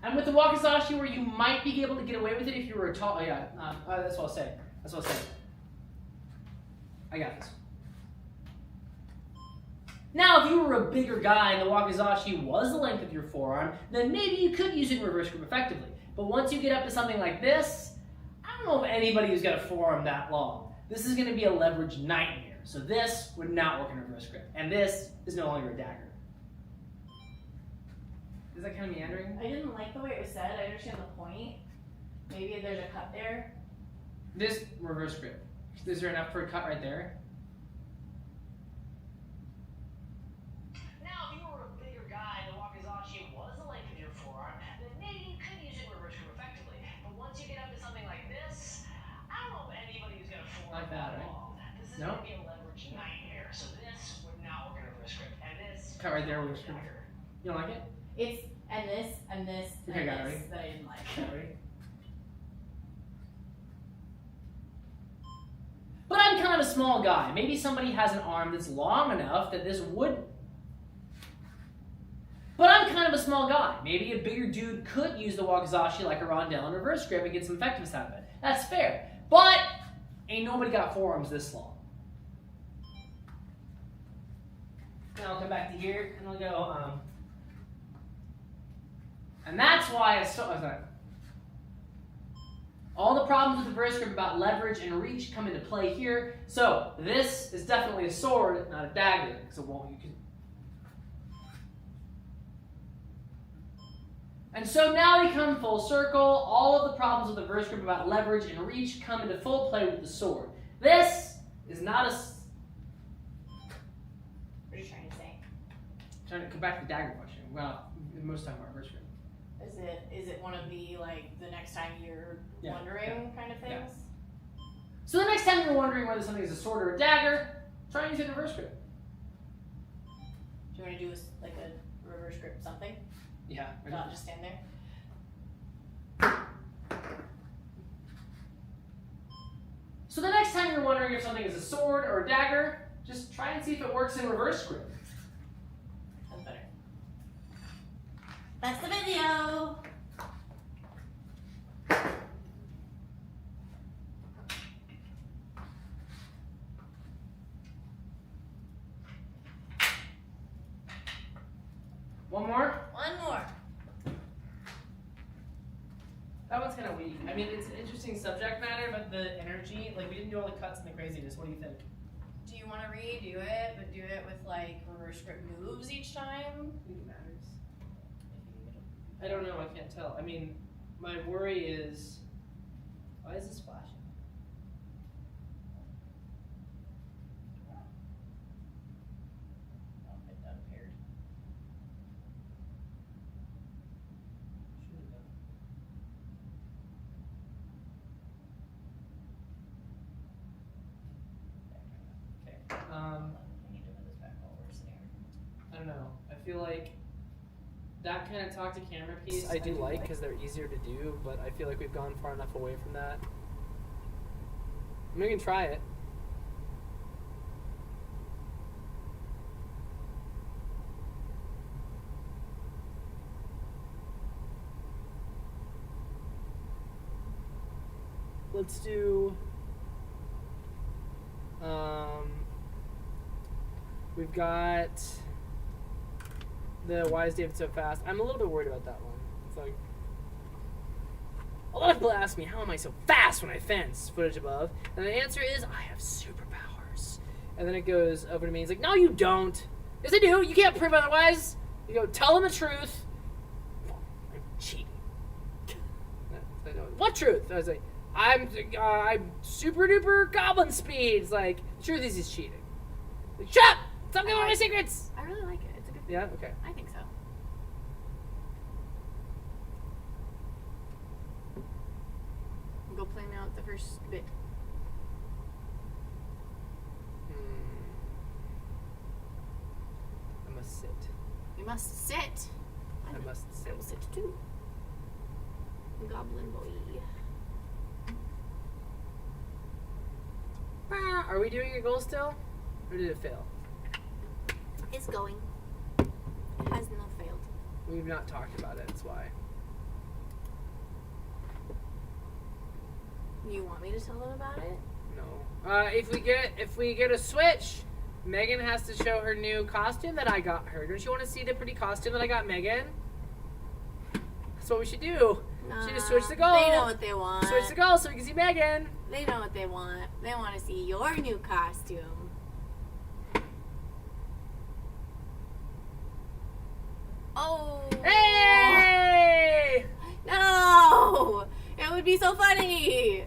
And with the wakizashi, where you might be able to get away with it if you were a tall, that's what I'll say. That's what I'll say. I got this. Now, if you were a bigger guy and the wakizashi was the length of your forearm, then maybe you could use it in reverse grip effectively. But once you get up to something like this, I don't know if anybody who's got a forearm that long. This is going to be a leverage nightmare. So this would not work in reverse grip. And this is no longer a dagger. Is that kind of meandering? I didn't like the way it was said. I understand the point. Maybe there's a cut there. This reverse grip. Is there enough for a cut right there? Now, if you were a bigger guy and the wakizashi was the length of your forearm, then maybe you could use it in reverse grip effectively. But once you get up to something like this, I don't know if anybody who's got a forearm Like that, right? long. This is No? going to be a leverage nightmare. So this would not work in reverse grip. And this Cut right there, reverse grip. You don't like it? It's and this and this Okay, and got it, this ready? that I didn't like. Ready? But I'm kind of a small guy. Maybe somebody has an arm that's long enough that this would... But I'm kind of a small guy. Maybe a bigger dude could use the wakizashi like a rondelle in reverse grip and get some effectiveness out of it. That's fair. But ain't nobody got forearms this long. Now I'll come back to here and I'll go, and that's why it's so... All the problems with reverse grip about leverage and reach come into play here. So this is definitely a sword, not a dagger, because it won't. And so now we come full circle. All of the problems with reverse grip about leverage and reach come into full play with the sword. This is not a... What are you trying to say? Trying to come back to the dagger question. Well, most time about reverse grip. Is it one of the like the next time you're wondering kind of things? Yeah. So the next time you're wondering whether something is a sword or a dagger, try and use it in reverse grip. Do you want to do like a reverse grip something? Yeah. Not just stand there. So the next time you're wondering if something is a sword or a dagger, just try and see if it works in reverse grip. That's better. That's the video. One more? One more. That one's kind of weak. I mean, it's an interesting subject matter, but the energy, like we didn't do all the cuts and the craziness. What do you think? Do you want to redo it, but do it with like reverse grip moves each time? I think it matters. I don't know. I can't tell. I mean, my worry is, why is this flashing? Oh, it appeared. Okay. I need to put this back while we're sitting here. I don't know. I feel like that kind of talk to camera piece. I do like because they're easier to do, but I feel like we've gone far enough away from that. I mean, we can try it. Let's do. We've got the Why is David So Fast? I'm a little bit worried about that one. It's like a lot of people ask me, how am I so fast when I fence? Footage above. And the answer is, I have superpowers. And then it goes over to me. He's like, no, you don't. Yes, I do. You can't prove otherwise. You go, tell him the truth. I'm cheating. What truth? I was like, I'm super duper goblin speed. It's like, the truth is he's cheating. Like, shut up! Stop giving away secrets! I really like it. It's a good. Yeah. Okay. I think so. Go plan out the first bit. I must sit. You must sit. I must I sit. will sit too. Goblin boy. Are we doing a goal still? Or did it fail? It's going. It has not failed. We've not talked about it, that's why. You want me to tell them about it? No. If we get a Switch, Megan has to show her new costume that I got her. Don't you want to see the pretty costume that I got Megan? That's what we should do. She just switch the goal. They know what they want. Switch the goal so we can see Megan. They know what they want. They want to see your new costume. Oh. Hey! No! It would be so funny!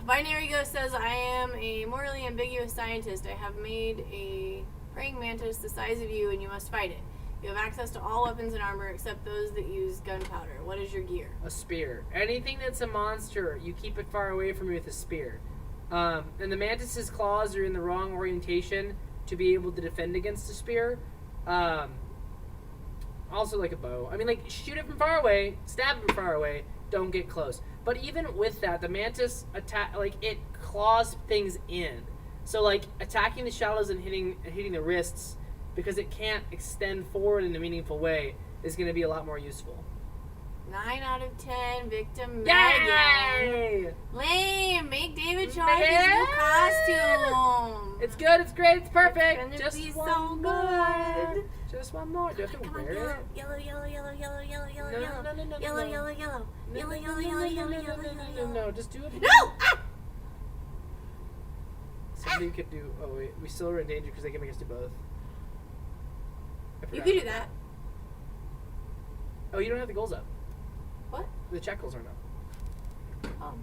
Binary Ghost says, I am a morally ambiguous scientist. I have made a praying mantis the size of you and you must fight it. You have access to all weapons and armor except those that use gunpowder. What is your gear? A spear. Anything that's a monster, you keep it far away from you with a spear. And the mantis's claws are in the wrong orientation to be able to defend against a spear. Also like a bow. I mean, like, shoot it from far away, stab it from far away, don't get close. But even with that, the mantis it claws things in. So like attacking the shadows and hitting the wrists, because it can't extend forward in a meaningful way, is going to be a lot more useful. 9 out of 10, victim Yay! Megan. Lame! Make David show off his new costume. It's good, it's great, it's perfect. It's gonna Just be one so more. good. Just one more. Do you have to Come on, wear yellow, it? yellow, yellow, yellow, yellow, yellow, yellow, No, yellow, no, no, no, yellow, no. yellow, yellow, yellow, yellow, yellow, yellow, yellow, No, just do it. No! Ah! Somebody could do. Oh wait, we still are in danger because they can make us do both. I You forgot. could do that. Oh, you don't have the goals up. What? The chat goals aren't up. Oh.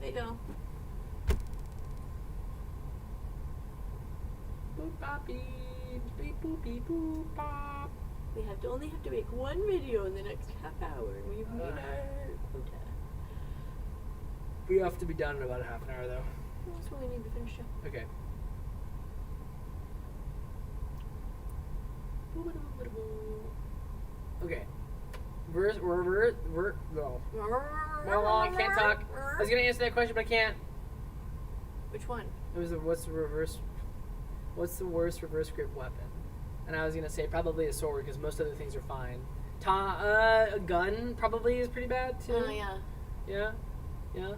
They don't. Boop bop beep beep boop beep boop bop. We only have to make one video in the next half hour, and we've made our quota. We have to be done in about a half an hour though. That's what we need to finish up. Okay. Okay. We're no. No, I can't talk. I was gonna answer that question, but I can't. Which one? It was what's the worst reverse grip weapon? And I was gonna say probably a sword because most other things are fine. A gun probably is pretty bad too. Oh, yeah. Yeah. Yeah.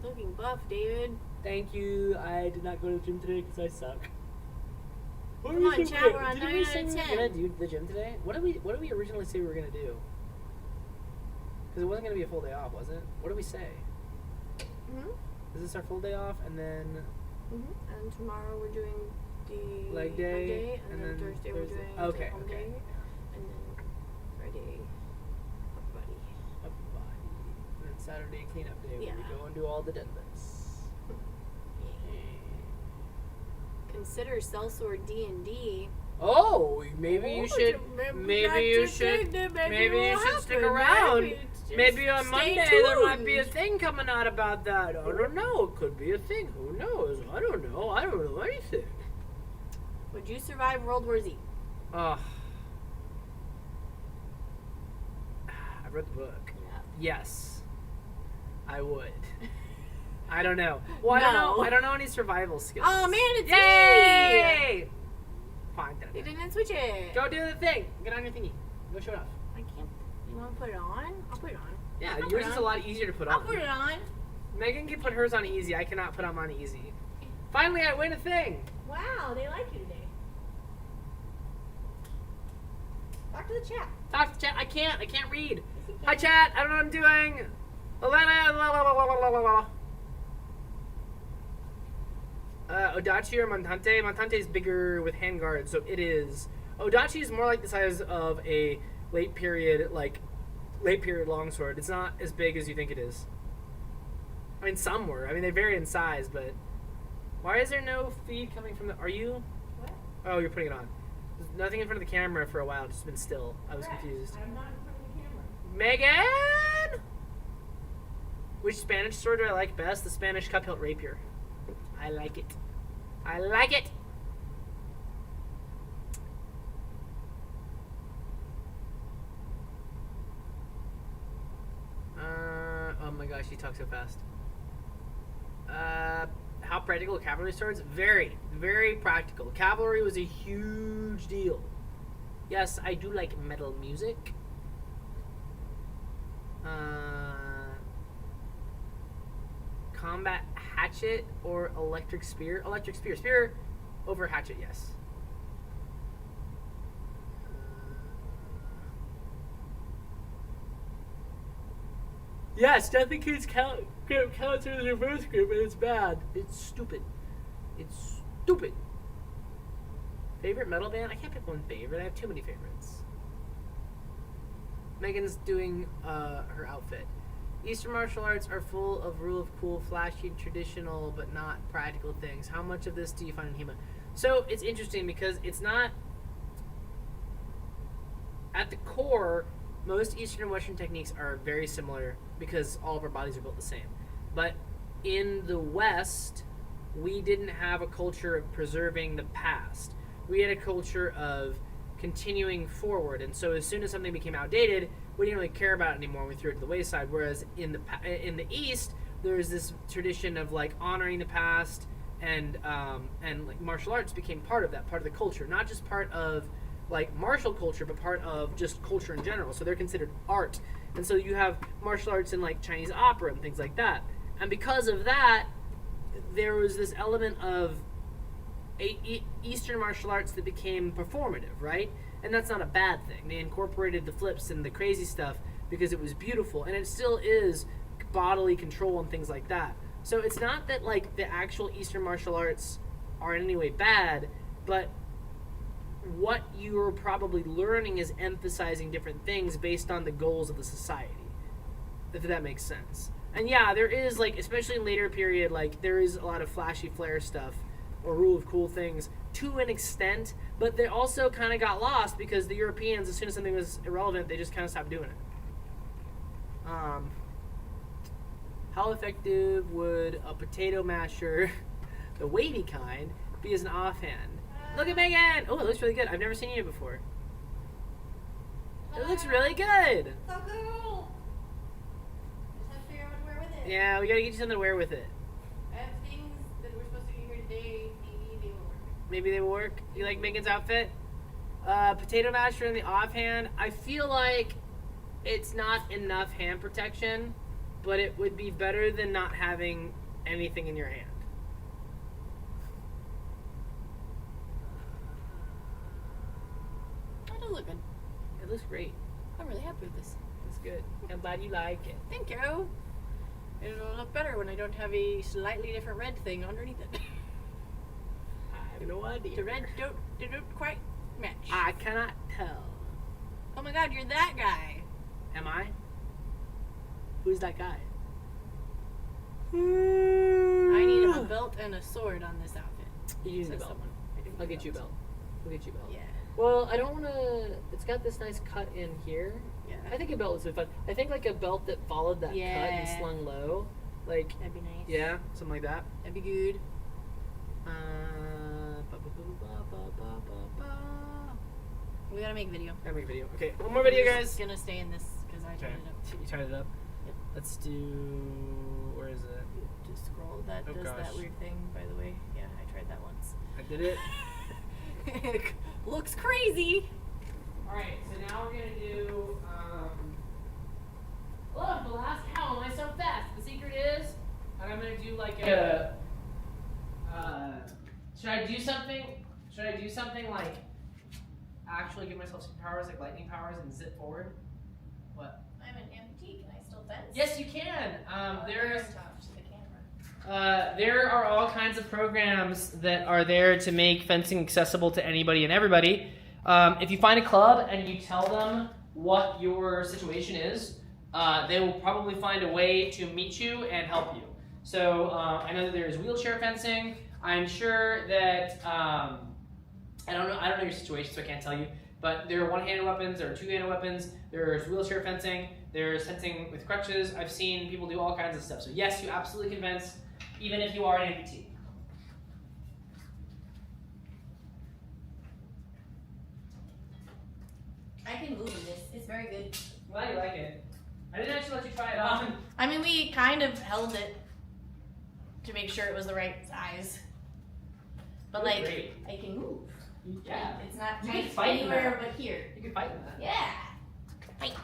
Looking buff, David. Thank you. I did not go to the gym today because I suck. Come on, chat, we're on 9 out of Did we 10. gonna do the gym today? What did we originally say we were gonna do? Because it wasn't gonna be a full day off, was it? What did we say? Mm-hmm. Is this our full day off, and then Mm-hmm. And tomorrow we're doing the leg day, and then Thursday we're doing okay, the home okay. day, and then Friday upper body. Upper body, and then Saturday cleanup day where Yeah. we go and do all the deadlifts. Consider Sellsword D&D. Oh, maybe you should. Maybe you should stick around. Maybe on Monday there might be a thing coming out about that. I don't know. It could be a thing. Who knows? I don't know. I don't know anything. Would you survive World War Z? I read the book. Yeah. Yes, I would. I don't know. Well, I don't know. No. I don't know any survival skills. Oh man, it's Yay! me! Fine. They didn't switch it. Go do the thing. Get on your thingy. Go show it off. I can't. You want to put it on? I'll put it on. Yeah, I'll put yours it is on. a lot easier to put on. I'll put it on. Megan can put hers on easy. I cannot put on easy. Finally, I win a thing. Wow, they like you today. Talk to the chat. Talk to chat. I can't read. Hi, chat. I don't know what I'm doing. Odachi or Montante? Montante is bigger with handguard, so it is. Odachi is more like the size of a late period, like, late period longsword. It's not as big as you think it is. I mean, some were. I mean, they vary in size, but why is there no feed coming from the? Are you? What? Oh, you're putting it on. There's nothing in front of the camera for a while. It's just been still. I was Correct. confused. I'm not in front of the camera. Megan! Which Spanish sword do I like best? The Spanish cup hilt rapier. I like it. I like it! Oh my gosh, he talks so fast. How practical are cavalry swords? Very, very practical. Cavalry was a huge deal. Yes, I do like metal music. Combat hatchet or electric spear? Electric spear. Spear over hatchet, yes. Yes, nothing counts as a reverse grip, and it's bad. It's stupid. It's stupid. Favorite metal band? I can't pick one favorite. I have too many favorites. Megan's doing her outfit. Eastern martial arts are full of rule of cool, flashy, traditional, but not practical things. How much of this do you find in HEMA? So it's interesting because it's not... At the core, most Eastern and Western techniques are very similar because all of our bodies are built the same. But in the West, we didn't have a culture of preserving the past. We had a culture of continuing forward, and so as soon as something became outdated, we didn't really care about it anymore. We threw it to the wayside. Whereas in the East, there's this tradition of like honoring the past, and like martial arts became part of that, part of the culture, not just part of like martial culture, but part of just culture in general. So they're considered art, and so you have martial arts in like Chinese opera and things like that. And because of that, there was this element of Eastern martial arts that became performative, right? And that's not a bad thing. They incorporated the flips and the crazy stuff because it was beautiful, and it still is bodily control and things like that. So it's not that like the actual Eastern martial arts are in any way bad, but what you're probably learning is emphasizing different things based on the goals of the society, if that makes sense. And yeah, there is like, especially in later period, like there is a lot of flashy flair stuff or rule of cool things to an extent, but they also kind of got lost because the Europeans, as soon as something was irrelevant, they just kind of stopped doing it. How effective would a potato masher, the wavy kind, be as an offhand? Look at Megan! Oh, it looks really good. I've never seen you before. It looks really good! So cool! Just have to figure out what to wear with it. Yeah, we gotta get you something to wear with it. I have things that we're supposed to do here today. Maybe they will work. Maybe they will work. You like Megan's outfit? Potato masher in the offhand. I feel like it's not enough hand protection, but it would be better than not having anything in your hand. That does look good. It looks great. I'm really happy with this. It's good. I'm glad you like it. Thank you. It'll look better when I don't have a slightly different red thing underneath it. I have no idea. The red don't quite match. I cannot tell. Oh my god, you're that guy. Am I? Who's that guy? I need a belt and a sword on this outfit. You need a Says belt. someone. I'll get you a belt. We'll get you a belt. Yeah. Well, I don't want to... It's got this nice cut in here. Yeah. I think a belt would be fun. I think like a belt that followed that cut and Yeah. slung low. Like, That'd be nice. yeah, something like that. That'd be good. We gotta make a video. Gotta make a video. Okay, one more video, I'm guys. just gonna stay in this because I tied it up. You tied it up? Yep. Let's do... Where is it? Just scroll. That Oh, does gosh. that weird thing, by the way. Yeah, I tried that once. I did it. It looks crazy. Alright, so now we're gonna do, oh, blast, how am I so fast? The secret is, and I'm gonna do like a, should I do something like, actually give myself superpowers, like lightning powers and zip forward? What? I'm an amputee. Can I still fence? Yes, you can. There's, Talk to the camera. there are all kinds of programs that are there to make fencing accessible to anybody and everybody. If you find a club and you tell them what your situation is, they will probably find a way to meet you and help you. So I know that there's wheelchair fencing. I'm sure that I don't know your situation, so I can't tell you. But there are one-handed weapons, there are two-handed weapons. There's wheelchair fencing. There's fencing with crutches. I've seen people do all kinds of stuff. So yes, you absolutely can fence, even if you are an amputee. I can move in this. It's very good. Glad you like it. I didn't actually let you try it on. I mean, we kind of held it to make sure it was the right size. But like, Great. I can move. Yeah. It's not You can tight fight in anywhere that. but here. You can fight in that. Yeah. Fight.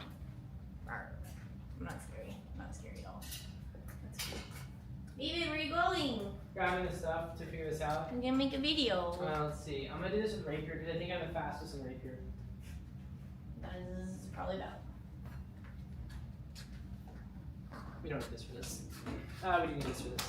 Arr. I'm not scary. I'm not scary at all. That's cool. David, where are you going? Grabbing the stuff to figure this out. I'm gonna make a video. Let's see. I'm gonna do this with Rapier because I think I'm the fastest in Rapier. That is probably about. We don't need this for this. We do need this for this.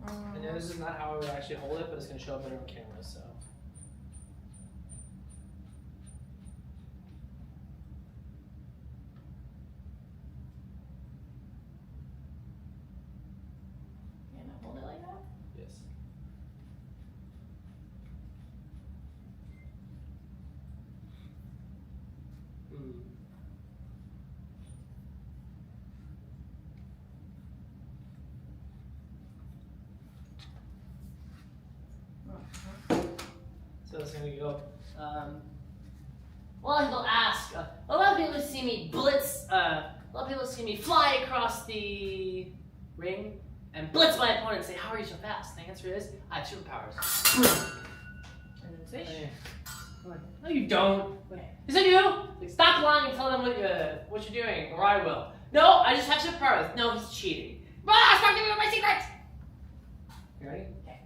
I know this is not how I would actually hold it, but it's going to show up better on camera, so. Can I hold it like that? Yes. So it's going to go. A lot of people ask. A lot of people see me blitz. A lot of people see me fly across the ring and blitz my opponent and say, "How are you so fast?" And the answer is, I have superpowers. And then switch. No, you don't. Okay. Is it you? Like, stop lying and tell them what you're doing, or I will. No, I just have superpowers. No, he's cheating. Ah, stop giving me my secrets! You ready? Okay.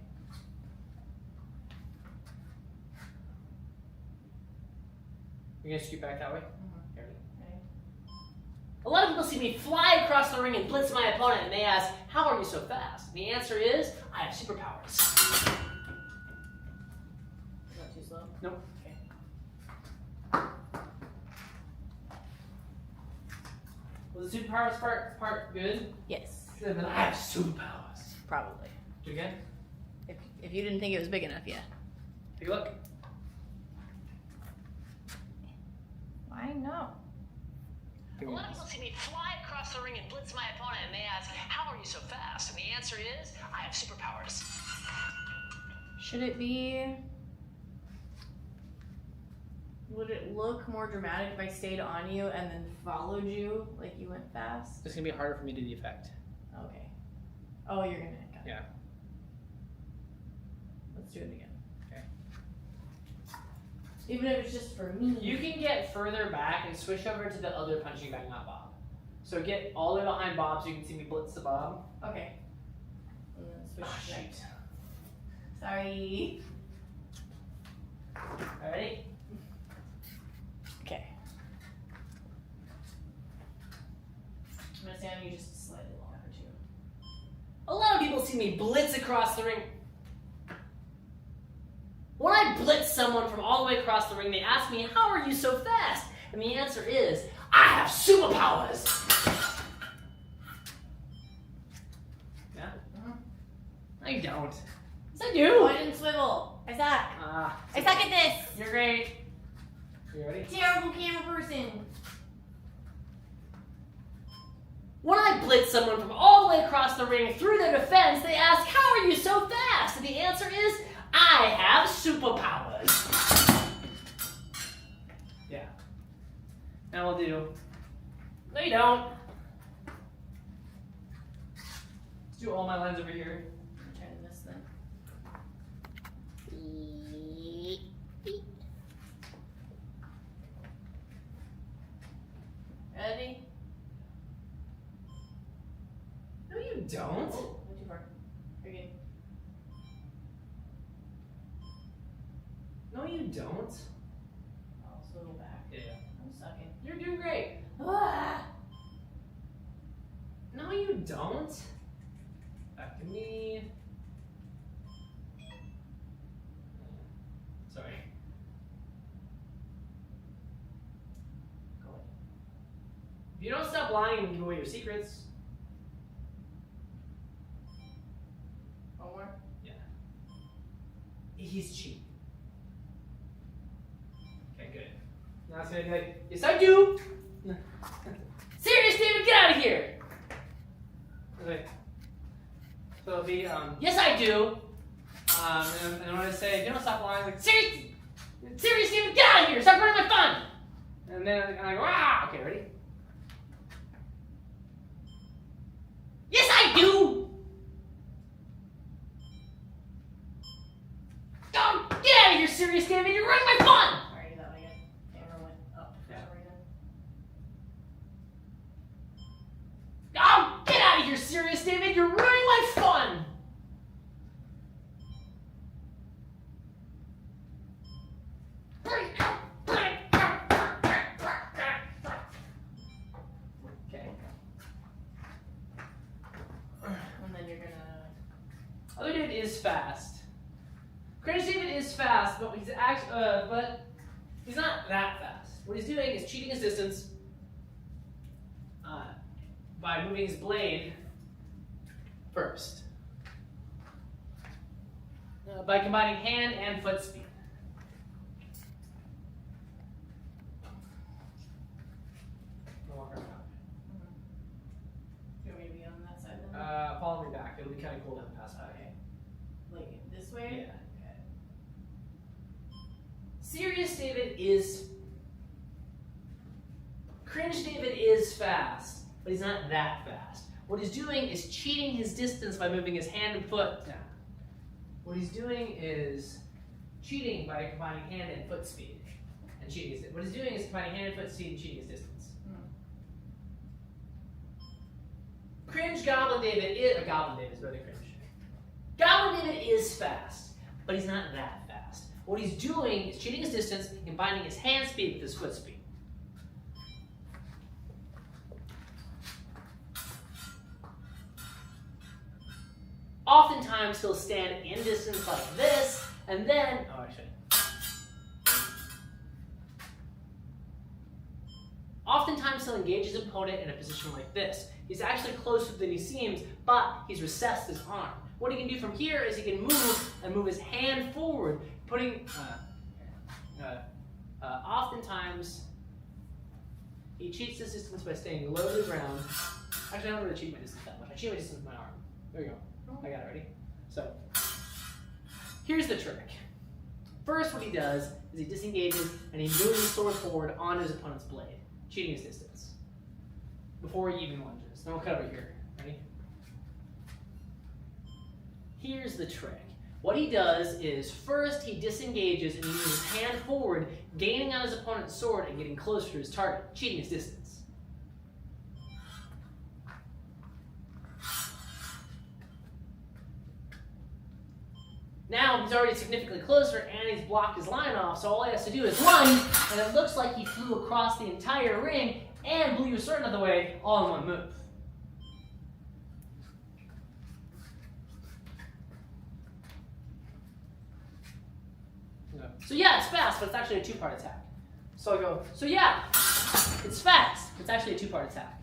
You're gonna scoot back that way? Mm-hmm. Ready? A lot of people see me fly across the ring and blitz my opponent, and they ask, "How are you so fast?" And the answer is, I have superpowers. Not too slow? Nope. Okay. Was the superpowers part good? Yes. Good, then I have superpowers. Probably. Do it again? If you didn't think it was big enough, yeah. Take a look. Why no? A lot of people see me fly across the ring and blitz my opponent, and they ask, "How are you so fast?" And the answer is, I have superpowers. Should it be? Would it look more dramatic if I stayed on you and then followed you like you went fast? It's gonna be harder for me to do the effect. Okay. Oh, you're gonna. Got it. Yeah. Let's do it again. Okay. Even if it's just for me. You can get further back and switch over to the other punching bag, not Bob. So get all the way behind Bob so you can see me blitz the Bob. Okay. And then switch Ah, back. shoot. Sorry. Alright? Okay. I'm gonna stay on you just slightly longer too. A lot of people see me blitz across the ring. When I blitz someone from all the way across the ring, they ask me, "How are you so fast?" And the answer is, I have superpowers. Yeah? Uh-huh. No, you don't. Yes, I Oh, do. I didn't swivel. I suck. Ah. I suck at this. You're great. You ready? Terrible camera person. When I blitz someone from all the way across the ring through their defense, they ask, "How are you so fast?" And the answer is, I have superpowers. Yeah. Now we'll do. No, you don't. Let's do all my lines over here. I'm trying this then. Ready? No, you don't. Oh, went too far. You're good. No, you don't. Oh, so don't. Back to me. Sorry. Go away. If you don't stop lying and give away your secrets. One more. Yeah. He's cheap. Okay, good. Now it's gonna be like, yes I do! Serious, David, get out of here! Okay. So it'll be, yes I do! And when I say, if you don't stop lying, like, serious, David, get out of here! Stop ruining my fun! And then I go, ah! Okay, ready? Yes I do! Oh, get out of here, serious, David, you're ruining my fun! Alright, that one again. Camera went up for Yeah. some reason. Oh, get out of here, serious, David, you're ruining my fun! Okay. And then you're gonna. Other David is fast. Cringe David is fast, but he's not that fast. What he's doing is cheating his distance by moving his blade first. By combining hand and foot speed. Do you want me to be on that side then? Follow me back. It'll be kind of cool to have pass by. Like this way? Yeah. Serious David is. Cringe David is fast, but he's not that fast. What he's doing is cheating his distance by moving his hand and foot down. What he's doing is cheating by combining hand and foot speed. And cheating his, what he's doing is combining hand and foot speed and cheating his distance. Cringe Goblin David is. Goblin David is really cringe. Goblin David is fast, but he's not that fast. What he's doing is cheating his distance and combining his hand speed with his foot speed. Oftentimes he'll stand in distance like this, and then, oh actually. Oftentimes he'll engage his opponent in a position like this. He's actually closer than he seems, but he's recessed his arm. What he can do from here is he can move his hand forward, putting, oftentimes he cheats this distance by staying low to the ground. Actually, I don't really cheat my distance that much. I cheat my distance with my arm. There we go. I got it ready. So, here's the trick. First, what he does is he disengages and he moves his sword forward on his opponent's blade, cheating his distance, before he even lunges. Then we'll cut over here. Ready? Here's the trick. What he does is, first he disengages and he moves his hand forward, gaining on his opponent's sword and getting closer to his target, cheating his distance. Now he's already significantly closer and he's blocked his line off, so all he has to do is run, and it looks like he flew across the entire ring and blew your sword out of the way all in one move. So yeah, it's fast, but it's actually a two-part attack. So I go, so yeah, it's fast, but it's actually a two-part attack.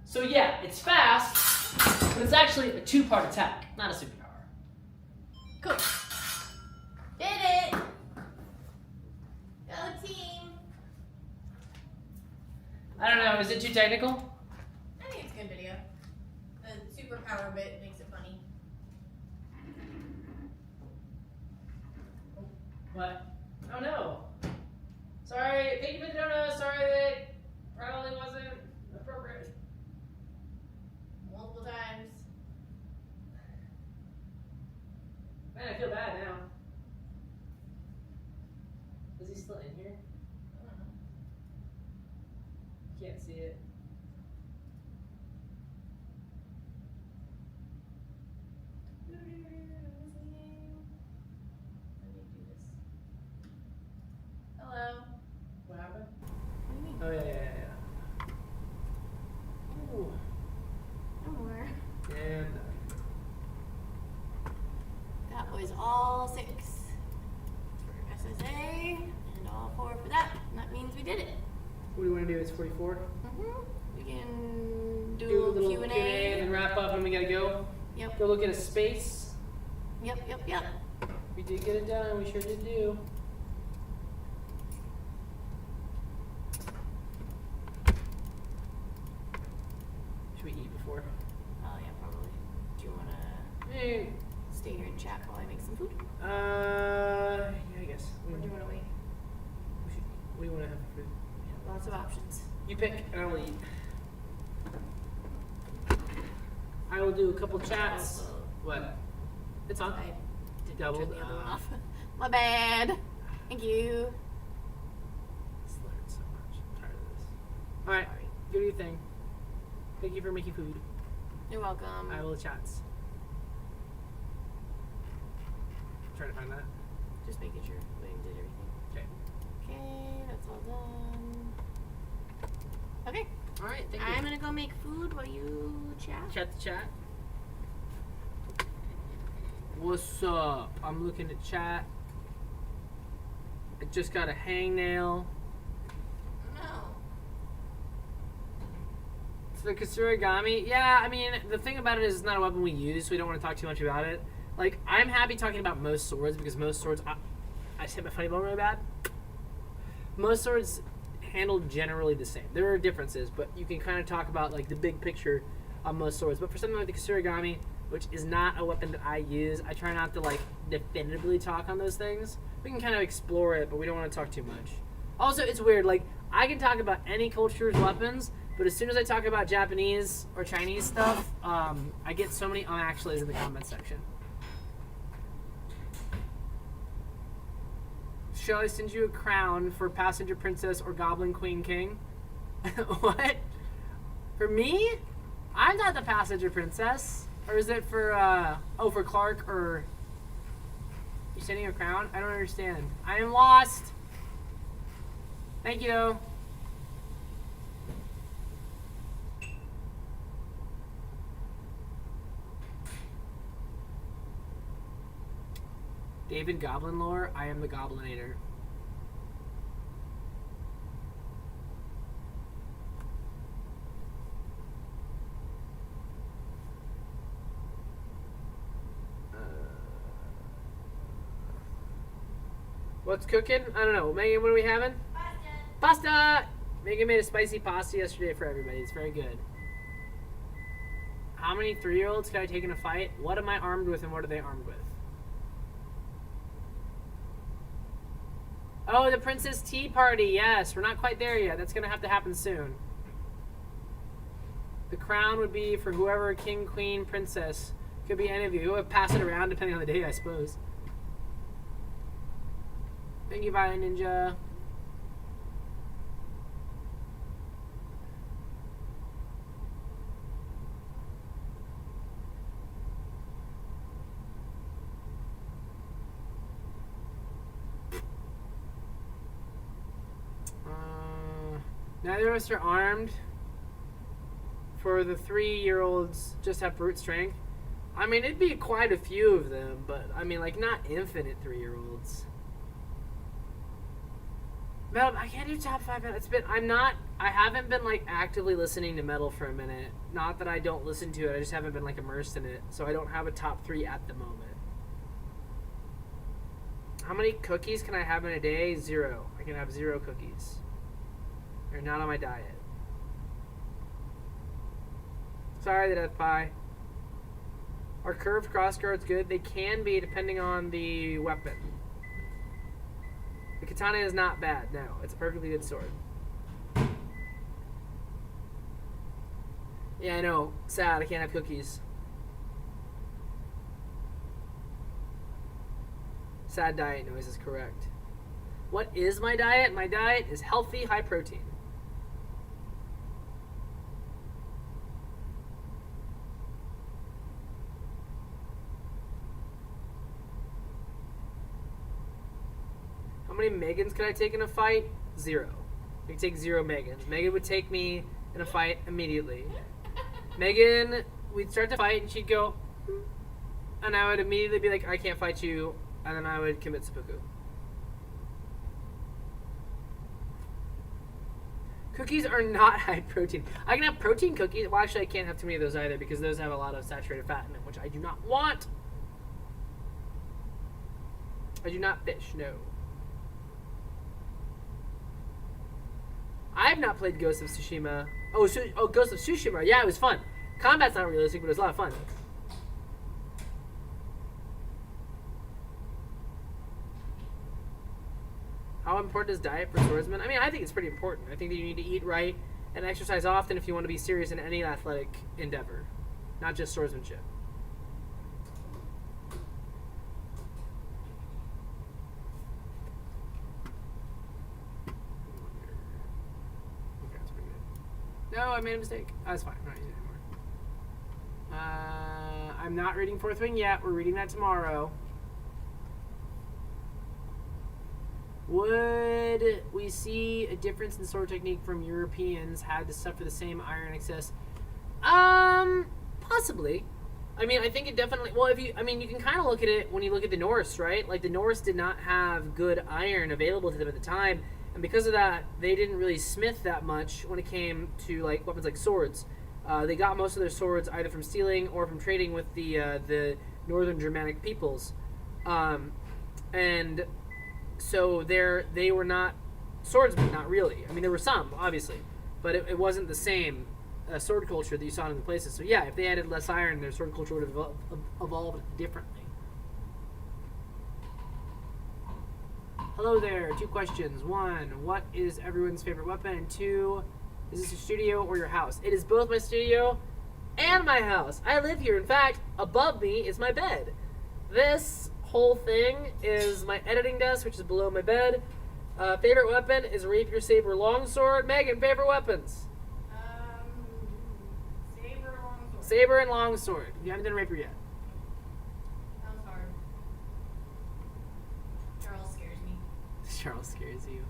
So yeah, it's fast, but it's actually a two-part attack, not a superpower. Cool. Did it! Go team! I don't know, is it too technical? I think it's a good video. The superpower bit makes it funny. What? Oh no. Sorry, thank you for the donut. Sorry that probably wasn't appropriate. Multiple times. Man, I feel bad now. Is he still in here? I don't know. Can't see it. Let me do this. Hello. What happened? What do you mean? did it. What do you want to do? It's 44. We can do Do a a little Q&A. Q&A and wrap up, and we gotta go. Yep. Go look at a space. Yep. We did get it done. We sure did do. Should we eat before? Oh yeah, probably. Do you wanna Hey. stay here and chat while I make some food? Yeah, I guess. Or do you wanna wait? What do you want to have for food? Lots of options. You pick, and I'll eat. I will do a couple chats. Also, What? It's on. I didn't Doubled, turn the other one uh, off. My bad. Thank you. Slurred so much. I'm tired of this. Alright, Sorry. do your thing. Thank you for making food. You're welcome. I will chats. Trying to find that. Just making sure William did everything. Okay. Okay, that's all done. Okay, Alright, thank you. I'm gonna go make food while you chat. Chat to chat. What's up? I'm looking at chat. I just got a hangnail. No. It's the Kasurigami. Yeah, I mean, the thing about it is it's not a weapon we use, so we don't want to talk too much about it. Like, I'm happy talking about most swords, because most swords... I just hit my funny bone really bad. Most swords handle generally the same. There are differences, but you can kind of talk about, like, the big picture on most swords. But for something like the Kasurigami, which is not a weapon that I use, I try not to, like, definitively talk on those things. We can kind of explore it, but we don't want to talk too much. Also, it's weird. Like, I can talk about any culture's weapons, but as soon as I talk about Japanese or Chinese stuff, I get so many actuallys in the comments section. Shall I send you a crown for Passenger Princess or Goblin Queen King? What? For me? I'm not the Passenger Princess. Or is it for, for Clark, or... You sending a crown? I don't understand. I am lost! Thank you. David Goblin lore, I am the Goblinator. What's cooking? I don't know. Megan, what are we having? Pasta. Pasta! Megan made a spicy pasta yesterday for everybody. It's very good. How many 3-year-olds can I take in a fight? What am I armed with and what are they armed with? Oh, the Princess Tea Party. Yes, we're not quite there yet. That's going to have to happen soon. The crown would be for whoever king, queen, princess. Could be any of you. We'll pass it around depending on the day, I suppose. Thank you, Violent Ninja. Neither of us are armed. For the 3-year-olds, just have brute strength. I mean, it'd be quite a few of them, but I mean, like, not infinite 3-year-olds. Metal, I can't do top 5 metal. I haven't been, like, actively listening to metal for a minute. Not that I don't listen to it, I just haven't been, like, immersed in it. So I don't have a top 3 at the moment. How many cookies can I have in a day? 0. I can have 0 cookies. They're not on my diet. Sorry, the death pie. Are curved crossguards good? They can be, depending on the weapon. The katana is not bad, no. It's a perfectly good sword. Yeah, I know. Sad, I can't have cookies. Sad diet noise is correct. What is my diet? My diet is healthy, high protein. How many Megans could I take in a fight? 0. I could take 0 Megans. Megan would take me in a fight immediately. Megan, we'd start to fight and she'd go, and I would immediately be like, I can't fight you, and then I would commit seppuku. Cookies are not high protein. I can have protein cookies. Well, actually, I can't have too many of those either because those have a lot of saturated fat in them, which I do not want. I do not fish, no. I have not played Ghost of Tsushima. Oh, Ghost of Tsushima. Yeah, it was fun. Combat's not realistic, but it was a lot of fun. How important is diet for swordsmen? I mean, I think it's pretty important. I think that you need to eat right and exercise often if you want to be serious in any athletic endeavor, not just swordsmanship. Okay, that's pretty good. No, I made a mistake. That's fine. I'm not using it anymore. I'm not reading Fourth Wing yet. We're reading that tomorrow. Would we see a difference in sword technique from Europeans had to suffer the same iron excess? Possibly. I mean, I think it definitely. Well, you can kind of look at it when you look at the Norse, right? Like the Norse did not have good iron available to them at the time, and because of that, they didn't really smith that much when it came to like weapons like swords. They got most of their swords either from stealing or from trading with the northern Germanic peoples, and so they were not swordsmen, not really. I mean, there were some, obviously, but it wasn't the same sword culture that you saw in the places. So yeah, if they added less iron, their sword culture would have evolved differently. Hello there. 2 questions. 1, what is everyone's favorite weapon? And 2, is this your studio or your house? It is both my studio and my house. I live here. In fact, above me is my bed. This whole thing is my editing desk, which is below my bed. Favorite weapon is Rapier, Saber, Longsword. Megan, favorite weapons? Saber, longsword. Saber and Longsword. You haven't done Rapier yet. That was hard. Charles scares me. Charles scares you.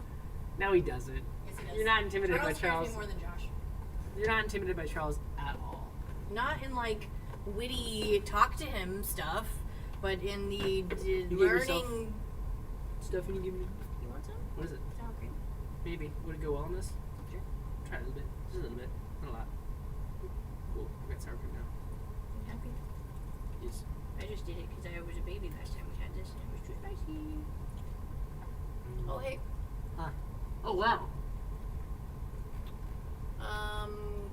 No, he doesn't. Yes, he does. You're not intimidated by Charles Charles. scares me more than Josh. You're not intimidated by Charles at all. Not in like witty talk to him stuff, but in the give yourself learning stuff when you give me. You want some? What is it? Sour cream. Maybe. Would it go well on this? Sure. Try it a little bit. Just a little bit. Not a lot. Cool. I got sour cream now. You happy? Yes. I just did it because I was a baby last time we had this and it was too spicy. Oh hey. Huh. Oh wow.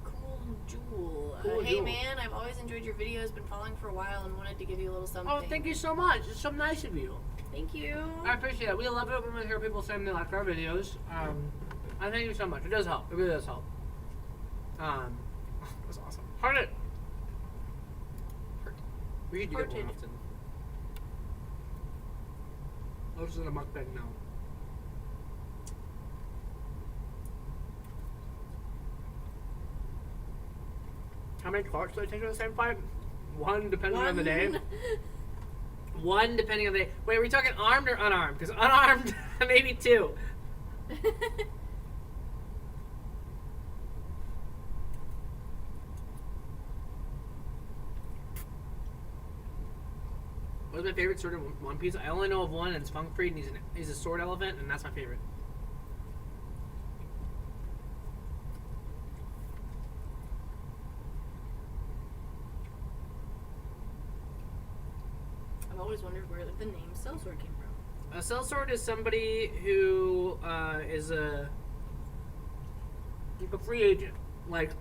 Cool Jewel. Cool Hey Jewel. man, I've always enjoyed your videos, been following for a while and wanted to give you a little something. Oh, thank you so much. It's so nice of you. Thank you. I appreciate it. We love it when we hear people saying they like our videos. I thank you so much. It does help. It really does help. That's awesome. Heart it. We should do that more Hearted. often. This is in a mukbang now. How many cards do I take in the same fight? 1 depending on the day. 1 depending on the day. Wait, are we talking armed or unarmed? Because unarmed, maybe 2. What's my favorite sword in One Piece? I only know of one, and it's Funkfried, and he's a sword elephant, and that's my favorite. I've always wondered where the name Sellsword came from. A sellsword is somebody who is a free agent, like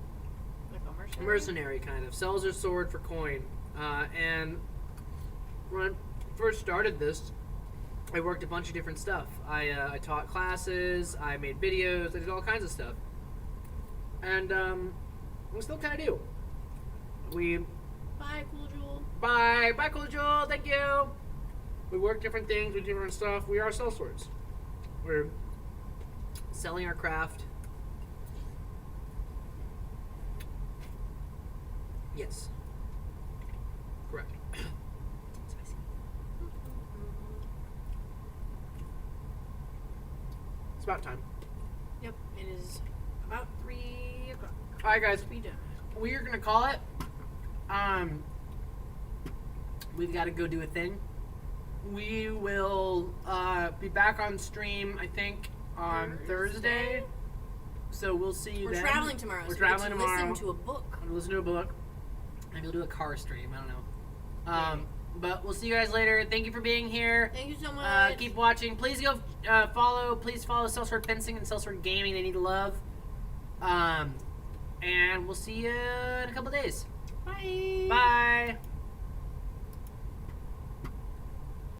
Like a a mercenary kind of. Sells their sword for coin. And when I first started this, I worked a bunch of different stuff. I taught classes, I made videos, I did all kinds of stuff. And we still kind of do. Bye, Cool Jewel. Bye, Cool Jewel, thank you. We work different things, we do different stuff. We are sellswords. We're selling our craft. Yes. Correct. Spicy. It's about time. Yep, it is about 3 o'clock. Alright guys, Be done. we are gonna call it. We've got to go do a thing. We will be back on stream, I think, on Thursday. So we'll see you We're then. traveling tomorrow. We're so traveling we get to tomorrow. Listen to a book. I'm gonna listen to a book. Maybe we'll do a car stream. I don't know. But we'll see you guys later. Thank you for being here. Thank you so much. Keep watching. Please go follow. Please follow Sellsword Fencing and Sellsword Gaming. They need love. And we'll see you in a couple days. Bye. Bye.